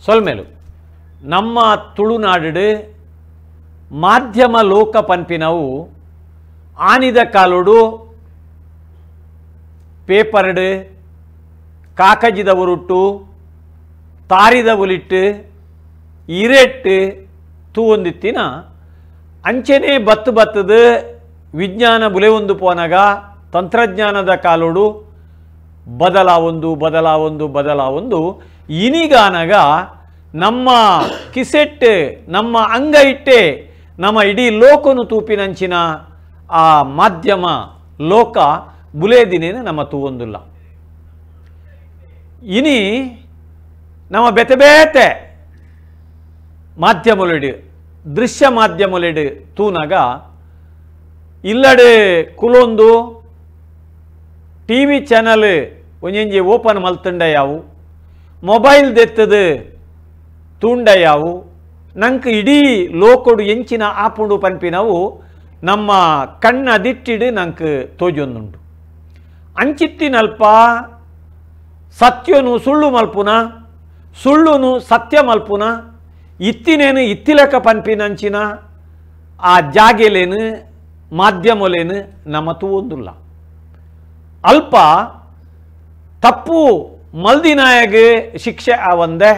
ಸೊಲ್ಮೆಲು ನಮ್ಮ ತುಳುನಾಡು ಮಾಧ್ಯಮ ಲೋಕ ಪನ್ಪಿನವು ಆನಿದ ಕಾಲುಡು ಪೇಪರ್ಡು ಕಾಕಜಿದ ಉರುಟ್ಟು ತಾರಿದ ಉಲಿಟ್ಟು ಇರೆಟ್ಟು ತೂವೊಂದಿತ್ತಿನ ಅಂಚೆನೇ ಬತ್ತದ ವಿಜ್ಞಾನ ಬುಲೆವೊಂದು ಪೋನಗ ತಂತ್ರಜ್ಞಾನದ ಕಾಲುಡು ಬದಲಾವೊಂದು ಇನಿಗಾನಗ ನಮ್ಮ ಕಿಸೆಟ್ ನಮ್ಮ ಅಂಗ ಇಟ್ಟೆ ನಮ್ಮ ಇಡೀ ಲೋಕನು ತೂಪಿನಂಚಿನ ಆ ಮಾಧ್ಯಮ ಲೋಕ ಬುಲೇದಿನೇನು ನಮ್ಮ ತೂವೊಂದುಲ್ಲ ಇನಿ ನಮ್ಮ ಬೆತೆ ಮಾಧ್ಯಮಲೆಡು ದೃಶ್ಯ ಮಾಧ್ಯಮಲೆಡು ತೂನಗ ಇಲ್ಲಡೆ ಕುಲೊಂದು ಟಿವಿ ಚಾನಲ್ ಒಂಜಿ ಓಪನ್ ಮಲ್ತುಂಡ ಯಾವು ಮೊಬೈಲ್ ದೆತ್ತದು ತೂಂಡ ಯಾವು ನಂಗೆ ಇಡೀ ಲೋಕಡು ಎಂಚಿನ ಆಪುಂಡು ಪನ್ಪಿನವು ನಮ್ಮ ಕಣ್ಣ ದಿಟ್ಟಿಡು ನಂಗೆ ತೋಜೊಂದುಂಡು ಅಂಚಿತ್ತಿನಲ್ಪ ಸತ್ಯನು ಸುಳ್ಳು ಮಲ್ಪುನ ಸುಳ್ಳುನು ಸತ್ಯ ಮಲ್ಪುನ ಇತ್ತಿನೇನು ಇತ್ತಿಲಕ ಪನ್ಪಿನಂಚಿನ ಆ ಜಾಗೆಲೇನು ಮಾಧ್ಯಮಲೇನು ನಮ್ಮ ತೂವೊಂದುಲ್ಲ ಅಲ್ಪ ತಪ್ಪು ಮಲ್ದಿನಾಯಗೆ ಶಿಕ್ಷೆ ಆವಂದೆ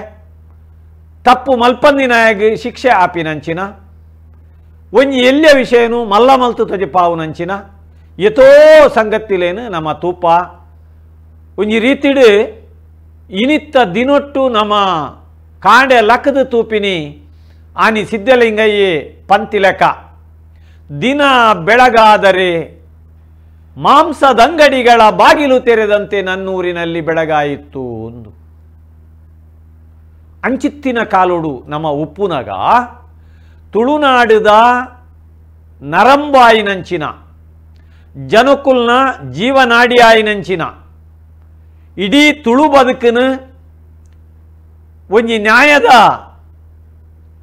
ತಪ್ಪು ಮಲ್ಪಂದಿನಾಯಗೆ ಶಿಕ್ಷೆ ಆಪಿನಂಚಿನ ಒಂಜಿ ಎಲ್ಯ ವಿಷಯನು ಮಲ್ಲ ಮಲ್ತು ತೊಜಪಾವುನಂಚಿನ ಎತೋ ಸಂಗತಿಲೇನು ನಮ್ಮ ತೂಪ ಒಂಜಿ ರೀತಿಡು ಇನಿತ್ತ ದಿನೊಟ್ಟು ನಮ್ಮ ಕಾಂಡೆ ಲಕ್ಕದ ತೂಪಿನಿ ಆನಿ ಸಿದ್ಧಲಿಂಗಯ್ಯೆ ಪಂತಿಲೆಕ ದಿನ ಬೆಳಗಾದರೆ ಮಾಂಸದಂಗಡಿಗಳ ಬಾಗಿಲು ತೆರೆದಂತೆ ನನ್ನೂರಿನಲ್ಲಿ ಬೆಳಗಾಯಿತು ಒಂದು ಅಂಚಿತ್ತಿನ ಕಾಲುಡು ನಮ್ಮ ಉಪ್ಪುನಗ ತುಳುನಾಡುದ ನರಂಬಾಯಿನಂಚಿನ ಜನಕುಲ್ನ ಜೀವನಾಡಿಯಾಯಿನಂಚಿನ ಇಡೀ ತುಳು ಬದುಕನು ಒಂಜಿ ನ್ಯಾಯದ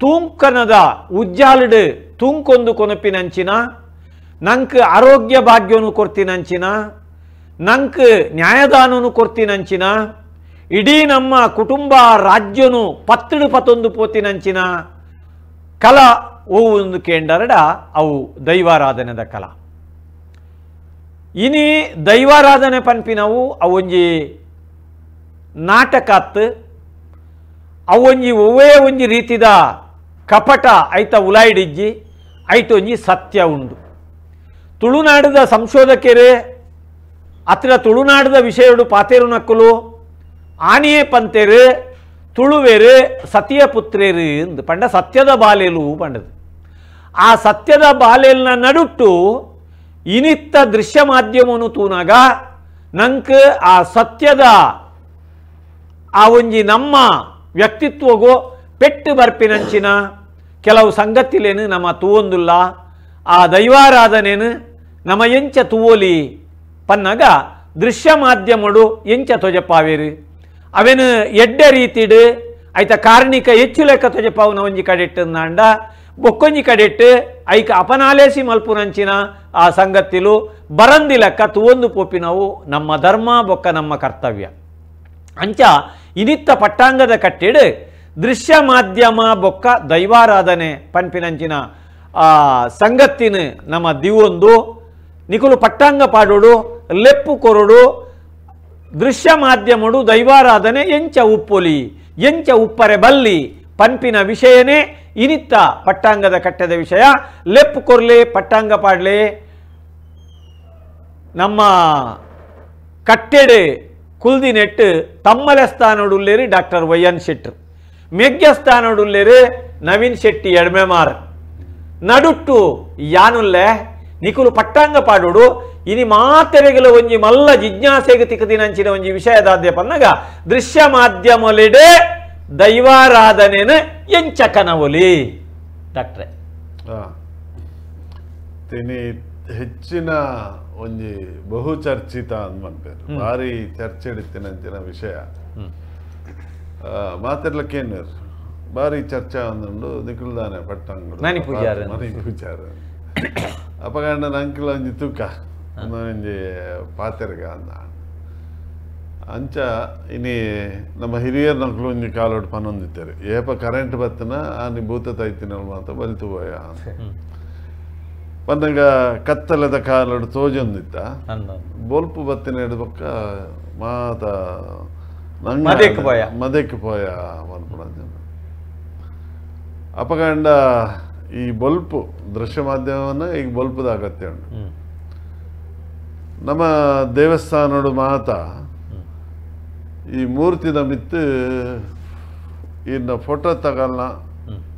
ತೂಂಕನದ ಉಜ್ಜಾಲುಡು ತೂಂಕೊಂದು ಕೊನಪಿನಂಚಿನ ನಂಕ್ ಆರೋಗ್ಯ ಭಾಗ್ಯನು ಕೊರ್ತಿನಂಚಿನ ನಂಕ್ ನ್ಯಾಯದಾನನು ಕೊರ್ತಿನಂಚಿನ ಇಡೀ ನಮ್ಮ ಕುಟುಂಬ ರಾಜ್ಯನು ಪತ್ತಡು ಪತ್ತೊಂದು ಪೋತಿನಂಚಿನ ಕಲ ಒಂದು ಕೇಂಡರಡ ಅವು ದೈವಾರಾಧನೆದ ಕಲ ಇನಿ ದೈವಾರಾಧನೆ ಪನ್ಪಿನವು ಅವೊಂಜಿ ನಾಟಕತ್ ಅವೊಂಜಿ ಒವ್ವೇ ಒಂಜಿ ರೀತಿದ ಕಪಟ ಐತ ಉಲಾಯಿಡಿಜ್ಜಿ ಐಟೊಂಜಿ ಸತ್ಯ ಉಂಡು ತುಳುನಾಡದ ಸಂಶೋಧಕರೇ ಅತ್ರ ತುಳುನಾಡದ ವಿಷಯಡು ಪಾತೇರು ನಕ್ಕಲು ಆನಿಯೇ ಪಂತೇರು ತುಳುವೇರು ಸತಿಯ ಪುತ್ರೇರು ಎಂದು ಪಂಡ ಸತ್ಯದ ಬಾಲೇಲು ಪಂಡದು ಆ ಸತ್ಯದ ಬಾಲೇಲ್ನ ನಡುಟ್ಟು ಇನಿತ್ತ ದೃಶ್ಯ ಮಾಧ್ಯಮನು ತೂನಾಗ ನಂಕ್ ಆ ಸತ್ಯದ ಆ ಒಂಜಿ ನಮ್ಮ ವ್ಯಕ್ತಿತ್ವಗೋ ಪೆಟ್ಟು ಬರ್ಪಿನಂಚಿನ ಕೆಲವು ಸಂಗತಿಲೇನು ನಮ್ಮ ತೂವೊಂದುಲ್ಲ ಆ ದೈವಾರಾಧನೆನು ನಮ್ಮ ಎಂಚ ತೂವೋಲಿ ಪನ್ನಗ ದೃಶ್ಯ ಮಾಧ್ಯಮಡು ಎಂಚ ತೊಜಪಾವೇರು ಅವೇನು ಎಡ್ಡೆ ರೀತಿಡು ಐತ ಕಾರ್ಣಿಕ ಹೆಚ್ಚು ಲೆಕ್ಕ ತೊಜಪಾವುನ ಒಂಜಿ ಕಡೆಟ್ಟು ನಾಂಡ ಬೊಕ್ಕೊಂಜಿ ಕಡೆಟ್ಟು ಐಕ ಅಪನಾಲೇಸಿ ಮಲ್ಪುನಂಚಿನ ಆ ಸಂಗತಿಲು ಬರಂದಿ ಲೆಕ್ಕ ತೂವೊಂದು ಪೋಪಿನವು ನಮ್ಮ ಧರ್ಮ ಬೊಕ್ಕ ನಮ್ಮ ಕರ್ತವ್ಯ ಅಂಚ ಇನಿತ್ತ ಪಟ್ಟಾಂಗದ ಕಟ್ಟಿಡು ದೃಶ್ಯ ಮಾಧ್ಯಮ ಬೊಕ್ಕ ದೈವಾರಾಧನೆ ಪನ್ಪಿನಂಚಿನ ಸಂಗತ್ತಿನ ನಮ್ಮ ದಿವೊಂದು ನಿಕುಲು ಪಟ್ಟಾಂಗ ಪಾಡೋಡು ಲೆಪ್ಪು ಕೊರಡು ದೃಶ್ಯ ಮಾಧ್ಯಮಡು ದೈವಾರಾಧನೆ ಎಂಚ ಉಪ್ಪೊಲಿ ಎಂಚ ಉಪ್ಪರೆ ಬಲ್ಲಿ ಪನ್ಪಿನ ವಿಷಯನೇ ಇನಿತ್ತ ಪಟ್ಟಾಂಗದ ಕಟ್ಟದ ವಿಷಯ ಲೆಪ್ಪು ಕೊರ್ಲೆ ಪಟ್ಟಾಂಗ ಪಾಡ್ಲೆ ನಮ್ಮ ಕಟ್ಟೆಡೆ ಕುಲ್ದಿ ನೆಟ್ಟು ತಮ್ಮಲೆ ಸ್ಥಾನಡುಲ್ಲೇರಿ ಡಾಕ್ಟರ್ ವೈಎನ್ ಶೆಟ್ರು ಮೆಗ್ಗ ಸ್ಥಾನಡುಲ್ಲೇರಿ ನವೀನ್ ಶೆಟ್ಟಿ ಎಡ್ಮೆಮಾರ್ ನಡುಟ್ಟು ಯಾನುಲ್ಲೆ ನಿಕುಲು ಪಟ್ಟಾಂಗ ಪಾಡೋಡು ಇನಿ ಮಾತೆರೆಗಲ ಒಂಜಿ ಮಲ್ಲ ಜಿಜ್ಞಾಸೆಗೆ ತಿಕ್ಕದಿನಂಚಿನ ಒಂಜಿ ವಿಷಯದಾದ್ಯ ಪನ್ನಗ ದೃಶ್ಯ ಮಾಧ್ಯಮಲೆಡೆ ದೈವಾರಾಧನೆನ ಎಂಚಕನವಲಿ ಡಾಕ್ಟ್ರೆ ತಿನಿ ಹೆಚ್ಚಿನ ಒಂಜಿ ಬಹು ಚರ್ಚಿತ ಅಂದ್ಮಂಪೇರು ಭಾರಿ ಚರ್ಚೆಡಿತ್ತಿನಂಚಿನ ವಿಷಯ ಮಾತೆರ್ಲಕ್ಕೇನು ಭಾರಿ ಚರ್ಚೆ ಅಂದುಂಡು ನಿಖಿಲ್ದಾನೆ ಪಟ್ಟಂಗುಡು ಮನಿ ಪೂಜಾರ ಅಪಗಂಡ ನಂಕಿಲ ಒಂಜಿ ತೂಕ ಒಂಜಿ ಪಾತೆರ್ಗ ಅಂದ ಅಂಚ ಇನಿ ನಮ್ಮ ಹಿರಿಯರ್ ನಕ್ಲು ಒಂಜಿ ಕಾಲೋಡು ಪನ್ನೊಂದಿತ್ತಾರೆ ಏಪ ಕರೆಂಟ್ ಬತ್ತನ ಆನಿ ಭೂತ ತೈತಿನಲ್ ಮಾತ ಬಲಿತು ಪೋಯ ಪನ್ನಗ ಕತ್ತಲದ ಕಾಲೋಡು ತೋಜೊಂದಿತ್ತ ಬೊಲ್ಪು ಬತ್ತಿನ ಹಿಡ್ಬಕ್ಕ ಮಾತ ಮದಕ್ಕೆ ಪೋಯ ಮನ್ಪುಣ ಅಪಗಂಡ ಈ ಬೊಲ್ಪು ದೃಶ್ಯ ಮಾಧ್ಯಮವನ್ನು ಈಗ ಬೊಲ್ಪದ ಅಗತ್ಯ ಉಂಟು ನಮ್ಮ ದೇವಸ್ಥಾನಡು ಮಾತ ಈ ಮೂರ್ತಿದ ಮಿತ್ತು ಇನ್ನು ಫೋಟೋ ತಗಲ್ನ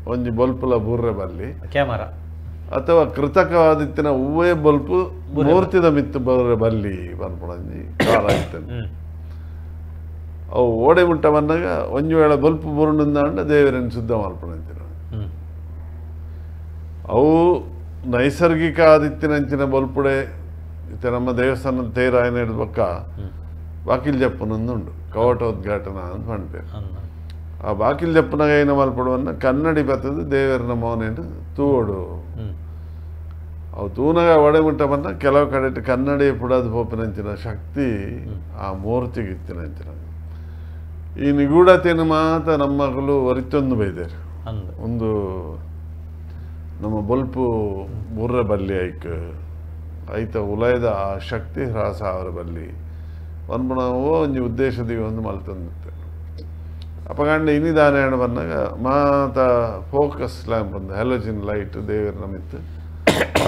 ಒಂಜಿ ಬೊಲ್ಪುಲ ಬೂರ್ರೆ ಬಲ್ಲಿ ಕ್ಯಾಮರಾ ಅಥವಾ ಕೃತಕವಾದಿತ್ತಿನ ಹೂವೇ ಬೊಲ್ಪು ಮೂರ್ತಿದ ಮಿತ್ತು ಬೂರ್ರೆ ಬಲ್ಲಿ ಪನ್ಪುಣಂಜಿ ಕಾಲ ಇತ್ತೇನೆ ಅವು ಓಡೆ ಮುಟ್ಟ ಬಂದಾಗ ಒಂಜು ವೇಳೆ ಬೊಲ್ಪು ಬುರುಂಡ ದೇವರನ್ನು ಶುದ್ಧ ಮಲ್ಪಣಂತಿನ ಅವು ನೈಸರ್ಗಿಕ ಆದಿತ್ತಿನಂಚಿನ ಬೊಲ್ಪುಡೆ ಇತ್ತೆ ನಮ್ಮ ದೇವಸ್ಥಾನದ ತೇರಾಯನ ಹಿಡ್ಬಕ್ಕ ಬಾಕಿಲ್ ಜಪ್ಪನೊಂದುಂಡು ಕವಾಟೋದ್ಘಾಟನ ಅಂತ ಪಂಡ್ಪೇರು ಆ ಬಾಕಿಲ್ ಜಪ್ಪನಾಗ ಏನ ಮಲ್ಪಡುವನ್ನ ಕನ್ನಡಿ ಬತ್ತದು ದೇವರನ ಮೌನೇನು ತೂವೋಡು ಅವು ತೂನಾಗ ಒಡೆ ಮುಟ್ಟ ಬಂದ ಕೆಲವು ಕಡೆ ಕನ್ನಡಿ ಪುಡದು ಪೋಪಿನಂಚಿನ ಶಕ್ತಿ ಆ ಮೂರ್ತಿಗಿತ್ತಿನಂಚಿನ ಈ ನಿಗೂಢತೆಯನ್ನು ಮಾತ್ರ ನಮ್ಮ ಮಗಳು ಒರಿತೊಂದು ಬೈದೇರು ಒಂದು ನಮ್ಮ ಬೊಲ್ಪು ಬುರ್ರ ಬಲ್ಲಿ ಐತ ಉಲಯದ ಆ ಶಕ್ತಿ ಹ್ರಾಸ ಅವರ ಬಲ್ಲಿ ಒಂದ್ಬಣವೋ ಒಂಜಿ ಉದ್ದೇಶದಿ ಒಂದು ಮಲ್ತಂದಿತ್ತೆ ಅಪಗಂಡ ಇನ್ನಿದಾನೆ ಹಣ ಬಂದಾಗ ಮಾತ ಫೋಕಸ್ ಲ್ಯಾಂಪ್ ಒಂದು ಹ್ಯಾಲೋಜಿನ್ ಲೈಟ್ ದೇವರ ಮಿತ್ತು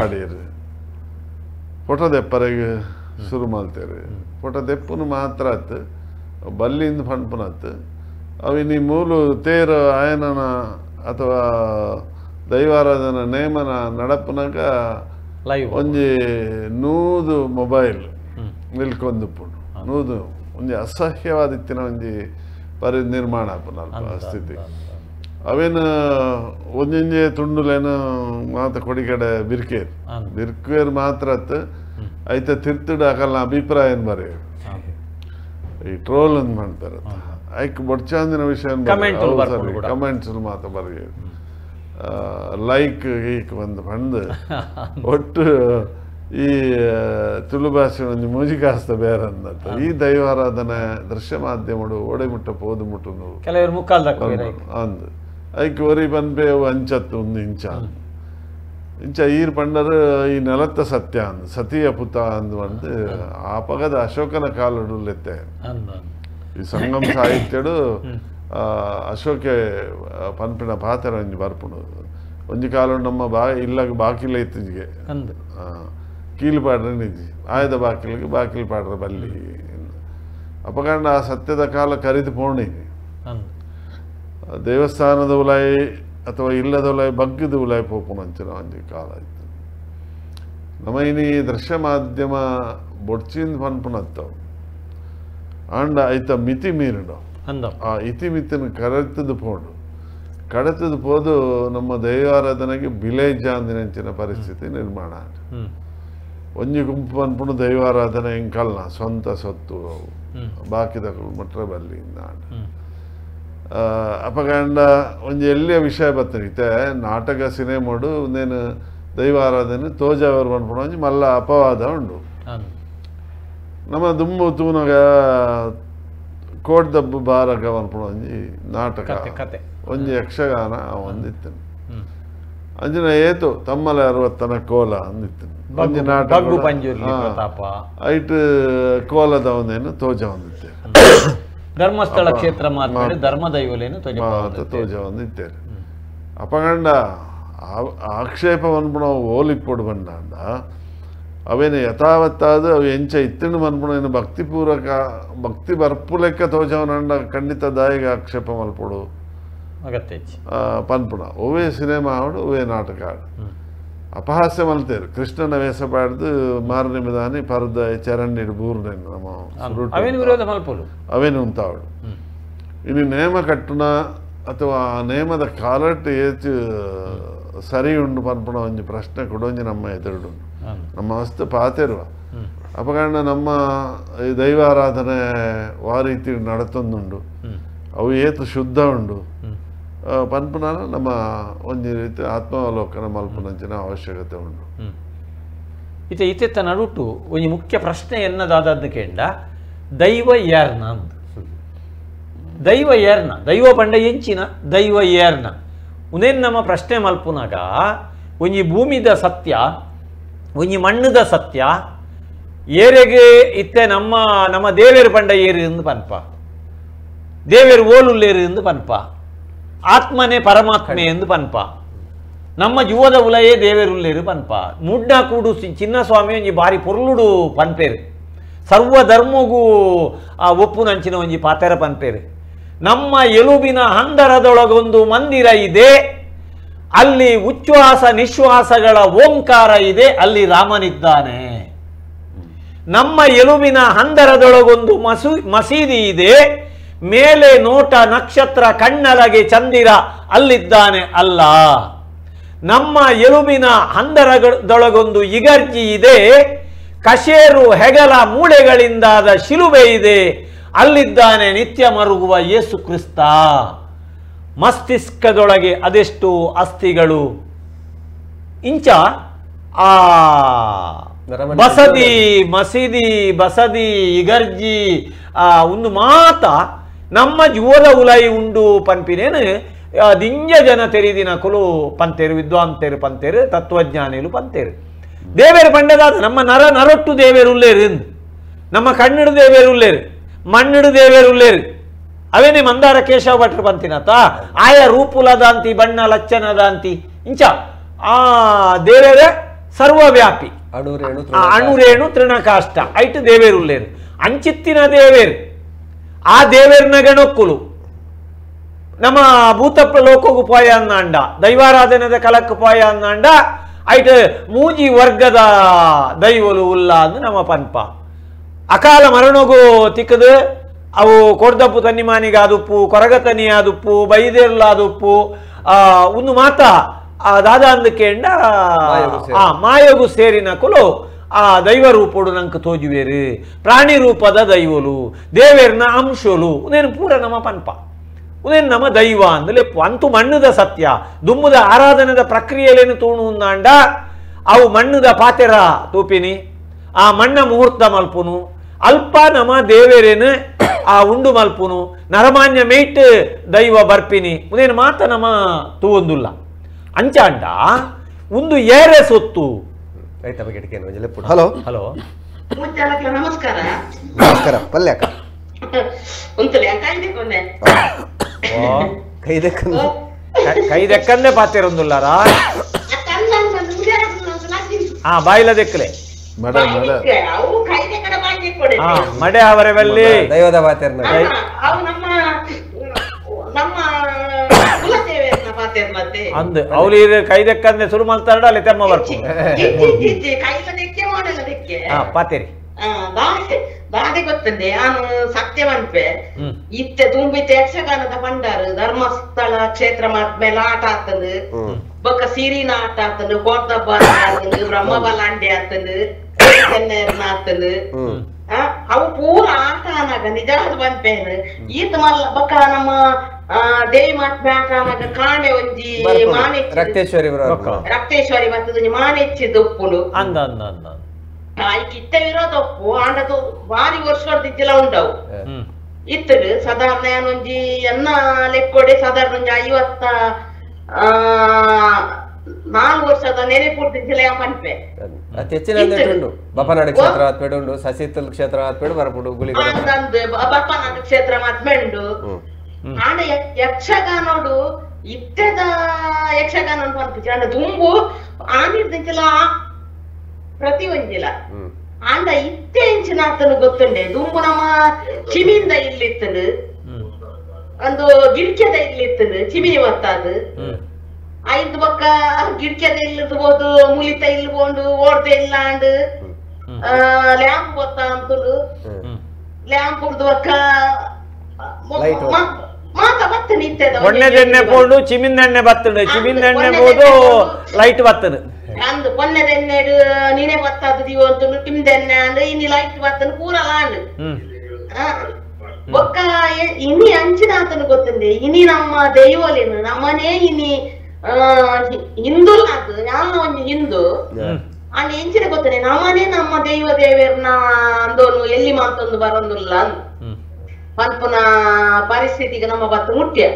ಆಡಿಯರು ಫೋಟೋ ದೆಪ್ಪರೆಗೆ ಶುರು ಮಾಡ್ತೇವೆ ಫೋಟೋ ದೆಪ್ಪನು ಮಾತ್ರ ಆತು ಬಲ್ಲಿಂದ ಪಂಪನತ್ತು ಅವಿನಿ ಮೂಲು ತೇರು ಆಯನನ ಅಥವಾ ದೈವಾರಾಧನ ನೇಮನ ನಡಪನಾಗ ಒಂಜಿ ನೂದು ಮೊಬೈಲ್ ನಿಲ್ಕೊಂದುಪ್ಪುಂಡು ನೂದು ಒಂಜಿ ಅಸಹ್ಯವಾದಿತ್ತಿನ ಒಂಜಿ ನಿರ್ಮಾಣ ಆಪುನ ಸ್ಥಿತಿ ಅವೇನು ಒಂಜೊಂಜೆ ತುಂಡುಲೇನು ಮಾತ ಕೊಡಿಕಡೆ ಬಿರ್ಕೇರ್ ಮಾತ್ರ ಐತ ತಿರ್ತುಡು ಅಕಲ್ನ ಅಭಿಪ್ರಾಯ ಬರೆಯೋರು ಈ ಟ್ರೋಲ್ ಅಂತ ಮಾಡ್ತಾರೆ ಐಕ್ ಬೊಡ್ಚಾಂದಿನ ವಿಷಯ ಕಮೆಂಟ್ಸ್ ಮಾತ ಬರೆಯೋರು ಲೈಕ್ ಗೀಕ್ ಬಂದು ಬಂದು ಒಟ್ಟು ಈ ತುಳು ಭಾಷೆ ಒಂದು ಮೂಜಿಕಾಸ್ತ ಬೇರೆ ಅಂದತ್ತ ಈ ದೈವಾರಾಧನೆ ದೃಶ್ಯ ಮಾಧ್ಯಮಡು ಓಡೆ ಮುಟ್ಟ ಪೋದು ಮುಟ್ಟು ಅಂದು ಐಕ್ ಒರಿ ಬಂದ್ಬೇವು ಅಂಚತ್ತು ಒಂದು ಇಂಚ ಈರ್ ಪಂಡರು ಈ ನೆಲತ್ತ ಸತ್ಯ ಅಂದು ಸತಿಯ ಪುತ ಅಂದು ಬಂದು ಆ ಪಗದ ಅಶೋಕನ ಕಾಲಡು ಲೆತ್ತೆ ಈ ಸಂಗಮ ಸಾಹಿತ್ಯಡು ಅಶೋಕೆ ಪನ್ಪಿನ ಪಾತ್ರ ಒಂಜಿ ಬರ್ಪುಡು ಒಂಜಿ ಕಾಲ ನಮ್ಮ ಇಲ್ಲಾಗ ಬಾಕಿಲ ಇತ್ತಿಗೆ ಕೀಲು ಪಾಡ್ರೆ ನಿಜಿ ಆಯ್ದ ಬಾಕಿಲ್ ಪಾಡ್ರೆ ಬಲ್ಲಿ ಅಪಗಂಡ ಆ ಸತ್ಯದ ಕಾಲ ಕರಿದು ಪೋಣಿ ದೇವಸ್ಥಾನದ ಉಲಾಯಿ ಅಥವಾ ಇಲ್ಲದ ಉಲಾಯಿ ಬಗ್ಗದ ಉಲಾಯಿ ಪೋಪುನಂಚಿನ ಒಂಜಿ ಕಾಲ ಇತ್ತು ನಮ್ಮ ಇನಿ ದೃಶ್ಯ ಮಾಧ್ಯಮ ಬೊಡ್ಚಿಂದ ಪನ್ಪುನತ್ತವು ಆಂಡ ಐತ ಮಿತಿ ಮೀರಿಡು ಆ ಇತಿಮಿತಿನ ಕಡತದು ಪೋದು ನಮ್ಮ ದೈವಾರಾಧನೆಗೆ ಬಿಲೇಜ ಅಂದಿನಂಚಿನ ಪರಿಸ್ಥಿತಿ ನಿರ್ಮಾಣ ಒಂಜಿ ಗುಂಪು ಅನ್ಪುಣು ದೈವಾರಾಧನೆ ಇಂಕಲ್ನ ಸ್ವಂತ ಸೊತ್ತು ಬಾಕಿದ ಮಟ್ರ ಬಲ್ಲಿ ಅಪಗಂಡ ಒಂಜಿ ಎಲ್ಲಿಯ ವಿಷಯ ಬತ್ತನಿತ್ತೆ ನಾಟಕ ಸಿನಿಮಾಡು ಒಂದೇನು ದೈವಾರಾಧನೆ ತೋಜಾವರು ಅನ್ಪುಣ ಒಂಜಿ ಮಲ್ಲ ಅಪವಾದ ಉಂಡು ನಮ್ಮ ದುಂಬು ತೂನಗ ಕೋಟ್ ದಬ್ಬು ಬಾರಕ ಅನ್ಪುಣ ಒಂಜಿ ನಾಟಕ ಒಂಜಿ ಯಕ್ಷಗಾನ ಒಂದಿತ್ತು ಅಂಜನ ಏತು ತಮ್ಮಲ 60 ಕೋಲ ಅಂದಿತ್ತು ಒಂಜಿ ನಾಟಕ ಐಟ್ ಕೋಲದ ಒಂದೇನು ತೋಜ ಒಂದಿತ್ತೆ ಧರ್ಮಸ್ಥಳ ಕ್ಷೇತ್ರ ಮಾತ್ರ ಧರ್ಮ ದೈವಲೇನು ತೋಜ ಒಂದಿತ್ತೇರು ಅಪಗಂಡ ಆಕ್ಷೇಪ ಅನ್ಪುಣ ಓಲಿಪ್ಪೊಡು ಬಂದಾಂಡ ಅವೇನು ಯಥಾವತ್ತಾದ ಅವು ಎಂಚ ಇತ್ತಿನ ಮನ್ಪುಣ ಭಕ್ತಿಪೂರ್ವಕ ಭಕ್ತಿ ಬರ್ಪು ಲೆಕ್ಕ ತೋಜವನಂಡ ಖಂಡಿತ ದಾಯಿಗೆ ಆಕ್ಷೇಪ ಮಲ್ಪೊಡು ಪನ್ಪುಣ ಓವೇ ಸಿನಿಮಾ ಆಡು ಓವೇ ನಾಟಕ ಆಡು ಅಪಹಾಸ್ಯ ಮಲ್ತೇರು ಕೃಷ್ಣನ ವೇಷ ಪಾಡ್ದು ಮಾರನೇ ಮಿದಾನಿ ಪರ್ದ ಚರಂಡಿಡು ಬೂರ್ನೇನು ನಮ್ಮ ಅವೇನು ಉಂತಾವಡು ಇನ್ನು ನೇಮ ಕಟ್ಟುನ ಅಥವಾ ನೇಮದ ಕಾಲಟ್ಟು ಏಚು ಸರಿ ಉಂಡು ಪನ್ಪುಣ ಒಂಜಿ ಪ್ರಶ್ನೆ ಕೊಡೊಂಜಿ ನಮ್ಮ ಎದುರುಡು ನಮ್ಮ ವಸ್ತು ಪಾತೆರುವ ಅಪಗಂಡ ನಮ್ಮ ಈ ದೈವಾರಾಧನೆ ಆ ರೀತಿ ನಡತೊಂದುಂಡು ಅವು ಏತು ಶುದ್ಧ ಉಂಡು ಪನ್ಪುನ ನಮ್ಮ ಒಂಜಿ ರೀತಿ ಆತ್ಮಾವಲೋಕನ ಮಲ್ಪನಂಚಿನ ಅವಶ್ಯಕತೆ ಉಂಡು ಇತ್ತೆ ನಡುಟು ಒಂಜಿ ಮುಖ್ಯ ಪ್ರಶ್ನೆ ಎನ್ನದಾದ ಕೇಂಡ ದೈವ ಏರ್ನ ಅಂದು ದೈವ ಏರ್ನ ದೈವ ಪಂಡ ಎಂಚಿನ ದೈವ ಏರ್ನ ಉನೇನು ನಮ್ಮ ಪ್ರಶ್ನೆ ಮಲ್ಪುನಾಗ ಒಂಜಿ ಭೂಮಿದ ಸತ್ಯ ಒಂಜಿ ಮಣ್ಣದ ಸತ್ಯ ಏರೆಗೆ ಇತ್ತೆ ನಮ್ಮ ದೇವೇರು ಪಂಡ ಏರು ಎಂದು ಪನ್ಪ ದೇವೇರು ಓಲುಲ್ಲೇರು ಎಂದು ಪನ್ಪ ಆತ್ಮನೇ ಪರಮಾತ್ಮೆ ಎಂದು ಪನ್ಪ ನಮ್ಮ ಜೀವದ ಉಲಯೇ ದೇವೇರುಲ್ಲೇರು ಪನ್ಪ ಮುಡ್ಡ ಕೂಡು ಚಿನ್ನಸ್ವಾಮಿ ಒಂಜಿ ಬಾರಿ ಪೊರ್ಲುಡು ಪನ್ಪೇರು ಸರ್ವಧರ್ಮಗೂ ಒಪ್ಪುನಂಚಿನ ಒಂಜಿ ಪಾತೆರ ಪನ್ಪೇರು ನಮ್ಮ ಎಲುಬಿನ ಹಂದರದೊಳಗೊಂದು ಮಂದಿರ ಇದೆ ಅಲ್ಲಿ ಉಚ್ಛ್ವಾಸ ನಿಶ್ವಾಸಗಳ ಓಂಕಾರ ಇದೆ ಅಲ್ಲಿ ರಾಮನಿದ್ದಾನೆ ನಮ್ಮ ಎಲುಬಿನ ಹಂದರದೊಳಗೊಂದು ಮಸೀದಿ ಇದೆ ಮೇಲೆ ನೋಟ ನಕ್ಷತ್ರ ಕಣ್ಣಲಗೆ ಚಂದಿರ ಅಲ್ಲಿದ್ದಾನೆ ಅಲ್ಲ ನಮ್ಮ ಎಲುಬಿನ ಹಂದರದೊಳಗೊಂದು ಇಗರ್ಜಿ ಇದೆ ಕಶೇರು ಹೆಗಲ ಮೂಳೆಗಳಿಂದಾದ ಶಿಲುಬೆ ಇದೆ ಅಲ್ಲಿದ್ದಾನೆ ನಿತ್ಯ ಮರುಗುವ ಯೇಸು ಕ್ರಿಸ್ತ ಮಸ್ತಿಷ್ಕದೊಳಗೆ ಅದೆಷ್ಟು ಅಸ್ಥಿಗಳು ಇಂಚ ಆ ಬಸದಿ ಮಸೀದಿ ಬಸದಿ ಇಗರ್ಜಿ ಒಂದು ಮಾತ ನಮ್ಮ ಜೀವದ ಉಲೈ ಉಂಡು ಪನ್ಪಿನೇನು ದಿಂಜ ಜನ ತೆರಿದಿನ ಕುಲು ಪಂತೇರು ವಿದ್ವಾಂತೇರು ಪಂತೇರು ತತ್ವಜ್ಞಾನಿಗಳು ಪಂತೇರು ದೇವೇರು ಪಂಡದಾದ ನಮ್ಮ ನರೊಟ್ಟು ದೇವೇರುಲ್ಲೇರು ನಮ್ಮ ಕಣ್ಣಿಡು ದೇವೇರುಲ್ಲೇರು ಮಣ್ಣಿಡು ದೇವೇರುಲ್ಲೇರು ಅವೇನೇ ಮಂದಾರ ಕೇಶವ ಭಟ್ರು ಪಂತಿನತ ಆಯ ರೂಪುಲದಾಂತಿ ಬಣ್ಣ ಲಚ್ಚನದಾಂತಿ ಇಂಚ ಆ ದೇವೇರ ಸರ್ವವ್ಯಾಪಿ ಅಣುರೇಣು ತೃಣಕಾಷ್ಟ ಐಟು ದೇವೇರುಲ್ಲೇರು ಅಂಚಿತ್ತಿನ ದೇವೇರು ಆ ದೇವೇರ್ನ ಗಣೊಕ್ಕುಲು ನಮ್ಮ ಭೂತಪ್ಪ ಲೋಕಗೂ ಪೋಯ ಅನ್ನಾಂಡ ದೈವಾರಾಧನೆದ ಕಲಕ್ಕು ಪೋಯ ಅನ್ನಾಂಡ ಐಟ್ ಮೂಜಿ ವರ್ಗದ ದೈವಲು ಉಲ್ಲ ಅಂದು ನಮ್ಮ ಪನ್ಪ ಅಕಾಲ ಮರಣಗೂ ತಿಕ್ಕದು ಅವು ಕೊಡ್ದಪ್ಪು ತನ್ನಿಮಾನಿಗಾದುಪ್ಪು ಕೊರಗತನಿಯಾದುಪ್ಪು ಬೈದೇರ್ಲಾದುಪ್ಪು ಒಂದು ಮಾತ ದಾದ ಅಂದಕೇಂಡ ಮಾಯಗು ಸೇರಿನ ಕುಲು ಆ ದೈವ ರೂಪಡು ನಂಗೆ ತೋಜುವೇರು ಪ್ರಾಣಿ ರೂಪದ ದೈವಲು ದೇವೇರ್ನ ಅಂಶಲು ಉನೇನು ಪೂರ ನಮ್ಮ ಪನ್ಪ ಉದೇನು ನಮ್ಮ ದೈವ ಅಂದಲೆ ಅಂತು ಮಣ್ಣದ ಸತ್ಯ ದುಮ್ಮದ ಆರಾಧನೆದ ಪ್ರಕ್ರಿಯೆಲೇನು ತೂಣು ಉಂದಾಂಡ ಅವು ಮಣ್ಣದ ಪಾತೆರ ತೂಪಿನಿ ಆ ಮಣ್ಣ ಮುಹೂರ್ತ ಮಲ್ಪುನು ಅಲ್ಪ ನಮ್ಮ ದೇವೇರೇನು ಆ ಉಂಡು ಮಲ್ಪುನು ನರಮಾನ್ಯ ಮೇಟ್ ದೈವ ಬರ್ಪಿನಿ ಉದೇನು ಮಾತ ನಮ್ಮ ತೂವೊಂದುಲ್ಲ ಅಂಚಾಂಡ ಒಂದು ಏರೆ ಸೊತ್ತು ಹಲೋ ಹಲೋ ನಮಸ್ಕಾರ ನಮಸ್ಕಾರ ಪಲ್ಯಾಕ ಕೈದೆಕ್ಕಂದೇ ಪಾತೆರೊಂದುಲ್ಲಾರ ಬಾಯಿಲ ದೆಕ್ಕಲೆ ಮಡೆ ಅವರವಲ್ಲಿ ದೈವದ ಪಾತೆರ್ನ ಅಂದ್ ಅವ್ಲಿ ಕೈದೆಕ್ಕಂದೆ ಶುರು ಮಾಡ್ತಾರ ಅಲ್ಲಿ ತೆಮ್ಮ ಬರ್ತೀನಿ ಪಾತೇರಿ ಬಾಧೆ ಗೊತ್ತಂದೆ ನಾನು ಸತ್ಯವಂತೆ ಇತ್ತೆ ತುಂಬಿತ್ತೆ ಯಕ್ಷಗಾನದ ಭಂಡಾರ ಧರ್ಮಸ್ಥಳ ಕ್ಷೇತ್ರ ಮೇಲೆ ಆಟ ಆಗ್ತದೆ ಬೊಕ್ಕ ಸಿರಿನ ಆಟ ಆಗ್ತದೆ ಕೋಟಬ್ಬ ಆಗ್ತದೆ ಬ್ರಹ್ಮಬಲಾಂಡೆ ಆಗ್ತದೆ ಆಗ್ತದೆ ಅವು ಪೂರ ಆಟ ಅನ್ನಾಗ ನಿಜವಾದ ಬಂದ್ಪೇನು ಈತ ಮಲ್ಲ ಬೊಕ್ಕ ನಮ್ಮ ದೇವಿ ಮಾತ್ಮೆ ಆಟ ಅನ್ನಾಗ ಕಾಂಡೆ ಒಂಜಿ ಮಾನೆ ರಕ್ತೇಶ್ವರಿ ಬರ್ತದ ಮಾನೆಚ್ಚಿದ ಉಪ್ಪುಡು ಅಂದ ಅಂದ ಅಂದ ಇತ್ತ ವಿರೋಧಪ್ಪು ಆಂಡದು ಬಾರಿ ವರ್ಷ ಉಂಡವು ಇತ್ತಡು ಸಾಧಾರಣ ಒಂಜಿ ಎನ್ನ ಲೆಕ್ಕೊಡೆ ಸಾಧಾರಣ ಒಂಜಿ 54 ವರ್ಷದ ನೆನೆ ಪೂರ್ತಿಂಚಿಲ್ಲ ಪಂಪೆ ಹೆಚ್ಚಿನ ಉಂಡು ಬಪ್ಪನಾಡು ಕ್ಷೇತ್ರ ಆತ್ಪೇಡು ಉಂಡು ಸಸಿತಲ್ ಕ್ಷೇತ್ರ ಆತ್ಪೇಡು ಬರಪುಡು ಗುಳಿ ಬಪ್ಪನಾಡು ಕ್ಷೇತ್ರ ಮಾತ್ಮೆಂಡು ಆಂಡ ಯಕ್ಷಗಾನೋಡು ಇತ್ತದ ಯಕ್ಷಗಾನ ಪಂಪಿಸಿ ಆಂಡ ದುಂಬು ಆಂಡಿರ್ದಿಂಚಿಲ್ಲ ಪ್ರತಿ ಒಂಜಿಲ್ಲ ಆಂಡ ಇತ್ತೆ ಇಂಚಿನ ಆತನು ಗೊತ್ತುಂಡೆ ದುಂಬು ನಮ್ಮ ಚಿಮಿಂದ ಇಲ್ಲಿತ್ತನು ಒಂದು ಗಿಡ್ಕೆದ ಇಲ್ಲಿತ್ತನು ಚಿಮಿನಿ ಒತ್ತಾದು ಐದು ಬೊಕ್ಕ ಗಿಡ್ಕೆದ ಇಲ್ಲದು ಮುಲಿತ ಇಲ್ಬೋದು ಓಡ್ದೆ ಇಲ್ಲ ಅಂಡ್ ಲ್ಯಾಂಪ್ ಗೊತ್ತ ಅಂತುಲು ಲ್ಯಾಂಪ್ ಉರ್ದು ಬೊಕ್ಕ ಮಾತ ಬತ್ತ ನಿಂತದ ಒಣ್ಣೆದೆಣ್ಣೆ ಬೋಡು ಚಿಮಿಂದೆಣ್ಣೆ ಬತ್ತಡು ಚಿಮಿಂದೆಣ್ಣೆ ಬೋದು ಲೈಟ್ ಬತ್ತದು ಅಂದು ಪೊನ್ನೆದೆಣ್ಣೆಡು ನೀನೆ ಬತ್ತದು ದಿವ ಅಂತುಲು ಟಿಮ್ದೆಣ್ಣೆ ಅಂಡ್ ಇನ್ನಿ ಲೈಟ್ ಬತ್ತನು ಪೂರ ಲಾಂಡ್ ಬೊಕ್ಕ ಇನಿ ಅಂಚಿನ ಆತನು ಗೊತ್ತಂದೆ ಇನಿ ನಮ್ಮ ದೈವಲೇನು ನಮ್ಮನೇ ಇನಿ ಹಿಂದುಲ್ ಅದು ನಾನು ಒಂದು ಹಿಂದೂ ಅಂಡ್ ಎಂಚಿನ ಗೊತ್ತನೆ ನಮ್ಮನೆ ನಮ್ಮ ದೈವ ದೇವರನ್ನ ಅಂದೋನು ಎಲ್ಲಿ ಮಾತೊಂದು ಬರೋದಿಲ್ಲ ಅಂತ ಪನ್ಪುನ ಪರಿಸ್ಥಿತಿಗೆ ನಮ್ಮ ಬತ್ತು ಮುಟ್ಟ್ಯ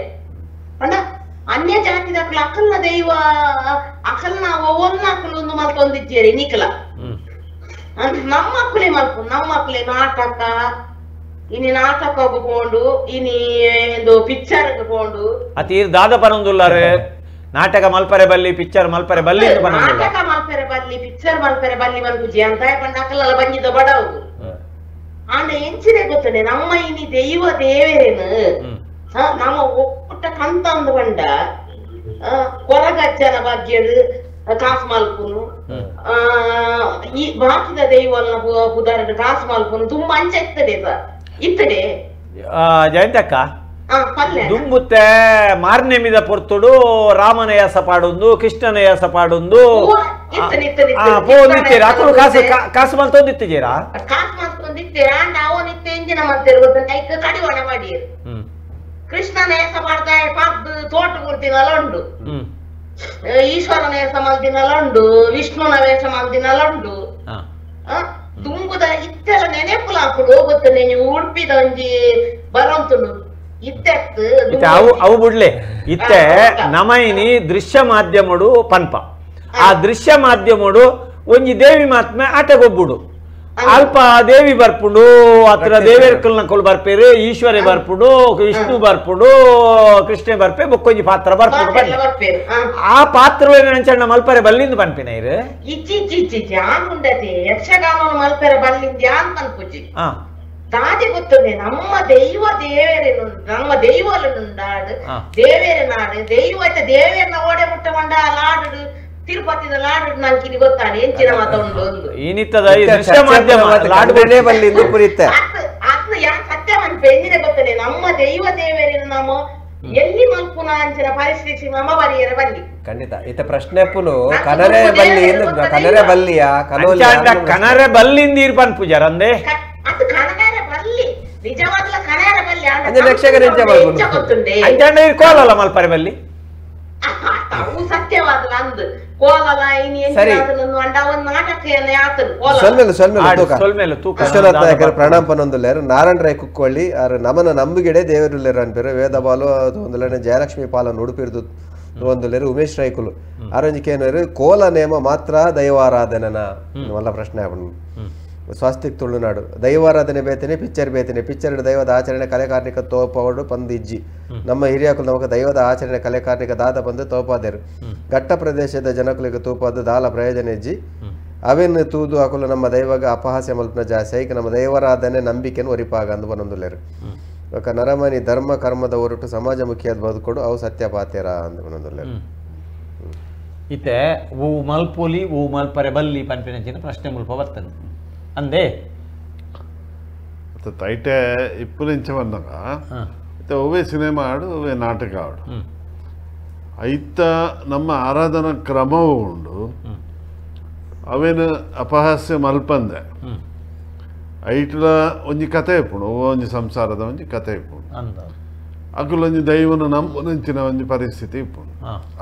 ಅಂಡ ಅನ್ಯ ಜಾತಿದ ಅಕಲ್ನ ದೈವ ಅಕಲ್ನ ಒವ್ವೊಂದು ಅಕಲ್ ಒಂದು ಮಲ್ತೊಂದಿದ್ದೇರಿ ನಿಖಲ ನಮ್ಮ ಮಕ್ಕಳೇ ಮಲ್ಪು ನಮ್ಮ ಮಕ್ಕಳೇ ನಾಟಕ ಇನಿ ನಾಟಕ ಹೋಗ್ಕೊಂಡು ಇನಿ ಒಂದು ಪಿಕ್ಚರ್ ಹೋಗ್ಕೊಂಡು ಅತಿ ದಾದ ಪನೊಂದುಲ್ಲಾರೆ ನಾಟಕ ಮಲ್ಪರೆ ಬಲ್ಲಿ ಪಿಕ್ಚರ್ ಮಲ್ಪರೆ ಬಲ್ಲಿ ನಾಟಕ ಮಲ್ಪರೆ ಬಲ್ಲಿ ಪಿಕ್ಚರ್ ಮಲ್ಪರೆ ಬಲ್ಲಿ ಬಂದು ಅಂತ ಪಂಡ ಅಕಲ್ಲ ಬಂದಿದ್ದ ಬಡವರು ಆಂಡ ಎಂಚಿನೇ ಗೊತ್ತನೆ ನಮ್ಮ ಇನಿ ದೈವ ದೇವರೇನು ನಮ್ಮ ಒಟ್ಟ ಕಂತ ಅಂದು ಬಂಡ ಕೊರಗಜ್ಜನ ಭಾಗ್ಯಡು ಕಾಸು ಮಲ್ಪುನು ಈ ಬಾಕಿದ ದೈವಲ್ನ ಉದಾಹರಣೆ ಕಾಸು ಮಲ್ಪುನು ತುಂಬಾ ಅಂಚ ಇರ್ತದೆ ಸರ್ ಇರ್ತದೆ ಜಯಂತಕ್ಕ ದುಂಬುತ್ತೆ ಮಾರನೇ ಮಿದ ಪೊರ್ತುಡು ರಾಮನ ಯಾಸ ಪಾಡೊಂದು ಕೃಷ್ಣನ ಯಾಸ ಪಾಡೊಂದು ಪೋದಿತ್ತೀರ ಅಕ್ಕಳು ಕಾಸು ಕಾಸು ಮಲ್ತೊಂದಿತ್ತೀರಾ ಕಾಸು ಮಲ್ತೊಂದಿತ್ತೀರ ಅವನಿತ್ತೆ ಎಂಜಿನ ಮಲ್ತೇರು ಗೊತ್ತ ಕಡಿವಾಣ ಮಾಡಿ ಕೃಷ್ಣನ ಯಾಸ ಮಾಡ್ತಾ ಪದ್ದು ತೋಟ ಕೊಡ್ತೀನಲ್ಲ ಉಂಡು ಈಶ್ವರನ ವೇಷ ಮಲ್ದಿನಲ್ಲ ಉಂಡು ವಿಷ್ಣುನ ವೇಷ ಮಲ್ದಿನಲ್ಲ ಉಂಡು ತುಂಬುದ ಇತ್ತೆಲ್ಲ ನೆನೆಪುಲ ಹಾಕುಡು ಗೊತ್ತು ನೀವು ಉಡುಪಿದ ಒಂಜಿ ಬರೋಂತುಂಡು ಇತ್ತೆತ್ತು ಅವು ಬಿಡ್ಲೆ ಇತ್ತೆ ನಮೈನಿ ದೃಶ್ಯ ಮಾಧ್ಯಮಡು ಪನ್ಪ ಆ ದೃಶ್ಯ ಮಾಧ್ಯಮಡು ಒಂಜಿ ದೇವಿ ಮಾತ್ಮೆ ಆಟಗೊಬ್ಬುಡು ಅಲ್ಪ ದೇವಿ ಬರ್ಪುಡು ಹತ್ರ ದೇವೇರ್ಕಲ್ನ ಕೊಲ್ ಬರ್ಪೇರು ಈಶ್ವರಿ ಬರ್ಪುಡು ವಿಷ್ಣು ಬರ್ಪುಡು ಕೃಷ್ಣ ಬರ್ಪೆ ಬೊಕ್ಕೊಂಜಿ ಪಾತ್ರ ಬರ್ಪುಡು ಆ ಪಾತ್ರವೇ ಅಂಚಣ್ಣ ಮಲ್ಪರೆ ಬಲ್ಲಿಂದ ಪನ್ಪಿನ ಇರು ಯಕ್ಷಗಾನ ಮಲ್ಪರೆ ಬಲ್ಲಿಂದ ಯಾನ್ ಪನ್ಪುಜಿ ದಾದಿ ಗೊತ್ತದೆ ನಮ್ಮ ದೈವ ದೇವೇರೇನು ನಮ್ಮ ದೈವಲುಂಡಾಡು ದೇವೇರ ನಾಡು ದೈವ ದೇವೇರನ ಓಡೆ ಮುಟ್ಟ ಮಂಡ ಲಾಡು ತಿರುಪತಿದ ಲಾಡು ನಂಗೆ ಇದು ಗೊತ್ತಾನೆ ಎಂಚಿನ ಮಾತ ಉಂಡು ಒಂದು ಏನಿತ್ತದ ಈ ದೃಶ್ಯ ಮಾಧ್ಯಮ ಲಾಡುಗಳೇ ಬಲ್ಲಿಂದ ಪುರಿತ್ತೆ ಅದ್ನ ಯಾಕೆ ಸತ್ಯ ಮನ್ಪೆ ಎಂದಿನ ಗೊತ್ತದೆ ನಮ್ಮ ದೈವ ದೇವೇರೇನು ನಮ್ಮ ಎಲ್ಲಿ ಮಲ್ಪುನ ಅಂಚಿನ ಪರಿಸ್ಥಿತಿ ನಮ್ಮ ಬರಿಯರ ಬಲ್ಲಿ ಖಂಡಿತ ಇತ್ತ ಪ್ರಶ್ನೆ ಪುನು ಕನರೆ ಬಲ್ಲಿ ಕನರೆ ಬಲ್ಲಿಯ ಕನರೆ ಬಲ್ಲಿಂದ ಇರ್ಪನ್ ಪೂಜಾರ ಅಂದೆ ಅದು ಕನರೆ ಬಲ್ಲಿ ನಿಜವಾಗ್ಲ ಕನರೆ ಬಲ್ಲಿ ಅಂಚಂಡ ಕೋಲಲ್ಲ ಮಲ್ಪರೆ ಬಲ್ಲಿ ಅವು ಸತ್ಯವಾದಲ್ಲ ಅಂದು ಕೋಲಲ ಇನಿ ಅಂಡ ಒಂದು ನಾಟಕ ವಿಶ್ವನಾಥ ಪ್ರಣಾಮ ಪನ್ನೊಂದುಲ್ಲೇರು ನಾರಾಯಣ ರಾಯ್ ಕುಕ್ಕೊಳ್ಳಿ ನಮನ ನಂಬಿಗೆಡೆ ದೇವರುಲ್ಲೇರು ಅನ್ಪೇರು ವೇದ ಬಾಲು ಒಂದುಲೇನೆ ಜಯಲಕ್ಷ್ಮಿ ಪಾಲನ್ ಉಡುಪಿರ್ದು ಒಂದುಲೇರು ಉಮೇಶ್ ರಾಯ್ಕುಲು ಆರಂಜಿಕೇನರು ಕೋಲ ನೇಮ ಮಾತ್ರ ದೈವಾರಾಧನನ ವಲ್ಲ ಪ್ರಶ್ನೆ ಅವನು ಸ್ವಾಸ್ತಿಕ್ ತುಳುನಾಡು ದೈವಾರಾಧನೆ ಬೇತನೆ ಪಿಕ್ಚರ್ ದೈವದ ಆಚರಣೆ ಕಲೆಕಾರ್ಣಿಕ ತೋಪವಡು ಪಂದಿಜ್ಜಿ ನಮ್ಮ ಹಿರಿಯಕುಲು ನಮಗೆ ದೈವದ ಆಚರಣೆ ಕಲೆಕಾರ್ಣಿಕ ದಾದ ಬಂದು ತೋಪಾದೇರು ಘಟ್ಟ ಪ್ರದೇಶದ ಜನಕುಲಿಗೆ ತೂಪಾದ ದಾಲ ಪ್ರಯೋಜನ ಇಜ್ಜಿ ಅವೇನು ತೂದು ಹಾಕಲು ನಮ್ಮ ದೈವಗ ಅಪಹಾಸ್ಯ ಮಲ್ಪನ ಜಾಸ್ತಿ ಐಕೆ ನಮ್ಮ ದೈವಾರಾಧನೆ ನಂಬಿಕೆಯನ್ನು ಒರಿಪಾಗ ಅಂದು ಬಂದೊಂದುಲೇರು ಇವಾಗ ನರಮನಿ ಧರ್ಮ ಕರ್ಮದ ಹೊರಟು ಸಮಾಜಮುಖಿಯಾದ ಬದುಕೊಡು ಅವು ಸತ್ಯಪಾತ್ಯರ ಅಂದು ಬಂದೊಂದುಲೇರು ಇತ್ತೆ ಹೂ ಮಲ್ಪೋಲಿ ಹೂ ಮಲ್ಪರೆ ಬಲ್ಲಿ ಪನ್ಪಿನ ಪ್ರಶ್ನೆ ಮುಲ್ಪ ಬರ್ತದೆ ಅಂದೆ ತೈಟೆ ಇಪ್ಪುಲಿಂಚ ಬಂದಾಗ ಒವೇ ಸಿನಿಮಾ ಆಡು ಒವೇ ನಾಟಕ ಆಡು ಐತ ನಮ್ಮ ಆರಾಧನಾ ಕ್ರಮವೂ ಉಂಡು ಅವೇನು ಅಪಹಾಸ್ಯ ಮಲ್ಪಂದೆ ಐಟ್ಲ ಒಂಜಿ ಕತೆ ಇಪ್ಪುಂಡು ಒಂಜಿ ಸಂಸಾರದ ಒಂಜಿ ಕತೆ ಇಪ್ಪುಂಡು ಅಕುಲೊಂಜಿ ದೈವನು ನಂಬುನಂಚಿನ ಒಂಜಿ ಪರಿಸ್ಥಿತಿ ಇಪ್ಪುಂಡು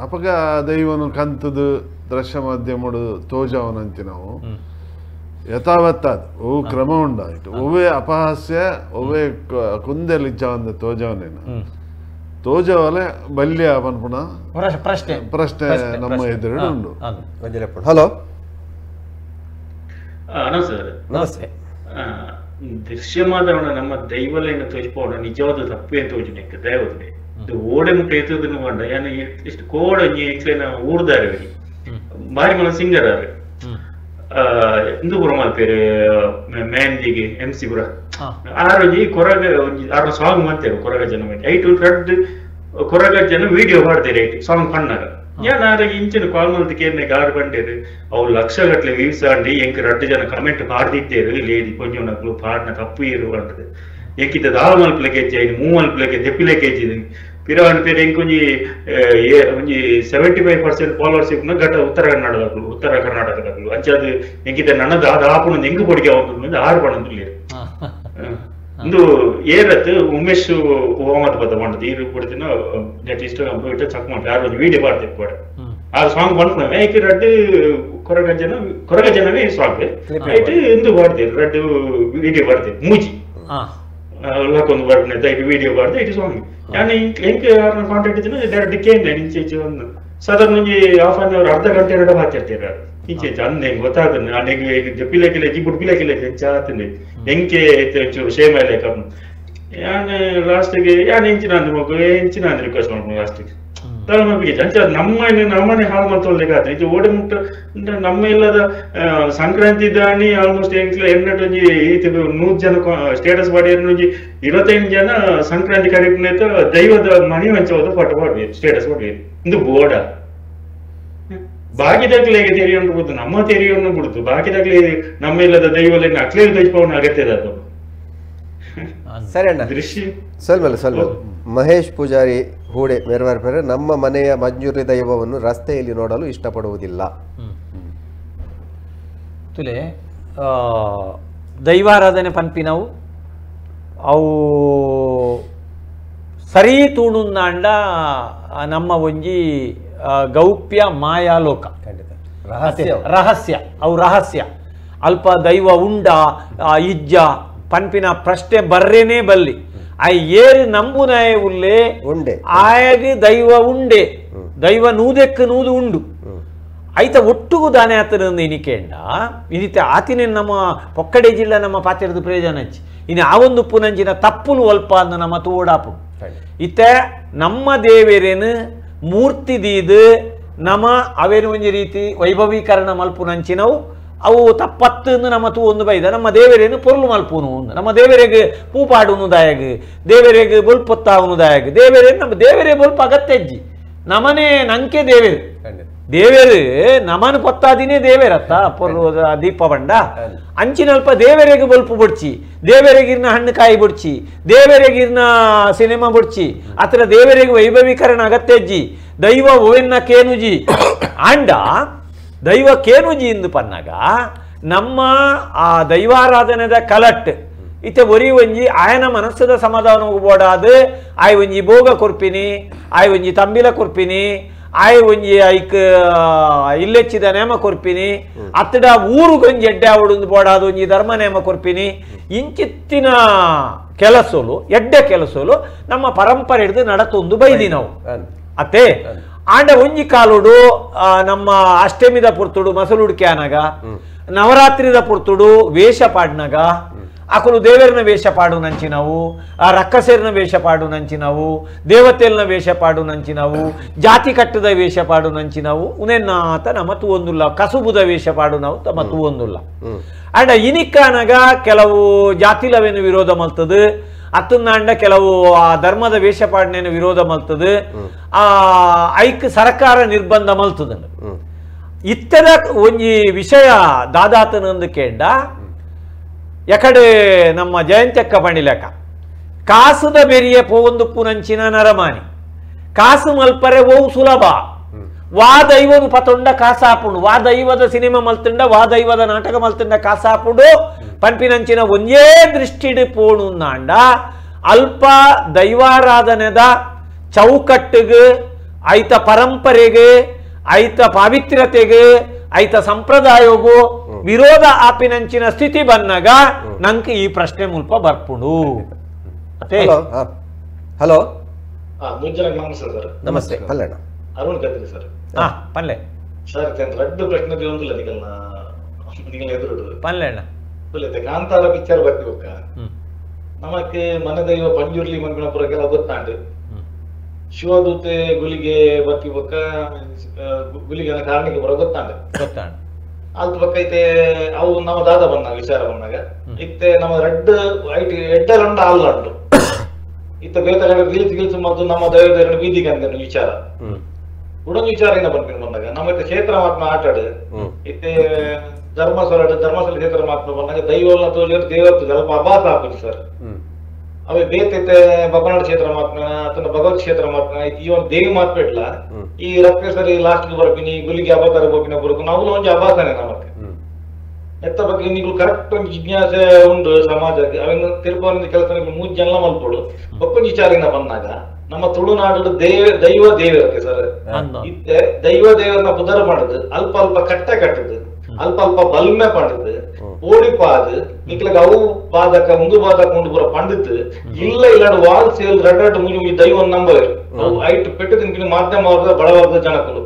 ಅಪಗ ದೈವನು ಕಂತದು ದೃಶ್ಯ ಮಾಧ್ಯಮಡು ತೋಜವನಂಚಿನವು ಯಥಾವತ್ತಾದ ಓ ಕ್ರಮ ಉಂಡಾಯಿತು ಒವೇ ಅಪಹಾಸ್ಯ ಒವೇ ಕುಂದೆಲಿಜ್ಜ ಒಂದು ತೋಜವನೇನು ತೋಜವಲೆ ಬಲ್ಯ ಪನ್ಪುಣ ಪ್ರಶ್ನೆ ನಮ್ಮ ಎದುರು ಉಂಡು ಹಲೋ ಸರ್ ನಮಸ್ತೆ ದೃಶ್ಯಮಾದವನ ನಮ್ಮ ದೈವಲೆಯನ್ನು ತೋರಿಸ್ಬೋಣ ನಿಜವಾದ ತಪ್ಪೇ ತೋಜನೆಕ್ಕೆ ದೈವದೇ ಇದು ಓಡೆ ಮುಟ್ಟ ಎತ್ತದನ್ನು ಕಂಡ ಏನು ಎಷ್ಟು ಕೋಡ ಊರ್ದಾರೆ ಬಾರಿ ಮನ ಸಿಂಗರ್ ಇಂದು ಪುರ ಮಲ್ಪೇರು ಮೆಹಂದಿಗೆ MC ಪುರ ಆರೋಜಿ ಕೊರಗ ಆರು ಸಾಂಗ್ ಮಾಡ್ತೇವೆ ಕೊರಗ ಜನ ಐಟು ರಡ್ ಕೊರಗ ಜನ ವಿಡಿಯೋ ಮಾಡ್ತಾರೆ ಐಟು ಸಾಂಗ್ ಪಣ್ಣಾಗ ಯಾರು ಇಂಚಿನ ಕಾಲ್ ಮಲ್ದ ಕೇರ್ನೆ ಗಾಡ್ ಬಂಡೇರು ಅವ್ರು ಲಕ್ಷ ಗಟ್ಲೆ ವ್ಯೂಸ್ ಆಂಡಿ ಎಂಕ್ ರಡ್ಡು ಜನ ಕಮೆಂಟ್ ಮಾಡ್ದಿತ್ತೇರು ಲೇದಿ ಕೊಂಚ ನಕ್ಲು ಪಾಡ್ನ ತಪ್ಪು ಇರು ಅಂತದೆ ಎಂಕಿತ ದಾಳ ಮಲ್ಪಲೆ ಕೆಚ್ಚಿ ಮೂ ಮಲ್ಪಲೆ ದೆಪ್ಪಿಲೆ ಕೆಚ್ಚಿದೆ ಪಿರವನ್ ಪೇರು ಎಂಕೊಂಜಿ ಒಂಜಿ 75% ಫಾಲೋವರ್ಸ್ ಇಪ್ಪುನ ಘಟ್ಟ ಉತ್ತರ ಕರ್ನಾಟಕದಾಗಲು ಅಂಚಾದ ಎಂಕಿತ ನನ್ನದ ಆಪುನ ಎಂಗು ಕೊಡಿಗೆ ಅವತ್ತು ಆರು ಪಣಂದು ಇಂದು ಏರತ್ ಉಮೇಶ್ ಹೋಮತ್ ಬದ್ದ ಮಾಡದು ಈರು ಕೊಡ್ತಿನ ನೆಟ್ ಇನ್ಸ್ಟಾಗ್ರಾಮ್ ಇಟ್ಟ ಚೆಕ್ ಮಾಡಿ ಯಾರು ಒಂದು ವಿಡಿಯೋ ಮಾಡ್ತೇವೆ ಕೂಡ ಆ ಸಾಂಗ್ ಬಂದ್ ಐಕ್ ರಡ್ಡು ಕೊರಗ ಜನವೇ ಸಾಂಗ್ ಐಟ್ ಇಂದು ಬಾಡ್ದೆ ರಡ್ಡು ವಿಡಿಯೋ ಬಾಡ್ದೆ ಮೂಜಿ ಒಂದು ಬರ್ನೆ ಐಟ್ ವಿಡಿಯೋ ಬಾಡ್ದೆ ಐಟ್ ಸಾಂಗ್ ನಾನು ಎಂಕ್ ಯಾರನ್ನ ಕಾಂಟ್ಯಾಕ್ಟ್ ಇದ್ದೀನಿ ಡೈರೆಕ್ಟ್ ಕೇಂದ್ರ ಇಂಚೆ ಒಂದು ಸಾಧಾರಣ ಒಂಜಿ ಹಾಫ್ ಅನ್ ಅವರ್ ಅರ್ಧ ಗಂಟೆ ಎರಡು ಮಾತಾಡ್ತೀರ ಈಚೆ ಅಂದೆ ಗೊತ್ತಾಗ ನನಗೆ ಪಿಲಕಿಲೆ ಜಿಬುಡ್ ಪಿಲಕಿಲೆ ಹೆಚ್ಚಾತಂದೆ ಎಂಕೆ ಚೂರು ಶೇಮ ಲೆಕ್ಕ ಯಾನ್ ಲಾಸ್ಟಿಗೆ ಯಾನ್ ಎಂಚಿನ ರಿಕ್ವೆಸ್ಟ್ ಮಾಡ್ಕೊಂಡು ಲಾಸ್ಟಿಗೆ ನಮ್ಮನೆ ಹಾಳು ಮಾಡ್ತೊಳ್ಬೇಕಾದ್ರೆ ಇದು ಓಡಿ ಮುಟ್ಟ ನಮ್ಮ ಇಲ್ಲದ ಸಂಕ್ರಾಂತಿ ದಾಣಿ ಆಲ್ಮೋಸ್ಟ್ ಎನ್ನಟೊಂಜಿ ಈತ 100 ಜನ ಸ್ಟೇಟಸ್ ಮಾಡಿ 25 ಜನ ಸಂಕ್ರಾಂತಿ ಕಾರ್ಯಕ್ರಮ ದೈವದ ಮಣಿ ಹಂಚೋದು ಫೋಟೋ ಮಾಡ್ಬೇಕು ಸ್ಟೇಟಸ್ ಮಾಡ್ಬೇಕು ಇದು ಬೋರ್ಡ ಬಾಕಿದಾಗ್ಲೇಗೆ ತೆರೆಯನ್ನು ಬಿಡುದು ನಮ್ಮ ತೆರೆಯನ್ನು ಬಿಡುದು ಬಾಕಿದಾಗ್ಲೇ ನಮ್ಮ ಇಲ್ಲದ ದೈವಲ್ಲಿ ಅಕ್ಲೇ ದೈವನ ಅಗತ್ಯದ ಅದು ಸರಿ ಅಣ್ಣ ದೃಶ್ಯ ಸ್ವಲ್ಪ ಮಹೇಶ್ ಪೂಜಾರಿ ಹೂಡೆ ಮೇರ್ವಾರ್ಪೇರೆ ನಮ್ಮ ಮನೆಯ ಮಂಜೂರಿ ದೈವವನ್ನು ರಸ್ತೆಯಲ್ಲಿ ನೋಡಲು ಇಷ್ಟಪಡುವುದಿಲ್ಲ. ತುಲೆ ದೈವಾರಾಧನೆ ಪನ್ಪಿನವು ಅವು ಸರಿ ತೂಣುಂದಾಂಡ ನಮ್ಮ ಒಂಜಿ ಗೌಪ್ಯ ಮಾಯಾಲೋಕ ರಹಸ್ಯ ಅವು ರಹಸ್ಯ ಅಲ್ಪ ದೈವ ಉಂಡ ಇಜ್ಜ ಪನ್ಪಿನ ಪ್ರಶ್ನೆ ಬರ್ರೇನೇ ಬಲ್ಲಿ ಆ ಏರು ನಂಬುನಾಯ ಉಲ್ಲೇ ಆಯಗೆ ದೈವ ಉಂಡೆ ದೈವ ನೂದೆಕ್ ನೂದು ಉಂಡು ಐತ ಒಟ್ಟುಗು ದಾನೆ ಆತನಂದು ಇನಿಕೆಂಡ ಇನಿತೆ ಆತಿನ ನಮ್ಮ ಪೊಕ್ಕಡೆ ಜಿಲ್ಲೆ ನಮ್ಮ ಪಾತ್ರದ ಪ್ರಯೋಜನ ಹಚ್ಚಿ ಇನ್ನು ಆ ಒಂದು ಪುನಂಜಿನ ತಪ್ಪುಲು ಅಲ್ಪ ಅಂದ ನಮ್ಮ ತೋಡಾಪು ಇತ್ತ ನಮ್ಮ ದೇವೇರೇನು ಮೂರ್ತಿ ದೀದು ನಮ್ಮ ಅವೇನು ಒಂಜಿ ರೀತಿ ವೈಭವೀಕರಣ ಮಲ್ಪುನಂಚಿನವು ಅವು ತಪ್ಪತ್ತು ನಮ್ಮ ತೂ ಒಂದು ಬೈದ ನಮ್ಮ ದೇವರೇನು ಪೊರ್ಲು ಮಲ್ಪುನು ನಮ್ಮ ದೇವರಿಗೆ ಪೂ ಪಾಡುನುದಾಯಗ ದೇವರಿಗೆ ಬೊಲ್ಪೊತ್ತಾವುನುದಾಯಗ ದೇವರೇನು ನಮ್ಮ ದೇವರೇ ಬೊಲ್ಪ ಅಗತ್ಯಜ್ಜಿ ನಮನೇ ನಂಕೆ ದೇವೇರು ದೇವೇರು ನಮನ ಪೊತ್ತಾದಿನೇ ದೇವೇರತ್ತ ಪೊರ್ಲು ದೀಪ ಬಂಡ ಅಂಚಿನಲ್ಪ ದೇವರಿಗೆ ಬೊಲ್ಪು ಬುಡ್ಚಿ ದೇವರಿಗಿರ್ನ ಹಣ್ಣು ಕಾಯಿ ಬುಡ್ಚಿ ದೇವರಿಗಿರ್ನ ಸಿನಿಮಾ ಬುಡ್ಚಿ ಅತ್ರ ದೇವರಿಗೆ ವೈಭವೀಕರಣ ಅಗತ್ಯಜ್ಜಿ ದೈವ ಓವೆನ್ನ ಕೇನುಜಿ ಅಂಡ ದೈವ ಕೇನುಜಿ ಎಂದು ಪನ್ನಾಗ ನಮ್ಮ ಆ ದೈವಾರಾಧನೆದ ಕಲಟ್ ಇತ್ತೆ ಒರಿ ಒಂಜಿ ಆಯನ ಮನಸ್ಸದ ಸಮಾಧಾನ ಬೋಡಾದು ಆಯ್ ಒಂಜಿ ಭೋಗ ಕೊರ್ಪಿನಿ ಆಯ್ ಒಂಜಿ ತಂಬಿಲ ಕೊರ್ಪಿನಿ ಆಯ್ ಒಂಜಿ ಐಕ್ ಇಲ್ಲೆಚ್ಚಿದ ನೇಮ ಕೊರ್ಪಿನಿ ಅತ್ತಡ ಊರುಗೊಂಜಿ ಎಡ್ಡೆ ಅವಡು ಬೋಡಾದು ಒಂಜಿ ಧರ್ಮ ನೇಮ ಕೊರ್ಪಿನಿ ಇಂಚಿತ್ತಿನ ಕೆಲಸಲು ಎಡ್ಡೆ ಕೆಲಸಲು ನಮ್ಮ ಪರಂಪರೆ ಹಿಡಿದು ನಡತೊಂದು ಬೈದಿ ನಾವು ಅತ್ತೆ ಆಂಡ ಒಂಜಿ ಕಾಲುಡು ನಮ್ಮ ಅಷ್ಟಮಿದ ಪುರ್ತುಡು ಮಸಲುಡ್ಕೆ ಅನಗ ನವರಾತ್ರಿದ ಪುರ್ತುಡು ವೇಷ ಪಾಡ್ನಗ ಅಕಲು ದೇವರನ ವೇಷ ಪಾಡು ನಂಚಿನವು ರಕ್ಕಸೇರ್ನ ವೇಷ ಪಾಡು ನಂಚಿನವು ದೇವತೆಲ್ನ ವೇಷ ಪಾಡು ನಂಚಿನವು ಜಾತಿ ಕಟ್ಟದ ವೇಷ ಪಾಡು ನಂಚಿನವು ಉನೆನ್ನಾತ ನಮ್ಮ ತೂವೊಂದುಲ್ಲ ಕಸುಬುದ ವೇಷ ಪಾಡು ನಾವು ತಮ್ಮ ತೂವೊಂದುಲ್ಲ ಅಂಡ ಇನಿಕ್ಕನಗ ಕೆಲವು ಜಾತಿಲವೇನು ವಿರೋಧ ಮಲ್ತದು ಅತ್ತಂದಾಂಡ ಕೆಲವು ಆ ಧರ್ಮದ ವೇಷಪಾಡನೇನು ವಿರೋಧ ಮಲ್ತದು ಐಕ್ ಸರ್ಕಾರ ನಿರ್ಬಂಧ ಮಲ್ತದ ಇತ್ತದ ಒಂಜಿ ವಿಷಯ ದಾದಾತನಂದು ಕೇಂಡ ಎಕಡೆ ನಮ್ಮ ಜಯಂತಕ್ಕ ಬಣಿಲೆಕ ಕಾಸುದ ಬೆರಿಯ ಪೋಂದು ಪುನಂಚಿನ ನರಮಾನಿ ಕಾಸು ಮಲ್ಪರೆ ಓವು ಸುಲಭ ವಾ ದೈವನು ಪತೊಂಡ ಕಾಸಾಪುಂಡು ವಾ ದೈವದ ಸಿನಿಮಾ ಮಲ್ತುಂಡ ವಾ ದೈವದ ನಾಟಕ ಮಲ್ತುಂಡ ಕಾಸಾಪುಂಡು ಪನ್ಪಿನಂಚಿನ ಒಂದೇ ದೃಷ್ಟಿಡು ಪೋಣುಂದಾಂಡ ಅಲ್ಪ ದೈವಾರಾಧನೆದ ಚೌಕಟ್ಟಿಗೆ ಐತ ಪರಂಪರೆಗೆ ಐತ ಪಾವಿತ್ರ್ಯತೆಗೆ ಐತ ಸಂಪ್ರದಾಯಗೂ ವಿರೋಧ ಆಪಿನಂಚಿನ ಸ್ಥಿತಿ ಬಂದಾಗ ನಂಗೆ ಈ ಪ್ರಶ್ನೆ ಮುಲ್ಪ ಬರ್ಪುಂಡು. ಹಲೋ ನಮಸ್ತೆ ಪಲ್ಲೆಣ್ಣ ಅರುಣ್ ಕತ್ರಿ ಸರ್ ಪಲ್ಲೆ ಸರ್ ರಡ್ಡು ಪ್ರಶ್ನೆ ಒಂದಿಲ್ಲ ನಿಗಲ್ನ ಎದುರು ಪಲ್ಲೆಣ್ಣ ಕಾಂತಾರ ಪಿಕ್ಚರ್ ಬರ್ತಿವಕ್ಕ ನಮಕ್ಕೆ ಮನದೈವ ಪಂಜುರ್ಲಿ ಮಂಗನಪುರಕ್ಕೆಲ್ಲ ಗೊತ್ತಾಂಡು ಶಿವದೂತೆ ಗುಲಿಗೆ ಬರ್ತಿವಕ್ಕ ಗುಲಿಗನ ಕಾರಣಕ್ಕೆ ಬರೋ ಗೊತ್ತಾಂಡು ಅದ್ ಪಕ್ಕ ಐತೆ ಅವು ನಮ್ಮ ದಾದ ಬಂದಾಗ ವಿಚಾರ ಬಂದಾಗ ಇತ್ತೆ ನಮ್ಮ ರೆಡ್ ಐಟಿ ಎಡ್ಡಲಂಡ ಅಲ್ಲಂಡು ಇತ್ತ ಬೇತಗಳ ಗಿಲ್ಸು ಮತ್ತು ನಮ್ಮ ದೈವ ಬೀದಿಗೆ ಅಂತ ವಿಚಾರ ಉಡನ್ ವಿಚಾರ ಏನ ಬಂದಾಗ ನಮ್ಮ ಕ್ಷೇತ್ರ ಮಾತ್ಮ ಆಟಾಡು ಇತ್ತೆ ಧರ್ಮಸ್ಥಳ ಕ್ಷೇತ್ರ ಮಾತ್ಮ ಬಂದಾಗ ದೈವನ ತೋಲಿ ದೇವತ್ತು ಸ್ವಲ್ಪ ಅಭಾಸ ಹಾಕುದು ಸರ್ ಅವೇ ಬೇತೈತೆ ಬಬ್ಬನಾಡು ಕ್ಷೇತ್ರ ಮಾತ್ಮ ಅಥವಾ ಭಗವತ್ ಕ್ಷೇತ್ರ ಮಾತ್ಮ ಈ ಒಂದು ದೇವಿ ಮಾತ್ಪೆಟ್ಲ ಈ ರಕ್ತೇಶ್ವರಿ ಲಾಸ್ಟ್ ಬರ್ಪಿನಿ ಗುಲಿಗೆ ಅಬಾತಾರ ಬೋಪಿನ ಬರುದು ನಾವು ಒಂಜಿ ಅಭಾಸನೆ ನಮಗೆ ಎತ್ತ ಬಗ್ಗೆ ನೀವು ಕರೆಕ್ಟ್ ಒಂದು ಜಿಜ್ಞಾಸೆ ಉಂಟು ಸಮಾಜಕ್ಕೆ ಅವೇನು ತಿರುಪತಿ ಕೆಲಸ 3 ಜನ ಮಲ್ಪಡು ಒಕ್ಕೊಂದು ವಿಚಾರದಿಂದ ಬಂದಾಗ ನಮ್ಮ ತುಳುನಾಡು ದೈವ ದೇವರಕ್ಕೆ ಸರ್ ಇತ್ತೆ ದೈವ ದೇವರನ್ನ ಪುದರ್ ಮಾಡುದು ಅಲ್ಪ ಅಲ್ಪ ಕಟ್ಟೆ ಕಟ್ಟುದು ಅಲ್ಪ ಅಲ್ಪ ಬಲ್ಮೆ ಪಂಡದು ಓಡಿಪಾದು ನಿಕ್ಲಗ ಅವು ಬಾದಕ ಮುಂದು ಬಾದಕ ಮುಂದು ಪೂರ ಪಂಡಿತು ಇಲ್ಲ ಇಲ್ಲಾಡು ವಾಲ್ ಸೇಲ್ ರೆಡ್ ಮುಗಿ ದೈವ ನಂಬರ್ ಐಟ್ ಪೆಟ್ಟು ತಿನ್ಕಿನ ಮಾಧ್ಯಮ ವರ್ಗದ ಬಡವರ್ಗದ ಜನಕಲು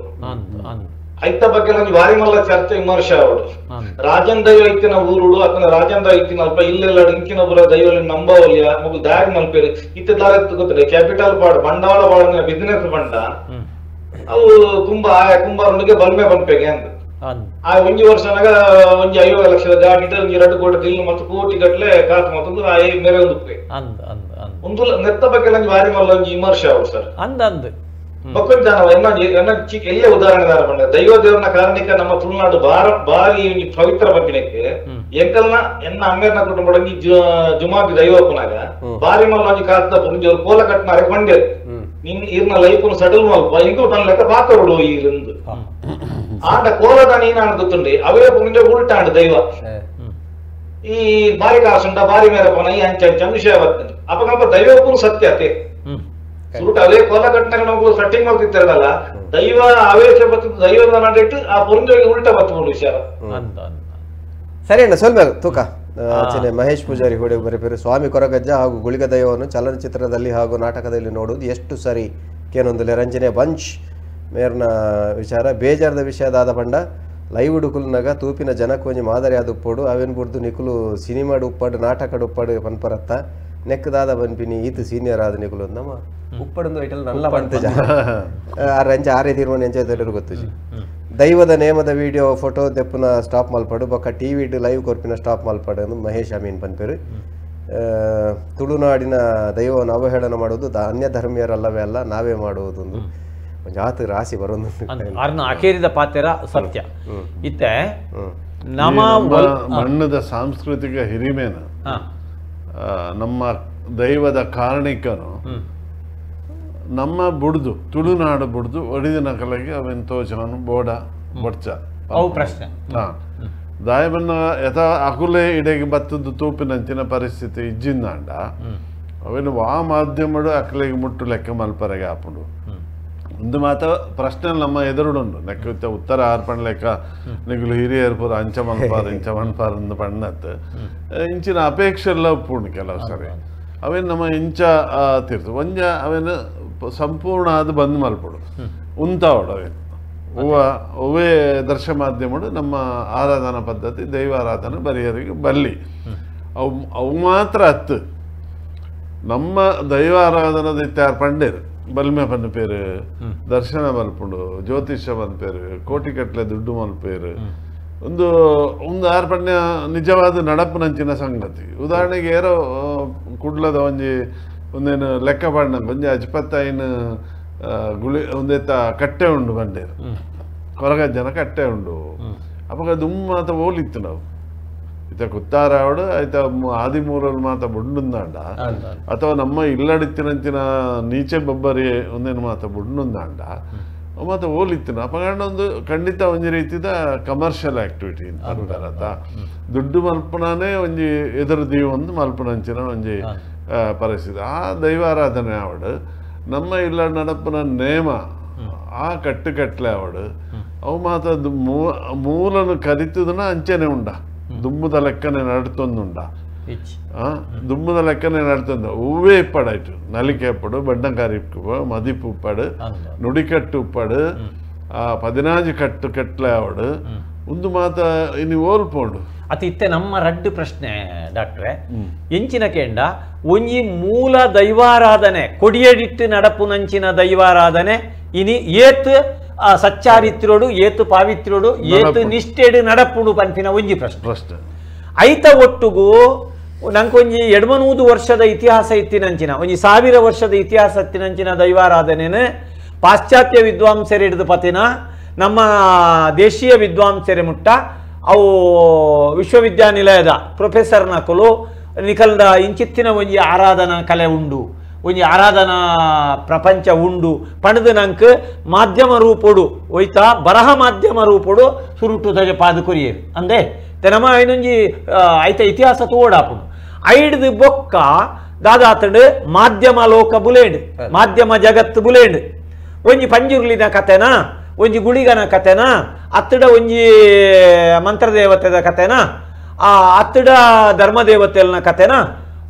ಐತ ಬಗ್ಗೆ ನಂಗೆ ವಾರಿ ಮಲ್ಲ ಚರ್ಚೆ ವಿಮರ್ಶೆ ಅವಡು ರಾಜನ್ ದೈವ ಇತ್ತಿನ ಊರುಡು ಅತನ ರಾಜನ್ ದೈವ ಇತ್ತಿನ ಅಲ್ಪ ಇಲ್ಲ ಇಂಕಿನ ಬರ ದೈವಲ್ಲಿ ನಂಬವಲ್ಯ ಮಗು ದಾರಿ ಮಲ್ಪೇರಿ ಇತ್ತ ದಾರ ಗೊತ್ತಿದೆ ಕ್ಯಾಪಿಟಲ್ ಪಾಡ್ ಬಂಡವಾಳ ಪಾಡ ಬಿಸಿನೆಸ್ ಬಂಡ ಅವು ಕುಂಬಾರನಿಗೆ ಬಲ್ಮೆ ಬಂಪೆಗೆ ಅಂತ ಆ ಒಂಜಿ ವರ್ಷನಾಗ ಒಂಜಿ 50 ಲಕ್ಷದ ಗಾಡಿ 2 ಕೋಟಿ ದಿಲ್ಲು ಮತ್ತು ಕೋಟಿ ಗಟ್ಲೆ ಕಾಸು ಮತ್ತೊಂದು ಆ ಮೇರೆ ಒಂದು ನೆತ್ತ ಬಗ್ಗೆ ನಂಗೆ ವಾರಿ ಮಲ್ಲ ಒಂಜಿ ವಿಮರ್ಶೆ ಅವರು ಸರ್ ಬಕ್ಕೊಂಜಾನವ ಎಲ್ಲೇ ಉದಾಹರಣೆ ದಾರ ಬಂದ ದೈವ ದೇವರನ ಕಾರಣಿಕ ನಮ್ಮ ತುಳುನಾಡು ಬಾರಿ ಪವಿತ್ರ ಬಗ್ಗಿನಕ್ಕೆ ಎಂಕಲ್ನ ಎನ್ನ ಅಂಗರ್ನ ಕುಟುಂಬಡಂಗಿ ಜುಮಾಬಿ ದೈವಪ್ಪನಾಗ ಬಾರಿ ಮಲ್ಲ ಒಂಜಿ ಕಾಲದ ಪುಂಜಿ ಕೋಲ ಕಟ್ನಾರೆ ಕೊಂಡೆ ನಿನ್ ಇರ್ನ ಲೈಫ್ ಸಡಲ್ ಮಲ್ಪ ಇಂಕೂ ತನ್ನ ಲೆಕ್ಕ ಪಾಕರು ಇருந்து ಆಂಡ ಕೋಲದ ನೀನಾಣ ಗೊತ್ತುಂಡಿ ಅವೇ ಪುಂಜ ಉಲ್ಟಾಂಡು ದೈವ ಈ ಬಾರಿ ಕಾಸುಂಡ ಬಾರಿ ಮೇರೆ ಪನ ಈ ಅಂಚ ವಿಷಯ ಬರ್ತದೆ ಅಪಕಲ್ಪ ದೈವಕ್ಕೂ ಸತ್ಯತೆ ಸುರುಟ ಅವೇ ಕೋಲ ಕಟ್ಟಿನಾಗ ನಾವು ಸೆಟ್ಟಿಂಗ್ ಮಾಡ್ತಿರ್ತಾರಲ್ಲ ದೈವ ಆವೇಶ ಬರ್ತದೆ ದೈವದ ನಾಡಿಟ್ಟು ಆ ಪುಂಜಗೆ ಉಲ್ಟ ಬರ್ತಬಹುದು ವಿಷಯ ಸರಿ ಅಣ್ಣ ಸ್ವಲ್ಪ ತೂಕ ಮಹೇಶ್ ಪೂಜಾರಿ ಹೊಡೆ ಬರೆಪೇರು ಸ್ವಾಮಿ ಕೊರಗಜ್ಜ ಹಾಗೂ ಗುಳಿಗ ದೈವವನ್ನು ಚಲನಚಿತ್ರದಲ್ಲಿ ಹಾಗೂ ನಾಟಕದಲ್ಲಿ ನೋಡುವುದು ಎಷ್ಟು ಸರಿ ಕೇನೊಂದು ರಂಜನೆ ಬಂಚ್ ಮೇರ್ನ ವಿಚಾರ ಬೇಜಾರದ ವಿಷಯದಾದ ಪಂಡ ಲೈವ್ ಉಡುಕುಲ್ನಾಗ ತೂಪಿನ ಜನಕ್ಕೊಂಜಿ ಮಾದರಿ ಆದ ಉಪ್ಪೋಡು ಅವೇನು ಬಿಡ್ದು ನಿಕುಲು ಸಿನಿಮಾಡು ಉಪ್ಪಾಡು ನಾಟಕಡು ಉಪ್ಪಾಡು ಪನ್ಪರತ್ತ ನೆಕ್ಕದಾದ ಬನ್ಪಿನಿ ಈತು ಸೀನಿಯರ್ ಆದ ನಿಕುಲು ನಮ್ಮ ಉಪ್ಪಡೊಂದು ಐಟಲ್ ನಲ್ಲ ಬಂತ ಆ ರಂಜ ಆರೇ ತೀರ್ಮಾನ ಎಂಚಾಯ್ತು ಗೊತ್ತು ದೈವದ ನೇಮದ ವಿಡಿಯೋ ಫೋಟೋ ದೆಪ್ಪನ ಸ್ಟಾಪ್ ಮಲ್ಪಡು ಬೊಕ್ಕ ಟಿವಿ ಲೈವ್ ಕೊರ್ಪಿನ ಸ್ಟಾಪ್ ಮಲ್ಪಡು ಎಂದು ಮಹೇಶ್ ಅಮೀನ್ ಪನ್ಪೇರು ತುಳುನಾಡಿನ ದೈವವನ್ನು ಅವಹೇಳನ ಮಾಡುವುದು ಅನ್ಯ ಧರ್ಮೀಯರಲ್ಲವೇ ಅಲ್ಲ ನಾವೇ ಮಾಡುವುದೊಂದು ಜಾತಿ ರಾಶಿ ಬರೋದು ಅಕೇರಿದ ಪಾತ್ರ ಸತ್ಯ ಇತ್ತೆ ಮಣ್ಣದ ಸಾಂಸ್ಕೃತಿಕ ಹಿರಿಮೆನ ನಮ್ಮ ದೈವದ ಕಾರಣಿಕನು ನಮ್ಮ ಬುಡ್ದು ತುಳುನಾಡು ಬುಡ್ದು ಒಡಿದಿನ ಕಲೆಗೆ ಅವೆನ್ ತೋಚನನು ಬೋಡ ಬೊಡ್ಚ ಪ್ರಶ್ನೆ ದಾಯಬನ್ನ ಯಥ ಅಕುಲೆ ಇಡೆಗೆ ಬತ್ತದ್ದು ತೂಪಿನಂಚಿನ ಪರಿಸ್ಥಿತಿ ಇಜ್ಜಿಂದಾಂಡ ಅವೇನು ವಾ ಮಾಧ್ಯಮಡು ಅಕಲೆಗೆ ಮುಟ್ಟು ಲೆಕ್ಕ ಮಲ್ಪರೆಗೆ ಆಪುಂಡು ಒಂದು ಮಾತ ಪ್ರಶ್ನೆ ನಮ್ಮ ಎದುರುಡುಂಡು ನೆಕ್ಕ ಉತ್ತರ ಆರ್ಪಣ ಲೆಕ್ಕ ನಿಗುಲು ಹಿರಿಯರು ಪೂರ ಅಂಚ ಮನ್ಪಾರ ಅಂದು ಪಣ್ಣತ್ ಇಂಚಿನ ಅಪೇಕ್ಷೆ ಎಲ್ಲ ಉಪ್ಪುಂಡು ಕೆಲವು ಸರಿ ಅವೇನು ನಮ್ಮ ಇಂಚ ತೀರ್ತು ಒಂಜ ಅವೇನು ಸಂಪೂರ್ಣ ಅದು ಬಂದ್ ಮಲ್ಪಡು ಉಂತಾವಡು ಅವೇನು ಒವೇ ದರ್ಶ ಮಾಧ್ಯಮಡು ನಮ್ಮ ಆರಾಧನಾ ಪದ್ಧತಿ ದೈವಾರಾಧನೆ ಬರಿಯರಿಗೆ ಬಲ್ಲಿ ಅವು ಮಾತ್ರ ಹತ್ತು ನಮ್ಮ ದೈವಾರಾಧನದ ಇತ್ಯಾರು ಪಂಡೇರು ಬಲ್ಮೆ ಪನ್ನ ಪೇರು ದರ್ಶನ ಮಲ್ಪುಂಡು ಜ್ಯೋತಿಷ್ಯ ಮಲ್ಪೇರು ಕೋಟಿ ಕಟ್ಲೆ ದುಡ್ಡು ಮಲ್ಪೇರು ಒಂದು ಆರು ಪಣ್ಯ ನಿಜವಾದ ನಡಪುನಂಚಿನ ಸಂಗತಿ ಉದಾಹರಣೆಗೆ ಏರೋ ಕುಡ್ಲದ ಒಂದೇನು ಲೆಕ್ಕ ಪಣ್ಣ ಒಂಜಿ ಅಜ್ಪತ್ತೈನ್ ಗುಳಿ ಒಂದೇತ ಕಟ್ಟೆ ಉಂಡು ಬಂಡೇರು ಕೊರಗಜ್ಜನ ಕಟ್ಟೆ ಉಂಡು ಅವಾಗ ದುಮ್ಮ ಮಾತ ಓಲಿತ್ತು ನಾವು ಇತ ಕುತ್ತಾರಾವಡು ಆಯ್ತ ಆದಿಮೂರಲ್ಲಿ ಮಾತ ಬುಂಡುಂದಾಂಡ ಅಥವಾ ನಮ್ಮ ಇಲ್ಲಡಿತ್ತಿನಂಚಿನ ನೀಚೆ ಬೊಬ್ಬರಿ ಒಂದೇನು ಮಾತ ಬುಂಡುಂದಾಂಡ ಮತ್ತು ಓಲಿತ್ತಿನ ಅಪಗಂಡ ಒಂದು ಖಂಡಿತ ಒಂಜಿ ರೀತಿದ ಕಮರ್ಷಿಯಲ್ ಆಕ್ಟಿವಿಟಿ ಅಂತಾರತ್ತ ದುಡ್ಡು ಮಲ್ಪಣನೇ ಒಂಜಿ ಎದುರು ದೀವ ಒಂದು ಮಲ್ಪಣಂಚಿನ ಒಂಜಿ ಪರಿಸ್ಥಿತಿ ಆ ದೈವಾರಾಧನೆ ಆವಡು ನಮ್ಮ ಇಲ್ಲ ನಡಪನ ನೇಮ ಆ ಕಟ್ಟುಕಟ್ಲೆ ಆವಡು ಅವು ಮಾತ ಮೂಲನು ಕರಿತದನ ಅಂಚೆನೆ ಉಂಡ ದುಮ್ಮದ ಲೆಕ್ಕನೆ ನಡ್ತೊಂದುಂಡ ದುಮ್ಮದ ಲೆಕ್ಕನೆ ನಡ್ತೊಂದು ಹೂವೇ ಇಪ್ಪಡಾಯ್ತು ನಲಿಕೆ ಇಪ್ಪಡು ಬಣ್ಣಕಾರಿ ಉಪ್ಪು ಮದಿಪು ಉಪ್ಪಡು ನುಡಿಕಟ್ಟು ಉಪ್ಪಡು 16 ಕಟ್ಟು ಕಟ್ಲೆ ಅವಡು ಒಂದು ಮಾತ ಇನ್ನು ಓಲ್ಪೋಂಡು ಅತಿ ಇತ್ತೆ ನಮ್ಮ ರಡ್ಡು ಪ್ರಶ್ನೆ ಡಾಕ್ಟ್ರೆ ಎಂಚಿನ ಕೇಂಡ ಒಂಜಿ ಮೂಲ ದೈವಾರಾಧನೆ ಕೊಡಿಯಡಿಟ್ಟು ನಡಪುನಂಚಿನ ದೈವಾರಾಧನೆ ಇನಿ ಏತ್ ಸಚ್ಚಾರಿತ್ರೋಡು ಏತು ಪಾವಿತ್ರೋಡು ಏತು ನಿಷ್ಠೆಡು ನಡಪುಡು ಪಂಪಿನ ಒಂಜಿ ಪ್ರಶ್ನೆ ಐತ ಒಟ್ಟುಗೂ ನಂಕೊಂಜಿ 200 ವರ್ಷದ ಇತಿಹಾಸ ಇತ್ತಿನಂಚಿನ ಒಂಜಿ 1000 ವರ್ಷದ ಇತಿಹಾಸ ಇತ್ತಿನಂಚಿನ ದೈವಾರಾಧನೆನ ಪಾಶ್ಚಾತ್ಯ ವಿದ್ವಾಂಸರು ಹಿಡಿದು ಪತಿನ ನಮ್ಮ ದೇಶೀಯ ವಿದ್ವಾಂಸರೆ ಮುಟ್ಟ ಅವು ವಿಶ್ವವಿದ್ಯಾನಿಲಯದ ಪ್ರೊಫೆಸರ್ ನಕಲು ನಿಕಲ್ದ ಇಂಚಿತ್ತಿನ ಒಂಜಿ ಆರಾಧನಾ ಕಲೆ ಉಂಡು ಒಂಜಿ ಆರಾಧನಾ ಪ್ರಪಂಚ ಉಂಡು ಪಣದು ನಂಕ್ ಮಾಧ್ಯಮ ರೂಪೋಡು ಒಯ್ತಾ ಬರಹ ಮಾಧ್ಯಮ ರೂಪೋಡು ಸುರುಟು ತಜ ಪಾದ ಕೊರಿಯರು ಅಂದೆ ತೆನಮ ಐನೊಂಜಿ ಐತ ಇತಿಹಾಸ ತೋಡಾಪುಡು ಐಡ್ದು ಬೊಕ್ಕ ದಾದಾತಂಡು ಮಾಧ್ಯಮ ಲೋಕ ಬುಲೇಂಡ್ ಮಾಧ್ಯಮ ಜಗತ್ತು ಬುಲೇಂಡ್ ಒಂಜಿ ಪಂಜುರ್ಲಿನ ಕಥೆನ ಒಂಜಿ ಗುಳಿಗನ ಕಥೆನ ಅತ್ತಡ ಒಂಜಿ ಮಂತ್ರದೇವತೆದ ಕಥೆನ ಅತ್ತಡ ಧರ್ಮದೇವತೆಲ್ನ ಕಥೆನ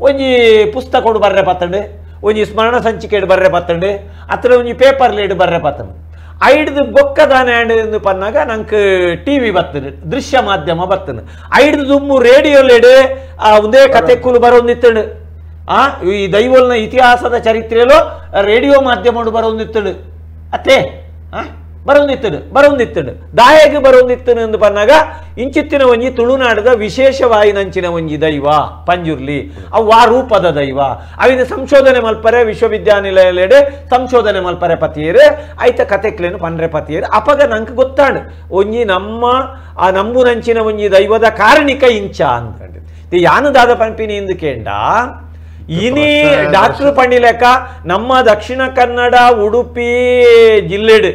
ಒಂಜಿ ಪುಸ್ತಕ ಬರ್ರೆ ಪತ್ತಂಡು ಒಂಜಿ ಸ್ಮರಣ ಸಂಚಿಕೆ ಬರ್ರೆ ಪತ್ತಂಡು ಅತ್ತಡ ಒಂಜಿ ಪೇಪರ್ ಲೇಡ್ ಬರ್ರೆ ಪತ್ತಂಡು ಐಡ್ದು ಬೊಕ್ಕದಾನೆ ಎಂದು ಪನ್ನಾಗ ನಂಗೆ ಟಿವಿ ಬರ್ತದೆ ದೃಶ್ಯ ಮಾಧ್ಯಮ ಬರ್ತದೆ ಐಡ್ದು ದುಮ್ಮು ರೇಡಿಯೋ ಲೇಡು ಒಂದೇ ಕತೆ ಕೂಲು ಬರೋಂದಿತ್ತಂಡು ಈ ದೈವಲ್ನ ಇತಿಹಾಸದ ಚರಿತ್ರೆಯಲ್ಲೂ ರೇಡಿಯೋ ಮಾಧ್ಯಮ ಬರೋಂದಿತ್ತಂಡು ಅತ್ತೆ ಬರೋಂದಿತ್ತಂಡು ದಾಯಗೆ ಬರೋಂದಿತ್ತನು ಎಂದು ಪನ್ನಾಗ ಇಂಚಿತ್ತಿನ ಒಂಜಿ ತುಳುನಾಡದ ವಿಶೇಷವಾಯಿನಂಚಿನ ಒಂಜಿ ದೈವ ಪಂಜುರ್ಲಿ ಅವು ಆ ರೂಪದ ದೈವ ಅವಿನ ಸಂಶೋಧನೆ ಮಲ್ಪರೆ ವಿಶ್ವವಿದ್ಯಾನಿಲಯಲೆಡೆ ಸಂಶೋಧನೆ ಮಲ್ಪರೆ ಪತಿಯರು ಐತ ಕತೆಕ್ಲೇನು ಪನ್ರೆ ಪತಿಯರು ಅಪಗ ನಂಗೆ ಗೊತ್ತಾಡು ಒಂಜಿ ನಮ್ಮ ಆ ನಂಬುನಂಚಿನ ಒಂಜಿ ದೈವದ ಕಾರಣಿಕ ಇಂಚ ಅಂತ ಯಾನದಾದ ಪಂಪಿನಿ ಎಂದು ಕೇಂಡ ಇನಿ ಡಾಕ್ಟರ್ ಪಂಡಿಲೆಕ್ಕ ನಮ್ಮ ದಕ್ಷಿಣ ಕನ್ನಡ ಉಡುಪಿ ಜಿಲ್ಲೆಡು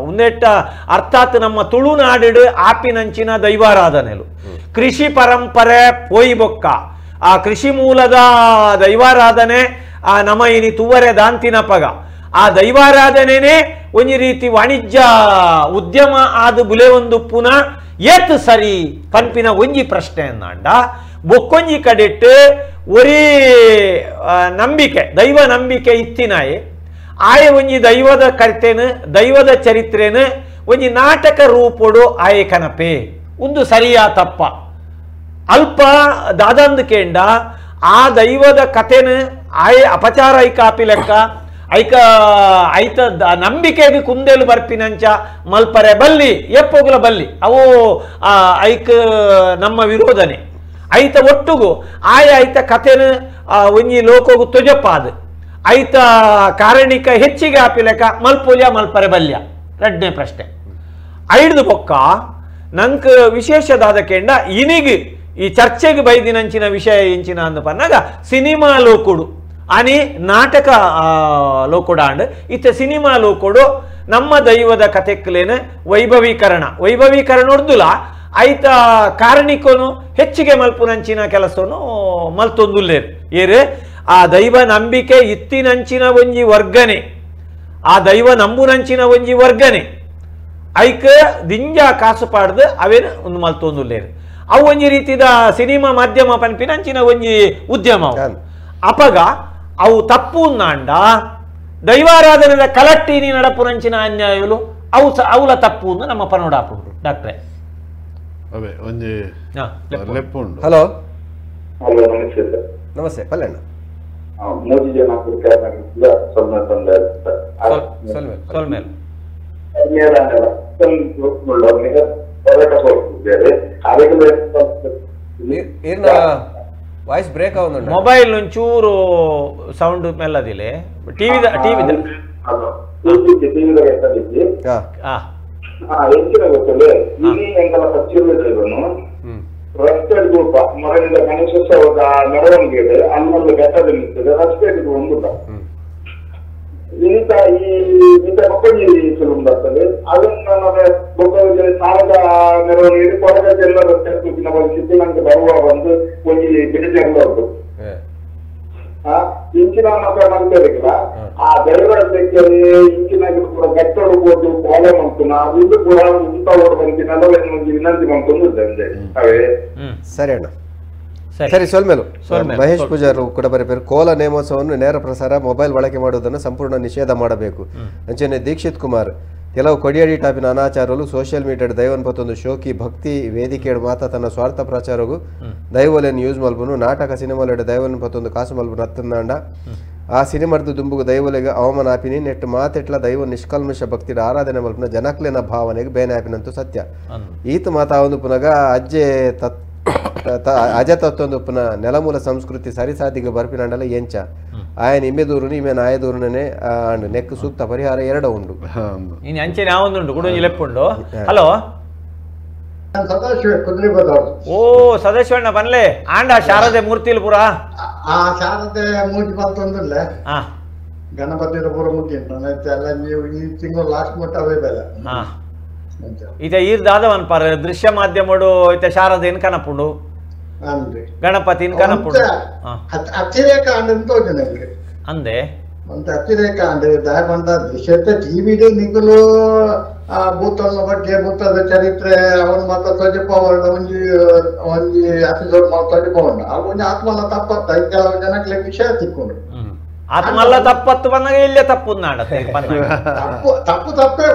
ಉಂದೆಟ್ಟ ಅರ್ಥಾತ್ ನಮ್ಮ ತುಳುನಾಡು ಆಪಿನಂಚಿನ ದೈವಾರಾಧನೆಲು ಕೃಷಿ ಪರಂಪರೆ ಪೋಯಿ ಬೊಕ್ಕ ಆ ಕೃಷಿ ಮೂಲದ ದೈವಾರಾಧನೆ ನಮ್ಮ ಇನಿ ತುವರೆ ದಾಂತಿನ ಪಗ ಆ ದೈವಾರಾಧನೆನೇ ಒಂಜಿ ರೀತಿ ವಾಣಿಜ್ಯ ಉದ್ಯಮ ಆದ ಬುಲೆ ಒಂದು ಪುನಃ ಏತ್ ಸರಿ ಪಂಪಿನ ಒಂಜಿ ಪ್ರಶ್ನೆ ಅನ್ನಾಂಡ ಬೊಕ್ಕೊಂಜಿ ಕಡೆಟ್ಟು ಒರಿ ನಂಬಿಕೆ ದೈವ ನಂಬಿಕೆ ಇತ್ತಿನಾಯಿ ಆಯ ಒಂಜಿ ದೈವದ ಕರ್ತೇನು ದೈವದ ಚರಿತ್ರೆನು ಒಂಜಿ ನಾಟಕ ರೂಪೊಡು ಆಯ ಕನಪೆ ಒಂದು ಸರಿಯಾ ತಪ್ಪ ಅಲ್ಪ ದಾದಂದು ಕೇಂಡ ಆ ದೈವದ ಕಥೆನು ಆಯ ಅಪಚಾರ ಐಕ ಆಪಿ ಲೆಕ್ಕ ಐಕ ಐತ ನಂಬಿಕೆಗೆ ಕುಂದೇಲು ಬರ್ಪಿನಂಚ ಮಲ್ಪರೆ ಬಲ್ಲಿ ಎಪ್ಪೋಗುಲ ಬಲ್ಲಿ ಅವು ಐಕ ನಮ್ಮ ವಿರೋಧನೆ ಐತ ಒಟ್ಟುಗು ಐತ ಕಥೆನು ಒಂಜಿ ಲೋಕೋಗು ತೊಜಪಾದು ಐತ ಕಾರಣಿಕ ಹೆಚ್ಚಿಗೆ ಆಪಿಲೆಕ ಮಲ್ಪುಲ್ಯ ಮಲ್ಪರೆ ಬಲ್ಯ ಎರಡನೇ ಪ್ರಶ್ನೆ ಐಡ್ದು ಬೊಕ್ಕ ನಂಕ್ ವಿಶೇಷದಾದ ಕೇಂಡ ಇನಿಗೆ ಈ ಚರ್ಚೆಗೆ ಬೈದಿನಂಚಿನ ವಿಷಯ ಇಂಚಿನ ಅಂದು ಪನ್ನಾಗ ಸಿನಿಮಾ ಲೋಕುಡು ಅನಿ ನಾಟಕ ಲೋಕುಡಾಂಡ್ ಇತ್ತ ಸಿನಿಮಾ ಲೋಕುಡು ನಮ್ಮ ದೈವದ ಕಥೆಕ್ಲೇನು ವೈಭವೀಕರಣ ಹೊಡ್ದುಲ ಐತ ಕಾರಣಿಕೋನು ಹೆಚ್ಚಿಗೆ ಮಲ್ಪುನಂಚಿನ ಕೆಲಸವನ್ನು ಮಲ್ತೊಂದುಲ್ಲೇರು ಏರು ಆ ದೈವ ನಂಬಿಕೆ ಇತ್ತಿನಂಚಿನ ಒಂಜಿ ವರ್ಗನೆ ಆ ದೈವ ನಂಬುನಂಚಿನ ಒಂಜಿ ವರ್ಗನೆ ಐಕ ದಿಂಜ ಕಾಸು ಪಾಡ್ದು ಅವೇನು ಒಂದು ಮಲ್ತೊಂದುಲ್ಲೇರು ಅವು ಒಂಜಿ ರೀತಿದ ಸಿನಿಮಾ ಮಾಧ್ಯಮ ಪನ್ಪಿನಂಚಿನ ಒಂಜಿ ಉದ್ಯಮ ಅಪಗ ಅವು ತಪ್ಪು ನಾಂಡ ದೈವಾರಾಧನೆದ ಕಲಟ್ಟಿನಿ ನಡಪುನಂಚಿನ ಅನ್ಯಾಯಗಳು ಅವುಲ ತಪ್ಪು ನಮ್ಮ ಪನೋಡಾಪು ಡಾಕ್ಟ್ರೆ ಅವೇ ಒಂಜಿ ಲೆಪ್ಪುಂಡು. ಹಲೋ ಹಲೋ ನಮಸ್ತೆ ಸರ್. ನಮಸ್ತೆ ಪಲ್ಲಣ್ಣ. ಮೋದಿ ಜನ ವಾಯ್ಸ್ ಬ್ರೇಕ್ ಆಗುന്നുണ്ട്. ಮೊಬೈಲ್ ಒಂಚೂರು ಸೌಂಡ್ ಮೆಲ್ಲದಿಲೆ ಟಿವಿ ಹೆಚ್ಚಿನ ಗೊತ್ತಲ್ಲ ಇಲ್ಲಿ ಎಂತೆಲ್ಲ ಪಶ್ಚಿಮದವನು ರಸ್ತೆ ಗ್ರೂಪ ಮರಳಿದ ಗಣೇಶೋತ್ಸವದ ಮೆರವಣಿಗೆ ಇದೆ ಅಲ್ಲೊಂದು ಘಟ್ಟದ ನಿಂತಿದೆ ರಸ್ತೆ ಒಂದಿಲ್ಲ ಇಂತ ಇಂತ ಮಕ್ಕಳಿಗೆ ಸುಲಭ ಬರ್ತದೆ ಅದನ್ನ ಮಕ್ಕಳಿಗೆ ಸಾಲದ ಮೆರವಣಿಗೆ ಕೊಡಗ ಎಲ್ಲ ರಸ್ತೆ ಪರಿಸ್ಥಿತಿ ನಂಗೆ ಬರುವ ಒಂದು ಒಂದು ಬಿಡಿಜಂಗ ಉಂಟು ಇಂಚಿನ ಮಕ್ಕಳ ಮಂದಿರಲ್ಲ ಆ ದೈವರ ಇಂಚಿನ ಗಟ್ಟೊಡಬಹುದು ಕೋಲೆ ಮಂತುನ ಇದು ಕೂಡ ಇಂತ ಬಂದಿನಲ್ಲ ವಿನಂತಿ ಮಂತೊಂದು ಅವೇ ಸರಿ ಅಣ್ಣ. ಸರಿ ಸೋಲ್ಮೇಲು ಮಹೇಶ್ ಪೂಜಾರು ಕೂಡ ಬರೀ ಕೋಲ ನೇಮೋತ್ಸವವನ್ನು ನೇರ ಪ್ರಸಾರ ಮೊಬೈಲ್ ಬಳಕೆ ಮಾಡುವುದನ್ನು ಸಂಪೂರ್ಣ ನಿಷೇಧ ಮಾಡಬೇಕು ಅಂಚನೆ ದೀಕ್ಷಿತ್ ಕುಮಾರ್ ಕೆಲವು ಕೊಡಿಯಡಿ ಟಾಪಿನ ಅನಾಚಾರಗಳು ಸೋಷಿಯಲ್ ಮೀಡಿಯಾಡ್ ದೈವನ್ ಪತ್ತೊಂದು ಶೋಕಿ ಭಕ್ತಿ ವೇದಿಕೆಡ್ ಮಾತ ತನ್ನ ಸ್ವಾರ್ಥ ಪ್ರಚಾರಗೂ ದೈವಲೇನು ಯೂಸ್ ಮಲ್ಪನು ನಾಟಕ ಸಿನಿಮಾಲೆಡ್ ದೈವನ್ ಪತ್ತೊಂದು ಕಾಸು ಮಲ್ಪನು ಹತ್ತಂದಾಂಡ ಆ ಸಿನಿಮಾರ್ದು ದುಂಬುಗು ದೈವಲೆಗೆ ಅವಮಾನ ಆಪಿನಿ ನೆಟ್ಟು ಮಾತೆಟ್ಲ ದೈವ ನಿಷ್ಕಲ್ಮಶ ಭಕ್ತಿಡ ಆರಾಧನೆ ಮಲ್ಪನ ಜನಕ್ಲೆನ ಭಾವನೆಗೆ ಬೇನೆ ಆಪಿನಂತೂ ಸತ್ಯ ಈತ ಮಾತಾ ಒಂದು ಪುನಗ ಅಜ್ಜೆ ಅಜತತ್ತೊಂದು ಪುನಃ ನೆಲಮೂಲ ಸಂಸ್ಕೃತಿ ಸರಿಸಾದಿಗೆ ಬರ್ಪಿನಂಡಲ ಎಂಚ ಆಯನ ಇಮ್ಮೆ ದೂರುನು ಇಮ್ಮೆ ನಾಯ ದೂರುನೇ ಅಂಡ್ ನೆಕ್ ಸೂಕ್ತ ಪರಿಹಾರ ಎರಡು ಉಂಡು ಇನ್ನು ಅಂಚೆ ನಾವೊಂದುಂಡು ಗುಡುಂಜಿ ಲೆಪ್ಪುಂಡು. ಹಲೋ ಓ ಸದಾಶಿವಣ್ಣ ಬನ್ಲೆ ಆಂಡ ಶಾರದೆ ಮೂರ್ತಿಲ್ ಪುರ ಶಾರದೆ ಮೂರ್ತಿ ಬಂತೊಂದಿಲ್ಲ ಗಣಪತಿ ಪೂರ ಮುಟ್ಟಿ ಎಲ್ಲ ನೀವು ಈ ತಿಂಗಳು ಲಾಸ್ಟ್ ಮಟ್ಟ ಅವೇ ಬೇಲೆ ಈತ ಈರ್ ದಾದವನ್ ಪರ್ ದೃಶ್ಯ ಮಾಧ್ಯಮಡು ಈತ ಶಾರದೇನ್ ಕನಪುಂಡು ಗಣಪತಿನ ಕನಪುಡು ಅತಿರೇಕ ಅಂತ ನನಗೆ ಅಂದೆ ಅಂತ ಅತಿರೇಕ ಅಂದ್ರೆ ದಾಯಪಂಡ ದೃಶ್ಯತೆ ಟಿವಿಡಿ ನಿಗುಲು ಭೂತನ ಬಗ್ಗೆ ಭೂತದ ಚರಿತ್ರೆ ಅವನ ಮಾತ್ರ ತೊಜಪವರ್ಣ ಒಂಜಿ ಎಪಿಸೋಡ್ ಮಾಡಿ ತೊಜಪವಣ್ಣ ಅವು ಒಂಜಿ ಆತ್ಮನ ತಪ್ಪತ್ತ ಕೆಲವು ಜನಕ್ಕೆ ವಿಷಯ ತಿಕ್ಕೊಂಡು ಆತ್ಮಲ್ಲ ತಪ್ಪತ್ತು ಬಂದಾಗ ಇಲ್ಲೇ ತಪ್ಪು ನಾಡತ್ತೆ ತಪ್ಪು ತಪ್ಪೇ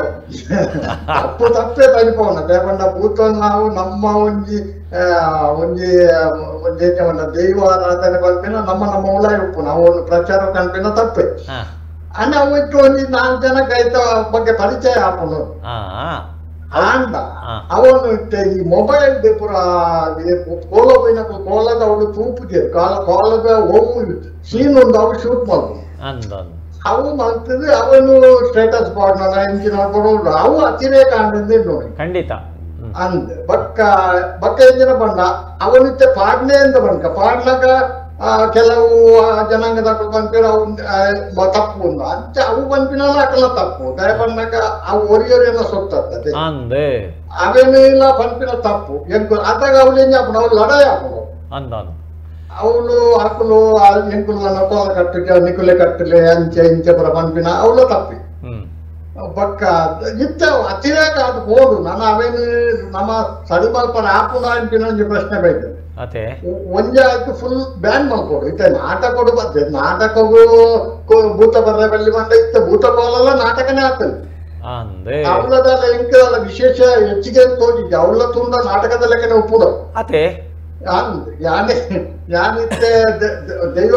ತಜ್ಪವಣ್ಣ ದಾಯಪಂಡ ಭೂತನ ನಾವು ನಮ್ಮ ಒಂಜಿ ದೈವಾರಾಧನೆ ಬಂದಿನ ನಮ್ಮ ಉಲಾಯಿ ಉಪ್ಪು ನಾವು ಒಂದು ಪ್ರಚಾರ ಕನ್ಪಿನ ತಪ್ಪೆ ಅಣ್ಣ ಅವತ್ತು ಒಂದು 4 ಜನ ಕೈತ ಬಗ್ಗೆ ಪರಿಚಯ ಹಾಕೊಂಡು ಆಂಡ ಅವನು ಈ ಮೊಬೈಲ್ ಪುರ ಕೋಲೋಬಿನ ಕೋಲದ ಅವಳು ತೂಪಿಗೆ ಕೋಲದ ಹೋಗು ಸೀನ್ ಒಂದು ಅವ್ರು ಶೂಟ್ ಮಾಡುದು ಅವು ಮಾಡ್ತಿದ್ರೆ ಅವನು ಸ್ಟೇಟಸ್ ಪಾಡ್ನ ಇಂಚಿನ ಕೊಡೋದು ಅವು ಅತಿರೇಕ ಅಂಡಿಂದ ನೋಡಿ ಖಂಡಿತ ಅಂದ್ ಬಕ್ಕ ಎಂಜಿನ ಬಂಡ ಅವನಿತ್ತೆ ಪಾಡ್ನೆ ಅಂತ ಬಂಕ ಪಾಡ್ಲಾಗ ಕೆಲವು ಜನಾಂಗದ ಬಂದಿರ ಅವು ತಪ್ಪು ಅಂಚ ಅವು ಬಂದಿನಲ್ಲ ಅಕಲ ತಪ್ಪು ದಯ ಬಂದಾಗ ಅವು ಒರಿಯೊರಿಯನ್ನ ಸೊತ್ತತ್ತದೆ ಅವೇನು ಇಲ್ಲ ಬಂಪಿನ ತಪ್ಪು ಅದಾಗ ಅವಳು ಏನ್ ಹಾಕೊಂಡು ಅವ್ರು ಲಡಾಯಿ ಹಾಕೊಂಡು ಅವಳು ಹಾಕಲು ಎಂಕುಲನ್ನ ಕೋಲ ಕಟ್ಟಿಗೆ ನಿಕುಲೆ ಕಟ್ಟಲೆ ಅಂಚೆ ಇಂಚೆ ಬರ ಬಂಪಿನ ಅವಳು ತಪ್ಪಿ ಬಕ್ಕ ಇತ್ತ ಅತಿರೇಕ ಅದು ಬೋಡು ನಾನು ಅವೇನು ನಮ್ಮ ಸರಿಮಲ್ಪನ ಆಪುನ ಅಂಪಿನ ಒಂದು ಪ್ರಶ್ನೆ ಬೈದೆ ಒಂಜೆ ಆಯ್ತು ಫುಲ್ ಬ್ಯಾನ್ ಮಾಡ್ಕೊಡು ಇತ್ತ ನಾಟಕಡು ಬರ್ತದೆ ನಾಟಕಗೂ ಭೂತ ಬರ್ರೆ ಬೆಳ್ಳಿ ಬಂದ ಇತ್ತ ಭೂತ ಬೋಲಲ್ಲ ನಾಟಕನೇ ಆಗ್ತದೆ ಅವಳದಲ್ಲ ಎಂಕಲ್ಲ ವಿಶೇಷ ಹೆಚ್ಚಿಗೆ ತೋಜಿದ್ದೆ ಅವಳ ತುಂಡ ನಾಟಕದ ಲೆಕ್ಕನೆ ಒಪ್ಪುದ ಯಾನಿತ್ತೆ ದೈವ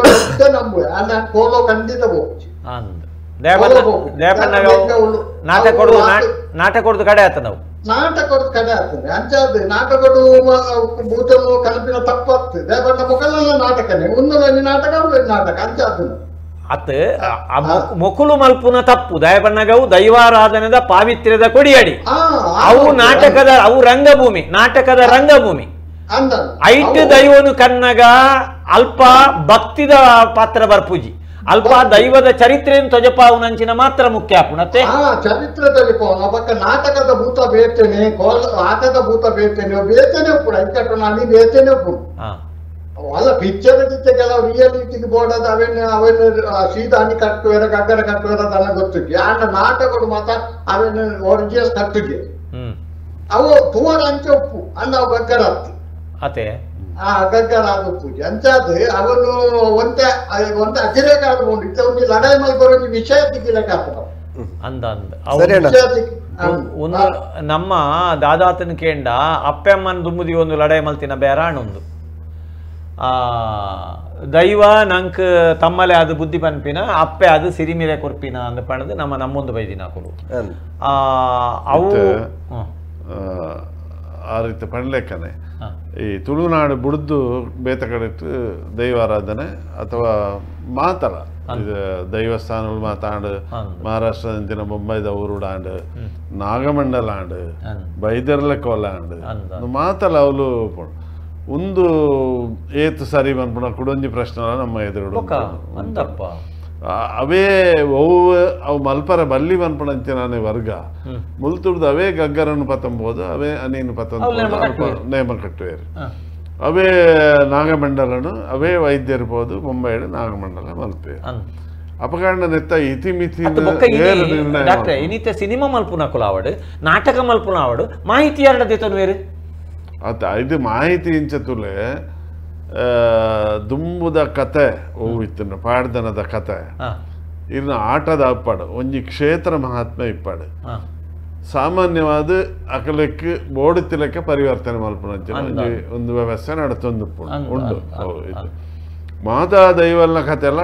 ನಂಬು ಯಾನ ಕೋಲೋ ಖಂಡಿತ ಹೋಗಿ ನಾಟಕದ ಕಡೆ ಆತ ನಾವು ನಾಟಕದ ಕಡೆ ಆಗ್ತದೆ ಅಂಚಾದ ನಾಟಕಡು ಭೂತನು ಕಲ್ಪಿನ ತಪ್ಪಾಗ್ತದೆ ದೇವಣ್ಣ ಮೊಕಲೆಲ್ಲ ನಾಟಕನೇ ಒಂದು ನಾಟಕ ನಾಟಕ ಅಂಚಾದ ಅತ್ ಮೊಕುಲು ಮಲ್ಪುನ ತಪ್ಪು ದಯಬಣ್ಣಗವು ದೈವಾರಾಧನೆದ ಪಾವಿತ್ರ್ಯದ ಕೊಡಿಯಡಿ ಅವು ನಾಟಕದ ಅವು ರಂಗಭೂಮಿ ನಾಟಕದ ರಂಗಭೂಮಿ ಐಟ್ ದೈವನು ಕನ್ನಗ ಅಲ್ಪ ಭಕ್ತಿದ ಪಾತ್ರ ಬರ್ಪೂಜಿ ಅಲ್ಪ ದೈವದ ಚರಿತ್ರೆಯನ್ನು ತೊಜಪಾವುನಂಚಿನ ಮಾತ್ರ ಮುಖ್ಯ ಆಪುಣತೆ ಚರಿತ್ರೆ ತೊಜಪಾವನ ಬಕ್ಕ ನಾಟಕದ ಭೂತ ಬೇತೇನೆ ಆಟದ ಭೂತ ಬೇತೇನೆ ಬೇತೇನೆ ಕೂಡ ಇಕ್ಕಟ್ಟು ನಾನು ಬೇತೇನೆ ಕೂಡ ಅಲ್ಲ ಪಿಕ್ಚರ್ ಕೆಲವು ರಿಯಾಲಿಟಿಗೆ ಬೋರ್ಡದ ಅವೇನು ಸೀದಾನಿ ಕಟ್ಟುವರ ಗಗ್ಗರ ಕಟ್ಟುವರ ಅದನ್ನ ಗೊತ್ತಿಗೆ ಆಂಡ ನಾಟಕಗಳು ಮಾತ್ರ ಅವೇನು ಒರಿಜಿನಲ್ ಕಟ್ಟಿಗೆ ಅವು ತೂವರ ಅಂಚೆ ಉಪ್ಪು ಅನ್ನ ಅವು ಗಗ್ಗರ ಹತ್ತು ಅತೆ ಗಗ್ಗರಾದ ಪೂಜೆ ಅಂಚಾದ ಅವನು ಒಂದೇ ಅತಿರೇಕ ಆಡ್ಕೊಂಡು ಇತ್ತ ಒಂದು ಲಡಾಯಿ ಮಲ್ಪರೋ ವಿಷಯ ತಿಕ್ಕಿಲಕ್ಕ ಒಂದು ನಮ್ಮ ದಾದಾತನ ಕೇಂಡ ಅಪ್ಪಮ್ಮನ ದುಮ್ಮುದಿ ಒಂದು ಲಡಾಯಿ ಮಲ್ತಿನ ಬೇರಾಣೊಂದು ದೈವ ನಂಕ್ ತಮ್ಮಲೆ ಅದು ಬುದ್ಧಿ ಪನ್ಪಿನ ಅಪ್ಪೆ ಅದು ಸಿರಿಮಿರೆ ಕೊರ್ಪಿನ ಅಂದ ಪಣದು ನಮ್ಮೊಂದು ಬೈದಿನ ಕೊಡು ಅವು ಆ ರೀತಿ ಪಣ್ಲೆಕ್ಕನೆ ಈ ತುಳುನಾಡು ಬುಡ್ದು ಬೇತ ಕಡೆಟ್ಟು ದೈವಾರಾಧನೆ ಅಥವಾ ಮಾತಲ ಇದು ದೈವಸ್ಥಾನಗಳು ಮಾತಾಡು ಮಹಾರಾಷ್ಟ್ರದಂತಿನ ಮುಂಬೈದ ಊರುಡಾಂಡು ನಾಗಮಂಡಲಾಂಡು ಬೈದರ್ಲೆ ಕೋಲಾಂಡು ಮಾತಲ ಅವಳು ಒಂದು ಏತು ಸರಿ ಬಂದ್ಬಿಡ ಕುಡೊಂಜಿ ಪ್ರಶ್ನೆ ನಮ್ಮ ಎದುರು ಅವೇ ಅವು ಮಲ್ಪರ ಬಲ್ಲಿ ಬಂದ್ಪಡಂಚಿನ ವರ್ಗ ಮುಲ್ತುಡ್ದು ಅವೇ ಗಗ್ಗರನ್ನು ಪತ್ತಂಬೋದು ಅವೇ ಅನೇನು ಪತ್ತಂಬೋದು ನೇಮ ಕಟ್ಟುವೇರು ಅವೇ ನಾಗಮಂಡಲನು ಅವೇ ವೈದ್ಯ ಇರ್ಬೋದು ಮುಂಬೈಡು ನಾಗಮಂಡಲ ಮಲ್ಪೆ ಅಪಕರಣ ನೆತ್ತ ಇತಿಮಿತಿ ಡಾಕ್ಟರ್ ಸಿನಿಮಾ ಮಲ್ಪುನ ಕುಲಾವಡು ನಾಟಕ ಮಲ್ಪುನ ಆವಡು ಮಾಹಿತಿ ಎರಡದೇತನು ಬೇರೆ ಆತ ಇದು ಮಾಹಿತಿ ಇಂಚತುಲೆ ದುಂಬುದ ಕತೆ ಹೋಗಿತ್ತು ಪಾಡ್ದನದ ಕತೆ ಇನ್ನು ಆಟದ ಅಪ್ಪಡು ಒಂಜಿ ಕ್ಷೇತ್ರ ಮಹಾತ್ಮೆ ಇಪ್ಪಡು ಸಾಮಾನ್ಯವಾದ ಅಕಲಕ್ಕೆ ಬೋಡುತ್ತಿಲಕ್ಕೆ ಪರಿವರ್ತನೆ ಮಲ್ಪನ ಒಂದು ವ್ಯವಸ್ಥೆ ನಡತೊಂದು ಉಂಡು ಇದು ಮಾತಾ ದೈವಲ್ನ ಕತೆ ಎಲ್ಲ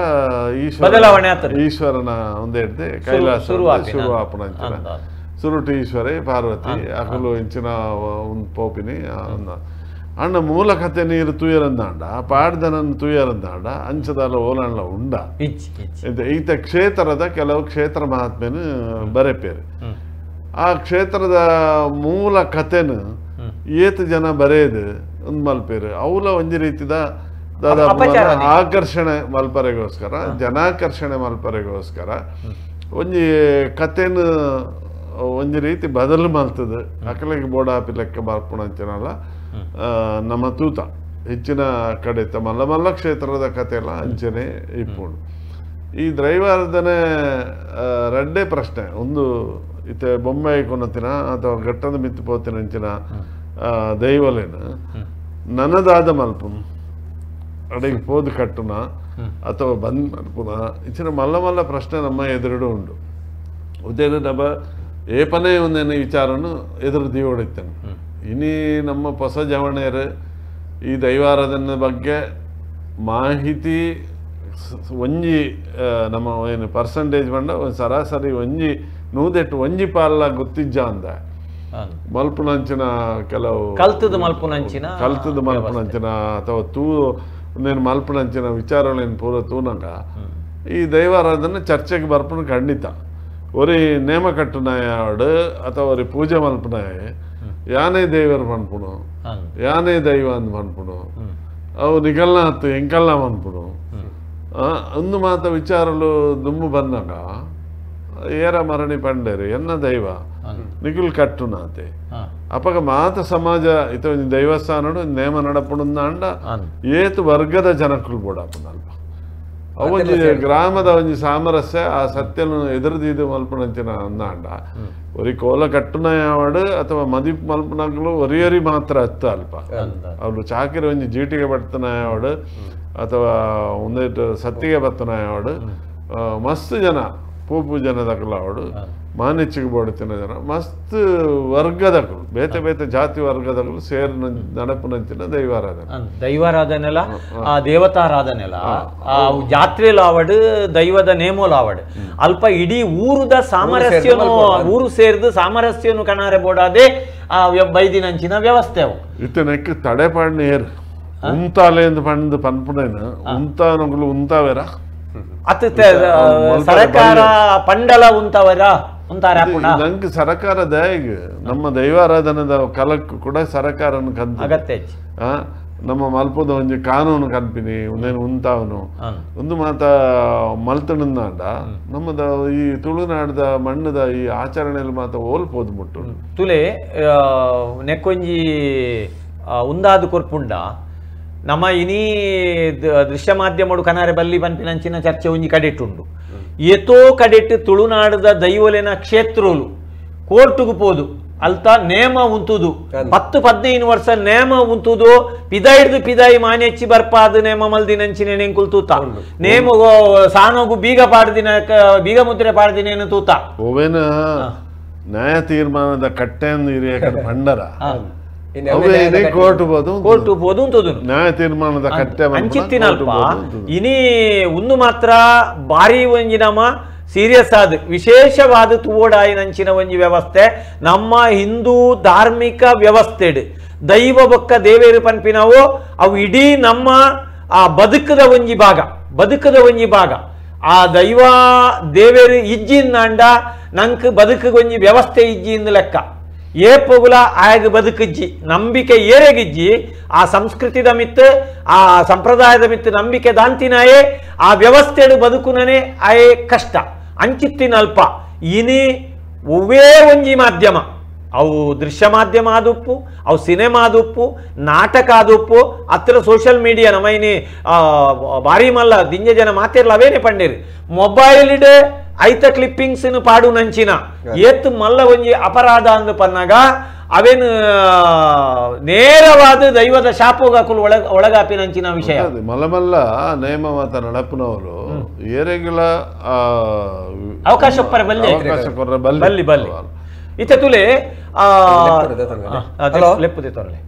ಈಶ್ವರನ ಒಂದೇ ಹಿಡ್ದೆ ಕೈಲಾಸ ಶುರು ಆಪಣ ಅಂಚಿನ ಸುರುಟು ಈಶ್ವರೇ ಪಾರ್ವತಿ ಅಕಲು ಇಂಚಿನ ಒಂದು ಪೋಪಿನಿ ಅಣ್ಣ ಮೂಲ ಕತೆ ನೀರು ತುಯರಂದಾಂಡ ಪಾಡ್ದನನ್ನು ತುಯರಂದಾಂಡ ಅಂಚದಲ್ಲ ಓಲಣ್ಣ ಉಂಡ ಈತ ಕ್ಷೇತ್ರದ ಕೆಲವು ಕ್ಷೇತ್ರ ಮಹಾತ್ಮೆನು ಬರೆಪೇರು ಆ ಕ್ಷೇತ್ರದ ಮೂಲ ಕತೆನು ಏತು ಜನ ಬರೆಯದು ಒಂದು ಮಲ್ಪೇರು ಅವಲ ಒಂಜಿ ರೀತಿದ ಆಕರ್ಷಣೆ ಮಲ್ಪರೆಗೋಸ್ಕರ ಜನಾಕರ್ಷಣೆ ಮಲ್ಪರೆಗೋಸ್ಕರ ಒಂಜಿ ಕತೆನು ಒಂಜಿ ರೀತಿ ಬದಲು ಮಲ್ತದೆ ಅಕಲಿಗೆ ಬೋಡಾಪಿ ಲೆಕ್ಕ ಬರ್ಪುಣ ಅಂಚನಲ್ಲ ನಮ್ಮ ತೂತ ಹೆಚ್ಚಿನ ಕಡೆ ಮಲ್ಲ ಕ್ಷೇತ್ರದ ಕತೆ ಎಲ್ಲ ಅಂಚನೆ ಇಪ್ಪುಂಡು. ಈ ದೈವಾರಾಧನೆ ರಡ್ಡೇ ಪ್ರಶ್ನೆ. ಒಂದು ಇತ್ತೆ ಬೊಂಬೆ ಕೊನತಿನ ಅಥವಾ ಘಟ್ಟದ ಮಿತ್ತು ಪೋತಿನ ಅಂಚಿನ ದೈವಲೇನ ನನದಾದ ಮಲ್ಪುನು ಅಡಿಗೆ ಪೋದು ಕಟ್ಟುನ ಅಥವಾ ಬಂದ್ ಮಲ್ಪುನ ಇಚ್ಚಿನ ಮಲ್ಲ ಪ್ರಶ್ನೆ ನಮ್ಮ ಎದುರುಡು ಉಂಡು. ಉದ್ದೇಶ ಡಬ್ಬ ಏಪನೇ ಒಂದೇನು ವಿಚಾರನು ಎದುರು ದೀವೊಡಿತ್ತೇನೆ. ಇನಿ ನಮ್ಮ ಹೊಸ ಜವಣೆಯರು ಈ ದೈವಾರಾಧನೆ ಬಗ್ಗೆ ಮಾಹಿತಿ ಒಂಜಿ ನಮ್ಮ ಏನು ಪರ್ಸೆಂಟೇಜ್ ಬಂಡ ಒಂದು ಸರಾಸರಿ ಒಂಜಿ ನೂದೆಟ್ಟು ಒಂಜಿ ಪಾಲ ಗೊತ್ತಿಜ್ಜ ಅಂದ ಮಲ್ಪುನಂಚಿನ ಕೆಲವು ಕಲ್ತದ ಮಲ್ಪುನಂಚಿನ ಅಥವಾ నేను మల్పనంచిన విచారాలను పూర తూనక ఈ దైవారాధన చర్చకి బర్పను ఖండిత ఒరి నేమ కట్టునాయాడు ಅಥವಾ ఒరి పూజ మల్పనాయ యానే దేవర్ పన్పును యానే దైవాన్ని పన్పును ಅವು ನಿಗಲ್ನ ಹತ್ತು ಎಂಕಲ್ನ ಪನ್ಪುನು ಒಂದು ಮಾತ ವಿಚಾರಲು ದುಮ್ಮು ಬಂದಾಗ ಏರ ಮರಣಿ ಪಂಡೇರು ಎನ್ನ ದೈವ ನಿಗುಲ್ ಕಟ್ಟುನಾತೆ ಅಪಗ ಮಾತ ಸಮಾಜ ಇತ ದೈವಸ್ಥಾನಡು ನೇಮ ನಡಪುಂದ ಅಂಡ ಏತು ವರ್ಗದ ಜನಕ್ಕಳು ಬೋಡಾಪುನಲ್ಪ ಅವೊಂಜಿ ಗ್ರಾಮದ ಒಂಜಿ ಸಾಮರಸ್ಯ ಆ ಸತ್ಯನು ಎದುರುದೀದು ಮಲ್ಪನಂಚಿನ ಅಂದಾಂಡ ಒರಿ ಕೋಲ ಕಟ್ಟುನಾಯವಾಡು ಅಥವಾ ಮದಿಪ್ ಮಲ್ಪನಗಳು ಒರಿಯರಿ ಮಾತ್ರ ಹತ್ತ ಅಲ್ಪ ಅವ್ರು ಚಾಕಿರಿ ಒಂಜಿ ಜೀಟಿಗೆ ಬರ್ತನಾಯವಾಡು ಅಥವಾ ಒಂದೇಟು ಸತ್ತಿಗೆ ಬರ್ತನಾಯವಾಡು ಮಸ್ತ್ ಜನ ಪೂಪು ಜನದಕಲಾವಡು ಮಾನಿಚ್ಚಿಗೆ ಬೋಡುತ್ತಿನ ಜನ ಮಸ್ತ್ ವರ್ಗದಕಲು ಬೇತೆ ಬೇತೆ ಜಾತಿ ವರ್ಗದಕಲು ಸೇರ್ ನಡಪುನಂಚಿನ ದೈವಾರಾಧನೆಲ ಆ ದೇವತಾರಾಧನೆಲ ಆ ಜಾತ್ರೆಲು ಆವಡು ದೈವದ ನೇಮೋಲು ಆವಡು ಅಲ್ಪ ಇಡೀ ಊರುದ ಸಾಮರಸ್ಯನು ಊರು ಸೇರಿದು ಸಾಮರಸ್ಯನು ಕಣಾರೆ ಬೋಡಾದೆ ಆ ಬೈದಿನಂಚಿನ ವ್ಯವಸ್ಥೆ ಅವು ಇತ್ತನಕ್ಕೆ ತಡೆಪಾಡಿನ ಏರು ಉಂತಾಲೆ ಎಂದು ಪಂದು ಪನ್ಪುನೇನು ಉಂತಾನಗಳು ಉಂತಾವೇರ ಅತ್ತ ಸರಕಾರ ಪಂಡಲ ಉಂತವರ ನಂಗೆ ಸರಕಾರ ದಯಗೆ ನಮ್ಮ ದೈವಾರಾಧನದ ಕಲಕ್ಕೂ ಕೂಡ ಸರಕಾರನ ಕಂತ ಅಗತ್ಯ ನಮ್ಮ ಮಲ್ಪದ ಒಂಜಿ ಕಾನೂನು ಕನ್ಪಿನಿ ಒಂದೇನು ಉಂತಾವನು ಒಂದು ಮಾತ ಮಲ್ತನಂದಾಂಡ ನಮ್ಮದ ಈ ತುಳುನಾಡದ ಮಣ್ಣದ ಈ ಆಚರಣೆಯಲ್ಲಿ ಮಾತ ಓಲ್ಪೋದು ಮುಟ್ಟು ತುಲೆ ನೆಕ್ಕೊಂಜಿ ಉಂದಾದು ಕೊರ್ಪುಂಡ ನಮ್ಮ ಇನಿ ದೃಶ್ಯ ಮಾಧ್ಯಮಡು ಕನಾರೆ ಬಲ್ಲಿ ಪನ್ಪಿನಂಚಿನ ಚರ್ಚೆ ಒಂಜಿ ಕಡೆಟ್ಟುಂಡು ಏತೋ ಕಡೆಟ್ಟು ತುಳುನಾಡದ ದೈವಲೆನ ಕ್ಷೇತ್ರಲು ಕೋರ್ಟುಗು ಪೋದು ಅಲ್ತ ನೇಮ ಉಂತುದು 10-15 ವರ್ಷ ನೇಮ ಉಂತುದು ಪಿದಾಯಿಡ್ದು ಪಿದಾಯಿ ಮಾನೆಚ್ಚಿ ಬರ್ಪಾದು ನೇಮ ಮಲ್ದಿನಂಚಿನ ನೆಂಕುಲ್ ತೂತ ನೇಮ ಸಾನೋಗು ಬೀಗ ಪಾಡ್ದಿನ ಬೀಗ ಮುದ್ರೆ ಪಾಡ್ದಿನೇನು ತೂತ ಓವೇನ ನ್ಯಾಯ ತೀರ್ಮಾನದ ಕಟ್ಟೆಯನ್ನು ಹಿರಿಯ ಪಂಡರ ಕೋರ್ಟು ಬೋದು ನ್ಯಾಯ ತೀರ್ಮಾನದ ಕಟ್ಟೆ ಅಂಚಿತ್ತಿನಲ್ಪ ಇನಿ ಒಂದು ಮಾತ್ರ ಬಾರಿ ಒಂಜಿ ನಮ್ಮ ಸೀರಿಯಸ್ ಆದ ವಿಶೇಷವಾದ ತೂವೋಡಾಯಿನಂಚಿನ ಒಂಜಿ ವ್ಯವಸ್ಥೆ ನಮ್ಮ ಹಿಂದೂ ಧಾರ್ಮಿಕ ವ್ಯವಸ್ಥೆಡ್ ದೈವ ಬೊಕ್ಕ ದೇವೇರು ಪನ್ಪಿನವು ಅವು ಇಡೀ ನಮ್ಮ ಆ ಬದುಕದ ಒಂಜಿ ಭಾಗ ಆ ದೈವ ದೇವೇರು ಇಜ್ಜಿಂದಾಂಡ ನಂಕ್ ಬದುಕಗೊಂಜಿ ವ್ಯವಸ್ಥೆ ಇಜ್ಜಿಂದ ಲೆಕ್ಕ ಏಪುಗುಲ ಆಗ ಬದುಕಿಜ್ಜಿ ನಂಬಿಕೆ ಏರೆಗಿಜ್ಜಿ ಆ ಸಂಸ್ಕೃತಿದ ಮಿತ್ತು ಆ ಸಂಪ್ರದಾಯದ ಮಿತ್ತು ನಂಬಿಕೆ ದಾಂತಿನಾಯೇ ಆ ವ್ಯವಸ್ಥೆಡು ಬದುಕುನನೆ ಆಯೇ ಕಷ್ಟ ಅಂಚಿತ್ತಿನಲ್ಪ ಇನಿ ಒವ್ವೇ ಒಂಜಿ ಮಾಧ್ಯಮ ಅವು ದೃಶ್ಯ ಮಾಧ್ಯಮ ಆದುಪ್ಪು ಅವು ಸಿನಿಮಾ ಆದುಪ್ಪು ನಾಟಕ ಆದುಪ್ಪು ಹತ್ತಿರ ಸೋಷಿಯಲ್ ಮೀಡಿಯಾ ನಮೈನಿ ಬಾರಿ ಮಲ್ಲ ದಿಂಜ ಜನ ಮಾತಿರ್ಲ ಅವೇನೆ ಪಂಡೇರಿ ಮೊಬೈಲ್ ಇಡೆ ಐತ ಕ್ಲಿಪ್ಪಿಂಗ್ಸ್ ಪಾಡು ನಂಚಿನ ಏತ್ ಮಲ್ಲ ಒಂಜಿ ಅಪರಾಧ ಅಂದು ಪನ್ನಾಗ ಅವೇನು ನೇರವಾದ ದೈವದ ಶಾಪೋಗಾಕುಲು ಒಳಗಾಪಿನಂಚಿನ ವಿಷಯ ಮಲ್ಲಮಲ್ಲ ನೇಮ ಮಾತ ನಡಪನವರು ಏರೆಗಳ ಅವಕಾಶ ಬಲ್ಲಿ ಇತ್ತೆ ತುಲೆ ಲೆಪ್ಪುದೆ ತೊರಲೆ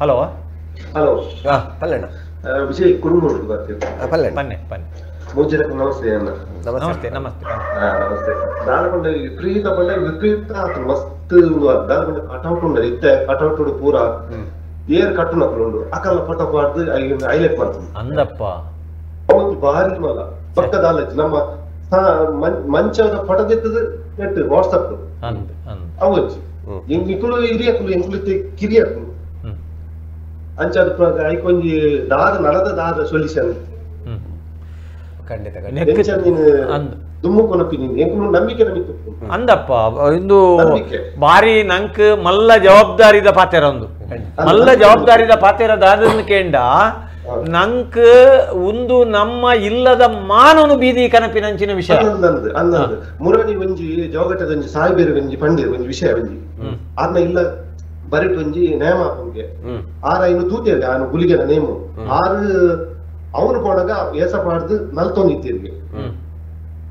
ಹಲೋ ಹಲೋ ಪಲ್ಲೆಣ್ಣ ವಿಜಯ್ ಕುರುಮೂರು ಪನ್ನೆ ಪನ್ನೆ ನಮಸ್ತೆ ಅಣ್ಣ ನಮಸ್ತೆ ನಮಸ್ತೆ ನಮಸ್ತೆ ದಾನಕೊಂಡ ವಿಪರೀತ ಬಂಡ ವಿಪರೀತ ಮಸ್ತ್ ದಾನಕೊಂಡ ಕಟೌಟ್ ಉಂಡ ಇತ್ತೆ ಕಟೌಟ್ ಪೂರ ಏರ್ ಕಟ್ಟು ನಕಲು ಅಕಲ್ಲ ಫೋಟೋ ಪಾಡ್ದು ಹೈಲೈಟ್ ಮಾಡ್ತೀನಿ ಅಂದಪ್ಪ ಅವತ್ತು ಭಾರಿ ಮಲ ಪಕ್ಕದ ಆಲೋಚನೆ ನಮ್ಮ ಮಂಚದ ಫೋಟೋದಿತ್ತದು ನೆಟ್ ವಾಟ್ಸಪ್ ಅವಚ್ಚು ಇಂಕುಲು ಹಿರಿಯಕುಲು ಇಂಕುಲು ಕಿರಿಯಕುಲು ಅಂಚಾದ ಐಕೊಂಜಿ ದಾದ ನಳದ ದಾದ ಸೊಲ್ಯೂಷನ್ ಖಂಡಿತ ದುಮ್ಮು ಕೊನಪಿ ನೀನು ಎಂಕು ನಂಬಿಕೆ ನಮಿತ್ತು ಅಂದಪ್ಪ ಇಂದು ನಂಬಿಕೆ. ಬಾರಿ ನಂಕ್ ಮಲ್ಲ ಜವಾಬ್ದಾರಿದ ಪಾತೆರ ಒಂದು ಮಲ್ಲ ಜವಾಬ್ದಾರಿದ ಪಾತೆರದಾದನ್ನು ಕೇಂಡ ನಂಕ್ ಒಂದು ನಮ್ಮ ಇಲ್ಲದ ಮಾನವನು ಬೀದಿ ಕನಪಿನಂಚಿನ ವಿಷಯ ಅಂದಂದು ಮುರಳಿ ಒಂಜಿ ಜೋಗಟದ ಒಂಜಿ ಸಾಯಿಬೇರೆ ಒಂಜಿ ಪಂಡಿರ್ ಒಂಜಿ ವಿಷಯ ಒಂಜಿ ಆದ್ನ ಇಲ್ಲ ಬರಿಟ್ ಒಂಜಿ ನೇಮ ಅಪ್ಪಂಗೆ ಆರ ಇನ್ನು ತೂತೇವೆ ಆನು ಗುಲಿಗೆನ ನೇಮು ಆರು ಅವನು ಕೊಡಗ ಏಸಪಾಡ್ದು ನಲ್ತೊಂದಿತ್ತಿರ್ಗೆ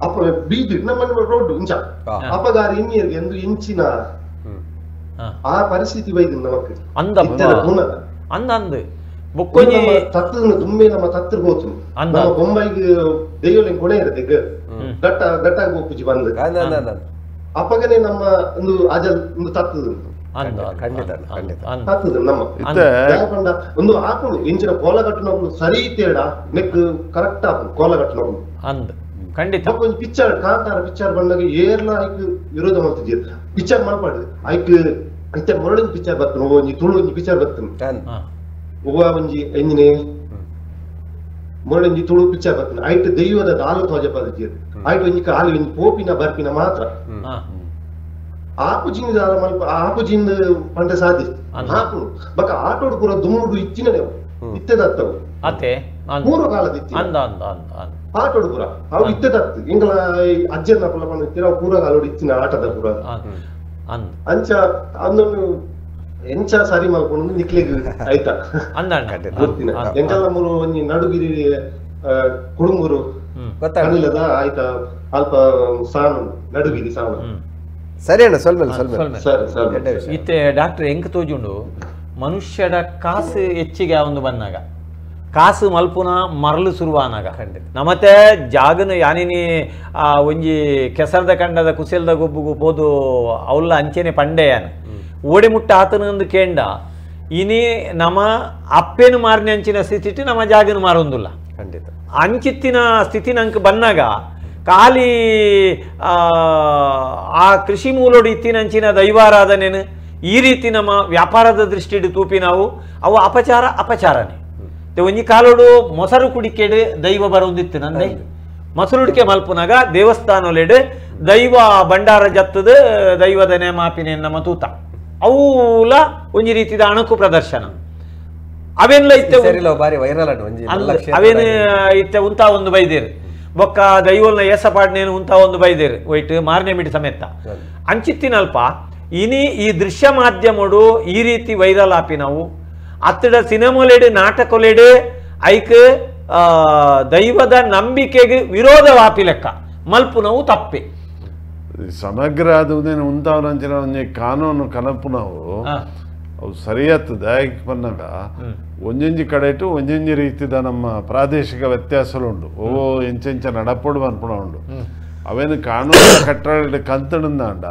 ಅಪ್ಪ ಬೀದಿ ನಮ್ಮ ರೋಡ್ ಇಂಚ ಅಪ್ಪಗಾರಿ ಇನ್ನಿರ್ಗೆ ಎಂದು ಇಂಚಿನ ಆ ಪರಿಸ್ಥಿತಿ ಬೈದು ನಮಕ್ ಅಂದ ಬೊಕ್ಕೊಂಜಿ ತತ್ತನ್ನು ತುಂಬೆ ನಮ್ಮ ತತ್ರ ಹೋತು ನಮ್ಮ ಬೊಂಬೈಗೆ ದೈವಲಿಂಗ್ ಕೊನೆ ಇರತ್ತೆ ಗಟ್ಟ ಗಟ್ಟಾಗಿ ಹೋಗ್ಪುಜಿ ಬಂದು ಅಪ್ಪಗನೆ ನಮ್ಮ ಒಂದು ಅಜಲ್ ಒಂದು ತತ್ತದು ತತ್ತದು ನಮ್ಮ ಯಾಕಂಡ ಒಂದು ಆಪುನು ಇಂಚಿನ ಕೋಲ ಕಟ್ಟಿನವ್ರು ಸರಿ ತೇಡ ನೆಕ್ ಕರೆಕ್ಟ್ ಆಪುನು ಕೋಲ ಕಟ್ಟಿನವ್ರು ಅಂದ್ ಖಂಡಿತ ಒಂದು ಪಿಕ್ಚರ್ ಕಾಂತಾರ ಪಿಕ್ಚರ್ ಬಂದಾಗ ಏರ್ಲ ಐಕ್ ವಿರೋಧ ಮಾಡ್ತಿದ್ದೀರ ಪಿಕ್ಚರ್ ಮಾಡ್ಬಾರ್ದು ಐಕ್ ಐತೆ ಮರಳಿನ ಪಿಕ್ಚರ್ ಬರ್ತನು ಒಂಜಿ ತುಳು ಒಂಜಿ ಪಿಕ್ಚರ್ ಬರ್ತನು ಒಬ್ಬ ಒಂಜಿ ಎಂಜಿನೆ ಮೊರಳಿಂಜಿ ತುಳು ಪಿಕ್ಚರ್ ಬರ್ತನು ಐಟ್ ದೈವದ ದಾಲು ತೋಜ ಪದ್ಧತಿ ಐಟ್ ಒಂಜಿ ಕಾಲಿ ಒಂಜಿ ಪೋಪಿನ ಬರ್ಪಿನ ಮಾತ್ರ ಆಪುಜಿನ ದಾಲ ಮಲ್ಪ ಆಪುಜಿನ ಪಂಡ ಸಾಧಿ ಹಾಪುನು ಬಕ ಆಟೋಡು ಪೂರ ದುಮ್ಮುಡು ಇಚ್ಚಿನನೆ ಇತ್ತೆದತ್ತವು ಅತೆ ಮೂರು ಕಾಲದ ಇತ್ತಿ ಆಟೋಡು ಪೂರ ಅವು ಇತ್ತೆದತ್ತು ಇಂಗಳ ಅಜ್ಜನ ಪುಲ ಪಂಡ ಇತ್ತಿರ ಪೂರ ಕಾಲೋಡು ಇಚ್ಚಿನ ಆಟದ ಪೂರ ಅಂಚ ಅಂದೊಂದು ಎಂಚ ಸರಿ ಮಾಡ್ಕೊಂಡು ನಿಕ್ಲಿಗೆ ಆಯ್ತಾ ಗೊತ್ತಿನ ಎಂಕಲ್ಲ ಮೂರು ಒಂಜಿ ನಡುಗಿರಿ ಕುಡುಂಬರು ಕಣಿಲದ ಆಯ್ತಾ ಅಲ್ಪ ಸಾನು ನಡುಗಿರಿ ಸಾನು ಸರಿ ಅಣ್ಣ ಸೊಲ್ಮೇಲೆ ಇತ್ತೆ ಡಾಕ್ಟರ್ ಎಂಕ್ ತೋಜುಂಡು ಮನುಷ್ಯಡ ಕಾಸು ಹೆಚ್ಚಿಗೆ ಒಂದು ಬಂದಾಗ ಕಾಸು ಮಲ್ಪುನ ಮರಳು ಸುರುವಾನಾಗ ನಮತ್ತೆ ಜಾಗನ ಯಾನಿನಿ ಒಂಜಿ ಕೆಸರದ ಕಂಡದ ಕುಸೆಲ್ದ ಗೊಬ್ಬುಗು ಪೋದು ಅವಲ್ಲ ಅಂಚೆನೆ ಪಂಡೆಯಾನ ಓಡಿ ಮುಟ್ಟ ಆತನೊಂದು ಕೇಂಡ ಇನಿ ನಮ್ಮ ಅಪ್ಪೇನು ಮಾರಿನ ಅಂಚಿನ ಸ್ಥಿತಿ ನಮ್ಮ ಜಾಗನ ಮಾರೊಂದುಲ್ಲ ಖಂಡಿತ ಅಂಚಿತ್ತಿನ ಸ್ಥಿತಿ ನಂಗೆ ಬಂದಾಗ ಖಾಲಿ ಆ ಕೃಷಿ ಮೂಲೋಡು ಇತ್ತಿನ ಅಂಚಿನ ದೈವಾರಾಧನೆನು ಈ ರೀತಿ ನಮ್ಮ ವ್ಯಾಪಾರದ ದೃಷ್ಟಿಡು ತೂಪಿ ನಾವು ಅವು ಅಪಚಾರನೇ ಒಂಜಿ ಕಾಲೋಡು ಮೊಸರು ಕುಡಿಕೆಡು ದೈವ ಬರೋದಿತ್ತು ನಂದೆ ಮೊಸರುಡಿಕೆ ಮಲ್ಪುನಾಗ ದೇವಸ್ಥಾನಲೆಡು ದೈವ ಭಂಡಾರ ಜತ್ತದ ದೈವದ ನೇಮಾಪಿನ ನಮ್ಮ ತೂತ ಅವುಲ ಒಂಜಿ ರೀತಿದ ಅಣಕು ಪ್ರದರ್ಶನ ಅವೇನ್ಲ ಇತ್ತೆ ಬಾರಿ ವೈರಲ್ ಅವೇನು ಇತ್ತೆ ಉಂತಾ ಒಂದು ಬೈದೇರು ಬೊಕ್ಕ ದೈವಲ್ನ ಏಸಪಾಡ್ನೇನು ಉಂತಾ ಒಂದು ಬೈದೇರು ಒಯ್ಟ್ ಮಾರನೇ ಮಿಡಿ ಸಮೇತ ಅಂಚಿತ್ತಿನಲ್ಪ ಇನಿ ಈ ದೃಶ್ಯ ಮಾಧ್ಯಮಡು ಈ ರೀತಿ ವೈರಲ್ ಆಪಿ ನಾವು ಅತ್ತಡ ಸಿನಿಮಾಲೆಡು ನಾಟಕಲೆಡು ಐಕ್ ದೈವದ ನಂಬಿಕೆಗೆ ವಿರೋಧವಾಪಿ ಲೆಕ್ಕ ಮಲ್ಪು ನಾವು ತಪ್ಪೆ ಸಮಗ್ರ ಆದುದೇನು ಉಂತಾವನಂಚಿನ ಒಂಜಿ ಕಾನೂನು ಕನಪು ನಾವು ಅವು ಸರಿಯತ್ತದ ಬಂದಾಗ ಒಂಜೊಂಜಿ ಕಡೆಟು ಒಂಜೊಂಜಿ ರೀತಿದ ನಮ್ಮ ಪ್ರಾದೇಶಿಕ ವ್ಯತ್ಯಾಸಲು ಉಂಡು ಓ ಎಂಚೆಂಚ ನಡಪೊಡು ಅನ್ಪುಣ ಉಂಡು ಅವೇನು ಕಾನೂನು ಕಟ್ಟಡ ಕಂತಣಂದಾಂಡ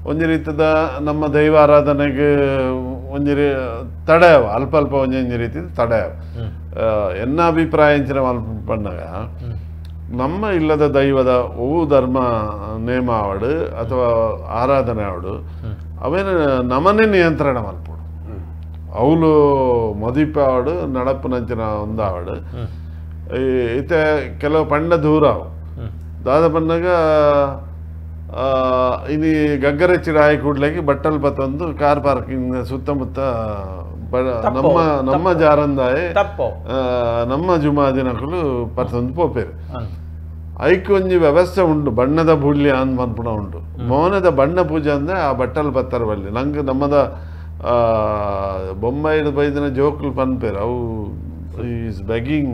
ಒಂಜಿ ರೀತಿದ ನಮ್ಮ ದೈವ ಆರಾಧನೆಗೆ ಒಂಜಿ ತಡೆಯವ ಅಲ್ಪ ಅಲ್ಪ ಒಂಜೊಂಜಿ ರೀತಿ ತಡೆಯವ ಎನ್ನ ಅಭಿಪ್ರಾಯ ಎಂಚಿನ ಪಂಡಾಗ ನಮ್ಮ ಇಲ್ಲದ ದೈವದ ಓ ಧರ್ಮ ನೇಮ ಆವಡು ಅಥವಾ ಆರಾಧನೆ ಆವಡು ಅವೇನು ನಮ್ಮನ್ನೇ ನಿಯಂತ್ರಣ ಮಲ್ಪಡು ಅವಳು ಮದಿಪ ಆವಡು ನಡಪುನಂಚಿನ ಒಂದು ಆವಡು ಈತೆ ಕೆಲವು ಪಂಡ ದೂರ ಅವು ದಾದ ಬಂದಾಗ ಇನಿ ಗಗ್ಗರೆಚ್ಚಿಡ ಆಯಿ ಕೂಡ್ಲಾಗಿ ಬಟ್ಟಲ್ ಬತ್ತೊಂದು ಕಾರ್ ಪಾರ್ಕಿಂಗ್ ಸುತ್ತಮುತ್ತ ನಮ್ಮ ಜಾರಂದಾಯೆ ನಮ್ಮ ಜುಮಾದಿನಕಲು ಪತ್ತೊಂದು ಪೋಪೇರು ಐಕ್ ಒಂಜಿ ವ್ಯವಸ್ಥೆ ಉಂಡು ಬಣ್ಣದ ಬುಳ್ಳಿ ಅಂದ್ ಮನ್ಪುಣ ಉಂಡು ಮೌನದ ಬಣ್ಣ ಪೂಜೆ ಅಂದ್ರೆ ಆ ಬಟ್ಟಲ್ ಬತ್ತರ ಬಲ್ಲಿ ನಂಗೆ ನಮ್ಮದ ಬೊಂಬೈದ ಬೈದಿನ ಜೋಕ್ಲು ಪನ್ಪೇರು ಅವು is begging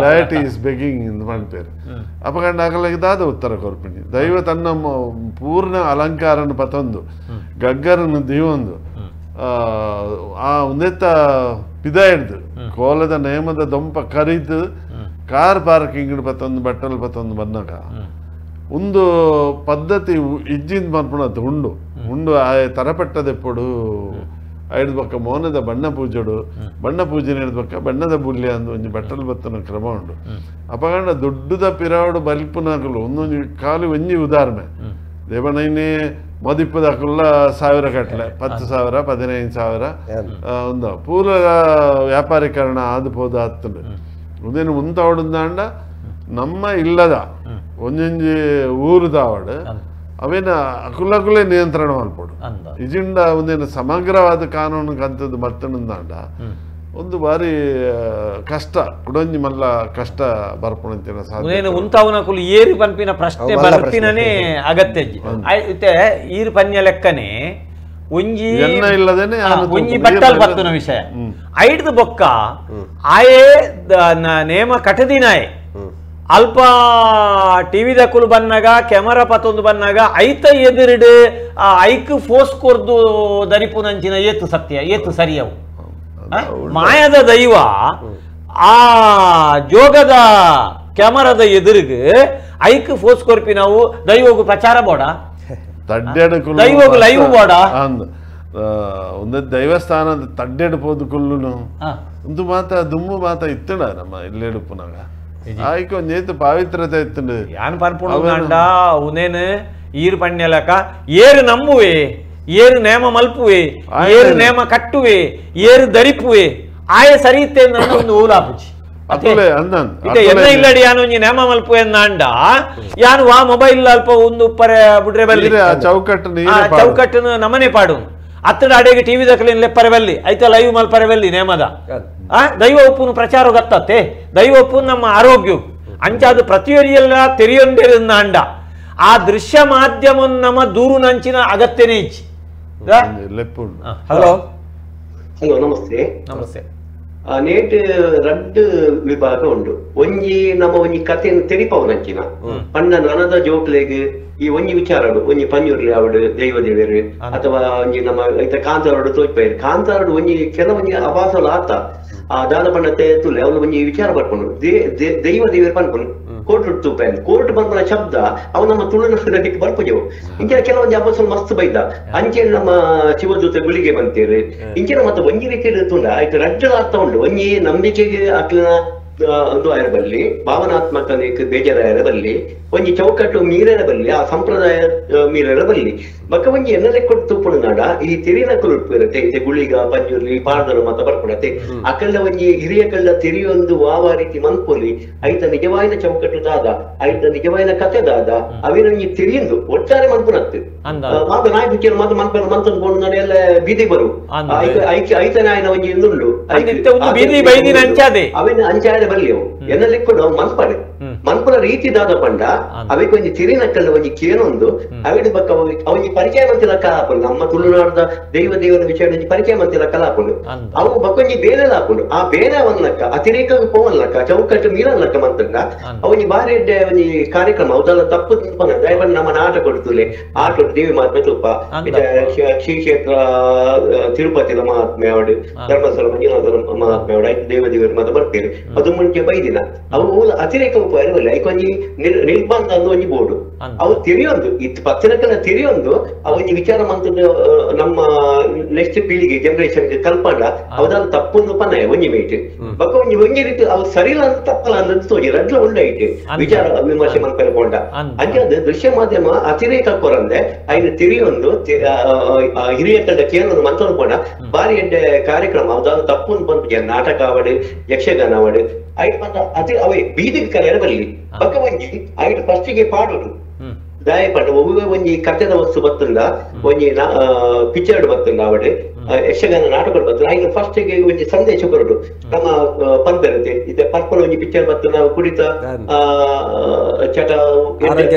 diet is begging ಇಂದ ಪನ್ಪೇರು ಅಪಕಂಡ ಆಗಲಾಗಿ ದಾದ ಉತ್ತರ ಕೊರ್ಪಿಣಿ ದೈವ ತನ್ನ ಪೂರ್ಣ ಅಲಂಕಾರನ ಪತೊಂದು ಗಗ್ಗರನ್ನು ದಿವೊಂದು ಆ ಉಂದೆತ್ತ ಪಿದ ಹಿಡ್ದು ಕೋಲದ ನೇಮದ ದೊಂಪ ಕರಿದು ಕಾರ್ ಪಾರ್ಕಿಂಗ್ ಪತ್ತೊಂದು ಬಟ್ಟಲ್ ಪತ್ತೊಂದು ಬಂದಾಗ ಒಂದು ಪದ್ಧತಿ ಇಜ್ಜಿಂದ ಮನ್ಪುಣದ್ದು ಉಂಡು ಆ ತರಪಟ್ಟದೆಪ್ಪಡು ಐದು ಬಕ್ಕ ಮೌನದ ಬಣ್ಣ ಪೂಜೆಡು ಬಣ್ಣ ಪೂಜೆನ ಹಿಡ್ದಕ್ಕ ಬಣ್ಣದ ಬುಲ್ಯ ಅಂದು ಒಂಜಿ ಬಟ್ಟಲ್ ಬತ್ತನ ಕ್ರಮ ಉಂಡು ಅಪಗಂಡ ದೊಡ್ಡದ ಪಿರಾವಡು ಬಲ್ಪುನಾಗಲು ಒಂದೊಂದು ಕಾಲು ಒಂಜಿ ಉದಾಹರಣೆ ದೇವನೈನೇ ಮದಿಪ್ಪದಕ್ಕುಲ್ಲ 1000 ಕಟ್ಲೆ 10,000 15,000 ಒಂದು ಪೂರ ವ್ಯಾಪಾರೀಕರಣ ಆದ್ಬೋದು ಆಗ್ತದೆ ಉದೇನು ಮುಂತಾವಡುಂದಾಂಡ ನಮ್ಮ ಇಲ್ಲದ ಒಂಜೊಂಜಿ ಊರು ತಾವಡು ಅವೇನ ಅಕುಲಕುಲೆ ನಿಯಂತ್ರಣ ಮಲ್ಪಡು ಇಜಿಂಡ ಒಂದೇನು ಸಮಗ್ರವಾದ ಕಾನೂನು ಕಂತದ್ದು ಮತ್ತೊಂದಾಂಡ ಒಂದು ಬಾರಿ ಕಷ್ಟ ಕುಡಂಜಿ ಮಲ್ಲ ಕಷ್ಟ ಬರ್ಪುಣಂತಿನ ಸಾಧ್ಯ ಉಂತಾವನಕುಲು ಏರಿ ಪಂಪಿನ ಪ್ರಶ್ನೆ ಬರ್ತಿನೇ ಅಗತ್ಯ ಐತೆ ಈರು ಪನ್ಯ ಲೆಕ್ಕನೆ ಒಂಜಿ ಇಲ್ಲದೇನೆ ಒಂಜಿ ಬಟ್ಟಲ್ ಬತ್ತನ ವಿಷಯ ಐಡ್ದು ಬೊಕ್ಕ ಆಯೇ ನೇಮ ಕಟದಿನಾಯೆ ಅಲ್ಪ ಟಿವಿ ದಕ್ಕುಲು ಬನ್ನಾಗ ಕ್ಯಾಮರಾ ಪತ್ತೊಂದು ಬನ್ನಾಗ ಐತ ಎದುರುಡು ಐಕ್ ಫೋರ್ಸ್ ಕೊರ್ದು ದರಿಪುನಂಚಿನ ಏತು ಸತ್ಯ ಏತು ಸರಿಯವು ಮಾಯದ ದೈವ ಆ ಜೋಗದ ಕ್ಯಾಮರಾದ ಎದುರಿಗೆ ಐಕ್ ಫೋರ್ಸ್ ಕೊರ್ಪಿ ನಾವು ದೈವಗೂ ಪ್ರಚಾರ ಬೋಡ ದೈವಗೂ ಲೈವ್ ಬೋಡ ಒಂದು ದೈವಸ್ಥಾನದ ತಡ್ಡೆಡು ಪೋದುಕೊಲ್ಲುನು ಒಂದು ಮಾತ ದುಮ್ಮು ಮಾತ ಇತ್ತಡ ನಮ್ಮ ಇಲ್ಲೆಡುಪುನಾಗ ಆಯ್ಕೆ ಒಂದೇತು ಪಾವಿತ್ರತೆ ಇತ್ತು ಯಾನ್ ಪರ್ಪುಂಡ ಉನೇನು ಈರು ಪಣ್ಯಲಕ ಏರು ನಂಬುವೆ ಏರು ನೇಮ ಮಲ್ಪುವೆ ಏರು ನೇಮ ಕಟ್ಟುವೆ ಏರು ಧರಿಪುವೆ ಆಯ ಸರಿಯುತ್ತೆ ಒಂದು ಊಲಾಪುಚಿ ಇಲ್ಲಡಿ ಯಾನು ಒಂಜಿ ನೇಮ ಮಲ್ಪುವೆ ಅಂಡ ಯಾನು ವಾ ಮೊಬೈಲ್ ಅಲ್ಪ ಒಂದು ಉಪ್ಪರೆ ಬಿಡ್ರೆ ಬಲ್ಲಿ ಚೌಕಟ್ಟನ್ನು ನಮನೆ ಪಾಡು ಅತ್ತಡ ಅಡೆಗೆ ಟಿವಿ ದಕ್ಕಲಿನ ಲೆಪ್ಪರೆ ಬಲ್ಲಿ ಐತ ಲೈವ್ ಮಲ್ಪರೆ ಬಲ್ಲಿ ನೇಮದ ದೈವ ಉಪ್ಪುನು ಪ್ರಚಾರ ಗತ್ತತ್ತೆ ದೈವ ಉಪ್ಪು ನಮ್ಮ ಆರೋಗ್ಯ ಅಂಚಾದು ಪ್ರತಿಯೊರಿಯೆಲ್ಲ ತೆರೆಯೊಂದಿರುന്ന ಅಂಡ ಆ ದೃಶ್ಯ ಮಾಧ್ಯಮ ನಮ್ಮ ದೂರು ನಂಚಿನ ಅಗತ್ಯನೇ ಇಚ್ಚಿ ಹಲೋ ಹಲೋ ನಮಸ್ತೆ ನಮಸ್ತೆ ನೇಟ್ ರಡ್ಡು ವಿಭಾಗ ಉಂಡು ಒಂಜಿ ನಮ್ಮ ಒಂಜಿ ಕಥೆಯನ್ನು ತೆರಿಪವನಂಚಿನ ಪಂಡ ನನದ ಜೋಕ್ಲೆಗ್ ಈ ಒಂಜಿ ವಿಚಾರಡು ಒಂಜಿ ಪಂಜುರ್ಲಿ ಅವಡು ದೈವ ದೇವರು ಅಥವಾ ಒಂಜಿ ನಮ್ಮ ಐತ ಕಾಂತಾರಡು ತೋಚ್ಪೈರು ಕಾಂತಾರಡು ಒಂಜಿ ಕೆಲವೊಂಜಿ ಅಭಾಸಲು ಆತ ಆ ದಾನ ಪಂಡ ತುಲೆ ಅವನು ಒಂಜಿ ವಿಚಾರ ಬರ್ಕೊಂಡು ದೈವ ದೇವರು ಪನ್ಕೊಂಡು ಕೋರ್ಟ್ ತೂಪೇನ್ ಕೋರ್ಟ್ ಬಂದ ಶಬ್ದ ಅವು ನಮ್ಮ ತುಳುನಾಡಿಗೆ ಬರ್ಪುಜವು ಇಂಚಿನ ಕೆಲವೊಂದು ಅಬ್ಬಸಲು ಮಸ್ತ್ ಬೈದ ಅಂಚೆನ ನಮ್ಮ ಶಿವದೂತ ಗುಳಿಗೆ ಬಂತೀರಿ ಇಂಚಿನ ಮತ್ತೆ ಒಂಜಿ ರೀತಿ ತುಂಡ ಆಯ್ತು ರಡ್ಡಲ ಅರ್ಥ ಉಂಡು ಒಂಜಿ ನಂಬಿಕೆಗೆ ಅಕ್ಲಿನ ಒಂದು ಆಯರ ಬಲ್ಲಿ ಭಾವನಾತ್ಮಕ ಬೇಜಾರಾಯರ ಬಲ್ಲಿ ಒಂಜಿ ಚೌಕಟ್ಟು ಮೀರರ ಬಲ್ಲಿ ಆ ಸಂಪ್ರದಾಯ ಮೀರರ ಬಲ್ಲಿ ಬಕ್ಕ ಒಂಜಿ ಎನ್ನಲೆ ಕೊಟ್ಟು ತೂಪುಡು ನಾಡ ಈ ತೆರಿನ ಕುರುಪಿರತ್ತೆ ಇದೆ ಗುಳಿಗ ಪಂಜುರ್ಲಿ ಪಾರ್ದಲು ಮತ ಬರ್ಪಡತ್ತೆ ಅಕಲ್ಲ ಒಂಜಿ ಹಿರಿಯ ಕಲ್ಲ ತೆರಿಯೊಂದು ವಾವ ರೀತಿ ಮನ್ಪೊಲಿ ಐತ ನಿಜವಾಯಿನ ಚೌಕಟ್ಟು ದಾದ ಐತ ನಿಜವಾಯಿನ ಕತೆ ದಾದ ಅವಿನೊಂಜಿ ತೆರಿಯೊಂದು ಒಟ್ಟಾರೆ ಮನ್ಪುನತ್ತು ಮಾತ ನಾಯ್ ಬಿಚ್ಚಿನ ಮಾತ ಮನ್ಪನ ಮಂತನ್ ಕೊಂಡು ನಡೆಯಲ್ಲ ಬೀದಿ ಬರು ಐತನ ಆಯ್ನ ಒಂಜಿ ಇಂದುಂಡು ಅವಿನ ಅಂಚಾದ ಬಲ್ಲಿ ಅವು ಎನ್ನಲೆ ಕೊಡು ಮನ್ಪಡೆ ಮನ್ಪುನ ರೀತಿ ದಾದ ಪಂಡ ಅವಕ್ಕೆ ಒಂಜಿ ತಿರಿನಕ್ಕಲ್ಲ ಒಂಜಿ ಕೇನೊಂದು ಅವಿಡ ಬಕ್ಕ ಅವನಿಗೆ ಪರಿಚಯ ಮಂತಿನ ಕಲಾಪುಂಡು ನಮ್ಮ ತುಳುನಾಡದ ದೇವರ ವಿಷಯ ಪರಿಚಯ ಮಂತಿನ ಕಲಾಪುಂಡು ಅವು ಬಕ್ಕೊಂಜಿ ಬೇರೆ ಹಾಕೊಂಡು ಆ ಬೇರೆ ಅವನ್ನಕ್ಕ ಅತಿರೇಕ ಪೋವನ್ಲಕ್ಕ ಚೌಕಟ್ಟು ಮೀರನ್ಲಕ್ಕ ಮಂತಂಗ ಅವನಿಗೆ ಬಾರಿ ಒಂಜಿ ಕಾರ್ಯಕ್ರಮ ಅವದಲ್ಲ ತಪ್ಪು ದಯವನ್ನು ನಮ್ಮ ನಾಟ ಕೊಡ್ತುಲೆ ಆಟ ದೇವಿ ಮಹಾತ್ಮೆ ತುಪ್ಪ ಶ್ರೀ ಕ್ಷೇತ್ರ ತಿರುಪತಿನ ಮಹಾತ್ಮೆ ಅವಡು ಧರ್ಮಸ್ಥಳ ಮಂಜುನಾಥ ಮಹಾತ್ಮೆ ಅವಡು ಆಯ್ತು ದೇವರ ಮತ ಬರ್ತೀರಿ ಅದು ಮುಂಚೆ ಬೈದಿನ ಅವು ಅತಿರೇಕ ಉಪಯೋಗವಿಲ್ಲ ಐಕೊಂಜಿ ನಿರ್ಬಂಧ ಅಂದು ಒಂಜಿ ಬೋರ್ಡು ಅವು ತೆರೆಯೊಂದು ಇತ್ತು ಪತ್ತಿನಕ್ಕಲ್ಲ ತೆರೆಯೊಂದು ಅವೊಂಜಿ ವಿಚಾರ ಮಂತದ ನಮ್ಮ ನೆಕ್ಸ್ಟ್ ಪೀಳಿಗೆ ಜನರೇಷನ್ ಕಲ್ಪಂಡ ಅವದಲ್ಲ ತಪ್ಪೊಂದು ಪನ್ನ ಒಂಜಿ ಮೇಟ್ ಬಕ್ಕ ಒಂಜಿ ರೀತಿ ಅವು ಸರಿಲ್ಲ ಅಂತ ತಪ್ಪಲ್ಲ ಅನ್ನೋದು ತೋಜಿ ರಡ್ಲ ಉಂಡೈತೆ ವಿಚಾರ ವಿಮರ್ಶೆ ಮನ್ಪರೆ ಬೋಂಡ ಅಂಚೆ ಅದು ದೃಶ್ಯ ಮಾಧ್ಯಮ ಅತಿರೇಕ ಕೊರಂದೆ ಐದು ತೆರೆಯೊಂದು ಹಿರಿಯ ಕಡ್ಡ ಕೇರಳದ ಮಂತ್ರ ಬೋಂಡ ಬಾರಿ ಎಡ್ಡೆ ಕಾರ್ಯಕ್ರಮ ಅವದಲ್ಲ ತಪ್ಪೊಂದು ಬಂದು ನಾಟಕ ಅವಡು ಯಕ್ಷಗಾನ ಅವಡು ಐದು ಬಂದ ಅತಿ ಅವೇ ಬೀದಿಗೆ ಕರೆಯರ ಬಲ್ಲಿ ಬಕ್ಕ ಒಂಜಿ ಐದು ಫಸ್ಟಿಗೆ ಪಾಡೋದು ದಯಪಂಡ ಒವ್ವೆ ಒಂಜಿ ಕಥೆದ ವಸ್ತು ಬತ್ತಂದ ಒಂಜಿ ಪಿಕ್ಚರ್ ಬತ್ತಂದ ಅವಡೆ ಯಕ್ಷಗಾನ ನಾಟಕ ಬತ್ತಂದ ಐದು ಫಸ್ಟಿಗೆ ಒಂಜಿ ಸಂದೇಶ ಕೊರಡು ನಮ್ಮ ಪಂಪೆರತೆ ಇದೆ ಪರ್ಪಲ್ ಒಂಜಿ ಪಿಕ್ಚರ್ ಬತ್ತಂದ ಕುಡಿತ ಚಟ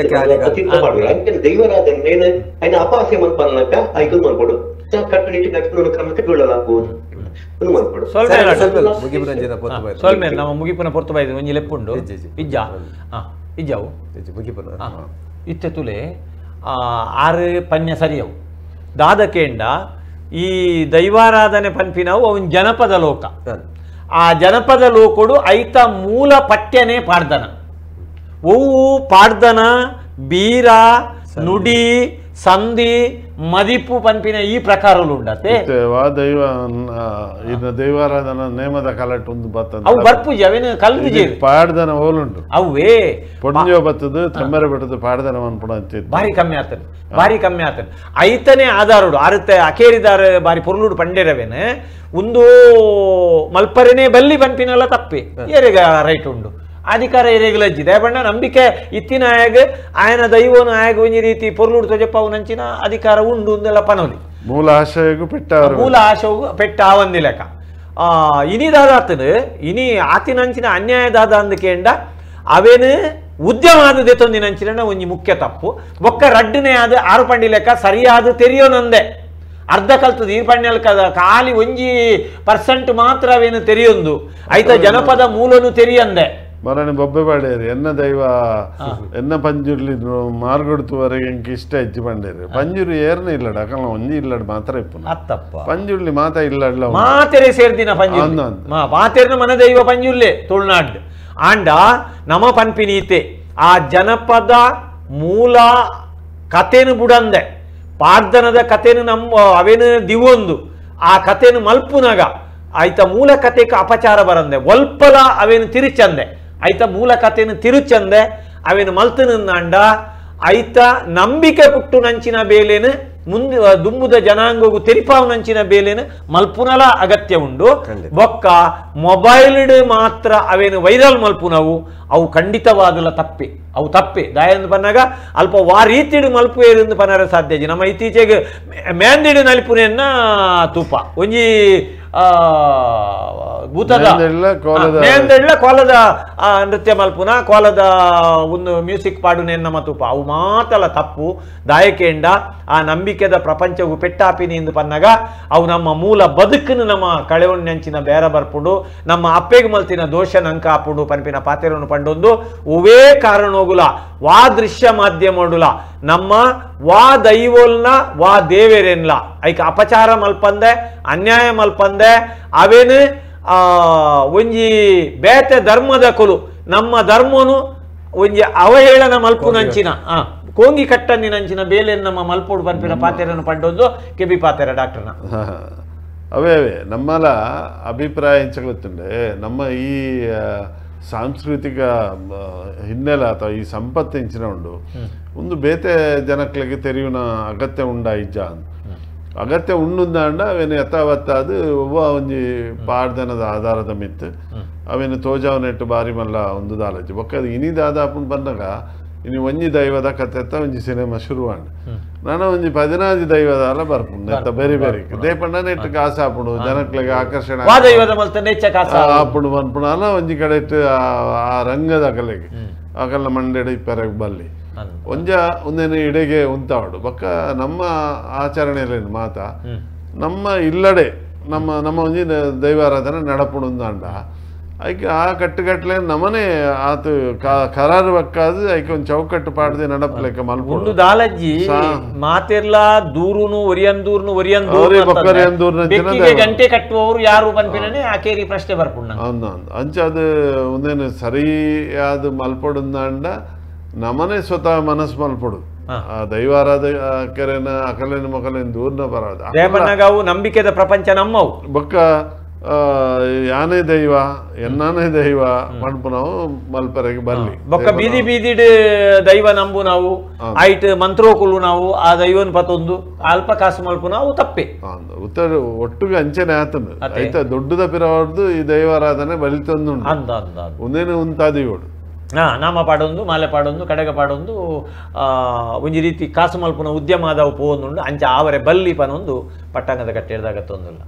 ಮಾಡುವ ಅಂಚೆ ದೈವರಾದ ನೇನ ಐನ ಅಪಹಾಸ್ಯ ಮನ್ಪನ್ನಕ ಐದು ಮಾಡ್ಕೊಡು ಕಟ್ಟುನಿಟ್ಟು ಕಟ್ಟು ಕ್ರಮಕ್ಕೆ ಬೀಳಲಾಗುವುದು ಸ್ವಲ್ಪ ನಮ್ಮ ಮುಗಿಪುನ ಪೊರ್ತು ಬಾಯ್ದು ಒಂಜಿ ಲೆಪ್ಪುಂಡು ಇಜ್ಜ ಇಜ್ಜಾವು ಇತ್ತೆ ತುಲೆ ಆರು ಪನ್ಯ ಸರಿಯವು ದಾದಕೇಂಡ ಈ ದೈವಾರಾಧನೆ ಪನ್ಪಿನವು ಅವನ್ ಜನಪದ ಲೋಕ ಆ ಜನಪದ ಲೋಕಡು ಐತ ಮೂಲ ಪಠ್ಯನೇ ಪಾಡ್ದನ ಒವು ಪಾಡ್ದನ ಬೀರ ನುಡಿ ಸಂಧಿ ಮದಿಪು ಪನ್ಪಿನ ಈ ಪ್ರಕಾರಗಳು ಉಂಡತೆ ವಾ ದೈವ ಇನ್ನ ದೈವಾರಾಧನ ನೇಮದ ಕಲಟ್ ಒಂದು ಬರ್ತದೆ ಅವು ಬರ್ಪುಜಿ ಅವೇನು ಕಲ್ದು ಪಾಡ್ದನ ಓಲುಂಡು ಅವೇ ಪೊಂಜೋ ಬತ್ತದು ತೆಮ್ಮರೆ ಬಿಟ್ಟದು ಪಾಡ್ದನ ಅನ್ಪುಣ ಅಂತ ಭಾರಿ ಕಮ್ಮಿ ಆಗ್ತದೆ ಭಾರಿ ಕಮ್ಮಿ ಆಗ್ತದೆ ಐತನೇ ಆಧಾರಡು ಅರುತ್ತೆ ಅಕೇರಿದಾರ ಬಾರಿ ಪೊರ್ಲುಡು ಪಂಡೇರವೇನೆ ಒಂದು ಮಲ್ಪರೆನೇ ಬಲ್ಲಿ ಪನ್ಪಿನಲ್ಲ ತಪ್ಪಿ ಏರೆಗ ರೈಟ್ ಉಂಡು ಅಧಿಕಾರ ಏರೆಗಲಜ್ಜಿದೆ ಬಣ್ಣ ನಂಬಿಕೆ ಇತ್ತಿನ ಆಯಾಗ ಆಯನ ದೈವನು ಆಯಾಗ ಒಂಜಿ ರೀತಿ ಪೊರ್ಲುಡು ತೊಜಪ್ಪ ನಂಚಿನ ಅಧಿಕಾರ ಉಂಡು ಅಂದೆಲ್ಲ ಪನೋಲಿ ಮೂಲ ಆಶಯಗೂ ಮೂಲ ಆಶಯಗೂ ಪೆಟ್ಟ ಆವಂದಿ ಲೆಕ್ಕ ಇನಿದಾದಾತನು ಇನಿ ಆತಿನಂಚಿನ ಅನ್ಯಾಯದಾದ ಅಂದಕೇಂಡ ಅವೇನು ಉದ್ಯಮ ಆದದೆ ತೊಂದಿನಂಚಿನ ಒಂಜಿ ಮುಖ್ಯ ತಪ್ಪು ಬೊಕ್ಕ ರಡ್ಡನೇ ಆದ ಆರು ಪಂಡಿ ಲೆಕ್ಕ ಸರಿಯಾದ ತೆರೆಯೋನಂದೆ ಅರ್ಧ ಕಲ್ತದ ಈ ಪಣ್ಯಲ್ ಖಾಲಿ 1% ಮಾತ್ರ ಅವೇನು ತೆರೆಯೊಂದು ಐತ ಜನಪದ ಮೂಲನು ತೆರೆಯಂದೆ ಮರಣಿ ಬೊಬ್ಬೆ ಬಾಡೇರಿ ಎನ್ನ ದೈವ ಎನ್ನ ಪಂಜುರ್ಲಿ ಮಾರ್ಗೊಡ್ತುವರೆಗೆ ಎಂಕ್ ಇಷ್ಟ ಹೆಚ್ಚು ಪಂಡೇರಿ ಪಂಜುರಿ ಏರ್ನೇ ಇಲ್ಲಡ ಅಕಲ್ಲ ಒಂಜಿ ಇಲ್ಲಡ ಮಾತ್ರ ಇಪ್ಪು ಅತ್ತಪ್ಪ ಪಂಜುರ್ಲಿ ಮಾತ ಇಲ್ಲಡ್ಲ ಮಾತೆರೆ ಸೇರ್ದಿನ ಪಂಜುರ್ಲಿ ಮಾತೆರ್ನ ಮನ ದೈವ ಪಂಜುರ್ಲೆ ತುಳುನಾಡ್ ಆಂಡ ನಮ ಪನ್ಪಿನೀತೆ ಆ ಜನಪದ ಮೂಲ ಕಥೆನು ಬುಡಂದೆ ಪಾಡ್ದನದ ಕಥೆನು ನಮ್ಮ ಅವೇನು ದಿವೊಂದು ಆ ಕಥೆನು ಮಲ್ಪುನಗ ಆಯ್ತ ಮೂಲ ಕಥೆಗೆ ಅಪಚಾರ ಬರಂದೆ ಒಲ್ಪಲ ಅವೇನು ತಿರುಚಂದೆ ಆಯ್ತ ಮೂಲ ಕಥೆನು ತಿರುಚಂದೆ ಅವೇನು ಮಲ್ತನಂದ ಆಯ್ತ ನಂಬಿಕೆ ಪುಟ್ಟು ನಂಚಿನ ಬೇಲೇನು ಮುಂದೆ ದುಂಬುದ ಜನಾಂಗವು ತೆರಿಪಾವು ನಂಚಿನ ಬೇಲೇನು ಮಲ್ಪುನಲ ಅಗತ್ಯ ಉಂಡು ಬೊಕ್ಕ ಮೊಬೈಲ್ಡ್ ಮಾತ್ರ ಅವೇನು ವೈರಲ್ ಮಲ್ಪುನವು ಅವು ಖಂಡಿತವಾದಲ್ಲ ತಪ್ಪಿ ಅವು ತಪ್ಪಿ ದಾಯಂದು ಪನ್ನಾಗ ಅಲ್ಪ ವಾ ರೀತಿಡು ಮಲ್ಪು ಏರಿಂದ ಪನ್ನರ ಸಾಧ್ಯ ನಮ್ಮ ಇತ್ತೀಚೆಗೆ ಮ್ಯಾಂದಿಡು ನಲಿಪುನೆಯನ್ನ ತೂಪ ಒಂಜಿ ಭೂತದ ಮೇಂದೆಳ್ಳ ಕೋಲದ ನೃತ್ಯ ಮಲ್ಪುನ ಕೋಲದ ಒಂದು ಮ್ಯೂಸಿಕ್ ಪಾಡುನೆ ನಮ್ಮ ತೂಪ ಅವು ಮಾತಲ್ಲ ತಪ್ಪು ದಾಯಕೇಂಡ ಆ ನಂಬಿಕೆದ ಪ್ರಪಂಚವು ಪೆಟ್ಟಾಪಿನಿ ಎಂದು ಪನ್ನಗ ಅವು ನಮ್ಮ ಮೂಲ ಬದುಕನ್ನು ನಮ್ಮ ಕಳೆವಣ್ಣಂಚಿನ ಬೇರ ಬರ್ಪುಡು ನಮ್ಮ ಅಪ್ಪೆಗೆ ಮಲ್ತಿನ ದೋಷ ನಂಕ ಹಾಪುಡು ಪನ್ಪಿನ ಪಾತೆರನ್ನು ಪಂಡೊಂದು ಉವೇ ಕಾರಣೋಗುಲ ವಾ ದೃಶ್ಯ ಮಾಧ್ಯಮಡುಲ ನಮ್ಮ ವಾ ದೈವೋಲ್ನ ವಾ ದೇವೇರೆನ್ಲ ಐಕ ಅಪಚಾರ ಮಲ್ಪಂದೆ ಅನ್ಯಾಯ ಮಲ್ಪಂದೆ ಅವೇನು ಒಂಜಿ ಬೇತೆ ಧರ್ಮದ ಕುಲು ನಮ್ಮ ಧರ್ಮನು ಒಂಜಿ ಅವಹೇಳನ ಮಲ್ಪುನಂಚಿನ ಕೋಂಗಿ ಕಟ್ಟನ್ನಿನಂಚಿನ ಬೇಲೆ ನಮ್ಮ ಮಲ್ಪೋಡು ಪನ್ಪಿನ ಪಾತೆರನ್ನು ಪಂಡೊಂದು ಕೆಬಿ ಪಾತೆರ ಡಾಕ್ಟರ್ನ ಅವೇ ನಮ್ಮಲ ಅಭಿಪ್ರಾಯ ಎಂಚಗಲತ್ತುಂಡೆ ನಮ್ಮ ಈ ಸಾಂಸ್ಕೃತಿಕ ಹಿನ್ನೆಲೆ ಅಥವಾ ಈ ಸಂಪತ್ತು ಹೆಂಚಿನ ಉಂಡು ಒಂದು ಬೇತೆ ಜನಕ್ಲಿಗೆ ತೆರಿಯುನ ಅಗತ್ಯ ಉಂಡ ಇಜ್ಜ ಅಗತ್ಯ ಉಂಡುಂದಾಂಡ ಅವೇನು ಯಥಾವತ್ತಾದು ಒಬ್ಬ ಒಂಜಿ ಪಾಡ್ದನದ ಆಧಾರದ ಮಿತ್ತು ಅವೇನು ತೋಜಾವನೆಟ್ಟು ಬಾರಿ ಮಲ್ಲ ಒಂದು ದಾಲಜ್ಜಿ ಬೊಕ್ಕ ಇನಿದಾದ ಅಪ್ಪನ್ ಬಂದಾಗ ಇನ್ನು ಒಂಜಿ ದೈವದ ಕಥೆತ್ತ ಒಂಜಿ ಸಿನಿಮಾ ಶುರುವಾಂಡ್ ನಾನು ಒಂಜಿ 14 ದೈವದ ಬರ್ಪುಂಡು ಬೇರೆ ಬೇರೆ ದೇಪಣ್ಣ ನೆಟ್ಟು ಕಾಸ ಹಾಪುಡು ಜನಕ್ಲಿಗೆ ಆಕರ್ಷಣೆ ಹಾಪುಡು ಬಂದ್ಪುಣ ಒಂಜಿ ಕಡೆ ಆ ರಂಗದ ಅಕಲೆಗೆ ಅಕಲ್ನ ಮಂಡೆಡ ಇಪ್ಪರೆಗೆ ಬಲ್ಲಿ ಒಂದೇನು ಇಡೆಗೆ ಉಂತಾವಡು ಬೊಕ್ಕ ನಮ್ಮ ಆಚರಣೆಯಲ್ಲಿ ಮಾತ ನಮ್ಮ ಇಲ್ಲಡೆ ನಮ್ಮ ಒಂಜಿ ದೈವಾರಾಧನೆ ನಡಪುಡು ಅಂದ ಐಕೆ ಆ ಕಟ್ಟುಗಟ್ಲೆ ನಮನೆ ಆತು ಕರಾರು ಬಕ್ಕಾದು ಐಕೆ ಒಂದು ಚೌಕಟ್ಟು ಪಾಡ್ದೆ ನಡಪ್ಲೆಕ್ಕ ಮಲ್ಪುಂಡು ದಾಲಜ್ಜಿ ಮಾತೆರ್ಲ ದೂರುನು ಒರಿಯಂದೂರ್ನು ಗಂಟೆ ಕಟ್ಟುವವರು ಯಾರು ಪನ್ಪಿನೇ ಆಕೇರಿ ಪ್ರಶ್ನೆ ಬರ್ಪುಂಡು ಅಂಚದು ಒಂದೇನು ಸರಿಯಾದ ಮಲ್ಪಡುಂದಾಂಡ ನಮನೆ ಸ್ವತಃ ಮನಸ್ಸು ಮಲ್ಪಡು ದೈವಾರಾಧ ಕೆರೆನ ಅಕಲೇನ ಮೊಕಲೇನ ದೂರ್ನ ಬರೋದು ನಂಬಿಕೆದ ಪ್ರಪಂಚ ನಮ್ಮವು ಬೊಕ್ಕ ಯಾನೇ ದೈವ ಎನ್ನಾನೇ ದೈವ ಮಣ್ಪು ನಾವು ಮಲ್ಪರೆಗೆ ಬರ್ಲಿ ಬೊಕ್ಕ ಬೀದಿ ಬೀದಿಡ್ ದೈವ ನಂಬು ನಾವು ಆಯ್ತು ಮಂತ್ರೋಕುಲು ನಾವು ಆ ದೈವನ್ ಪತ್ತೊಂದು ಅಲ್ಪ ಕಾಸು ಮಲ್ಪು ನಾವು ತಪ್ಪೆ ಉತ್ತರ ಒಟ್ಟಿಗೆ ಅಂಚನೆ ಆತನು ಆಯ್ತಾ ದೊಡ್ಡದ ಪಿರವರ್ದು ಈ ದೈವಾರಾಧನೆ ಬಲಿತೊಂದು ಒಂದೇನು ಉಂತಾದಿವೋಡು ನಾಮ ಪಾಡೊಂದು ಮಾಲೆ ಪಾಡೊಂದು ಕಡೆಗ ಪಾಡೊಂದು ಒಂಜಿ ರೀತಿ ಕಾಸು ಮಲ್ಪುನ ಉದ್ಯಮ ಆದವು ಪೋವೊಂದುಂಡು ಅಂಚ ಆವರೆ ಬಲ್ಲಿ ಪನೊಂದು ಪಟ್ಟಂಗದ ಕಟ್ಟೆಡ್ದಾಗ ತೊಂದಿಲ್ಲ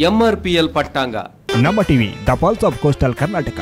MRPL ಪಟ್ಟಾಂಗ ನಮ್ಮ TV the pulse of coastal Karnataka.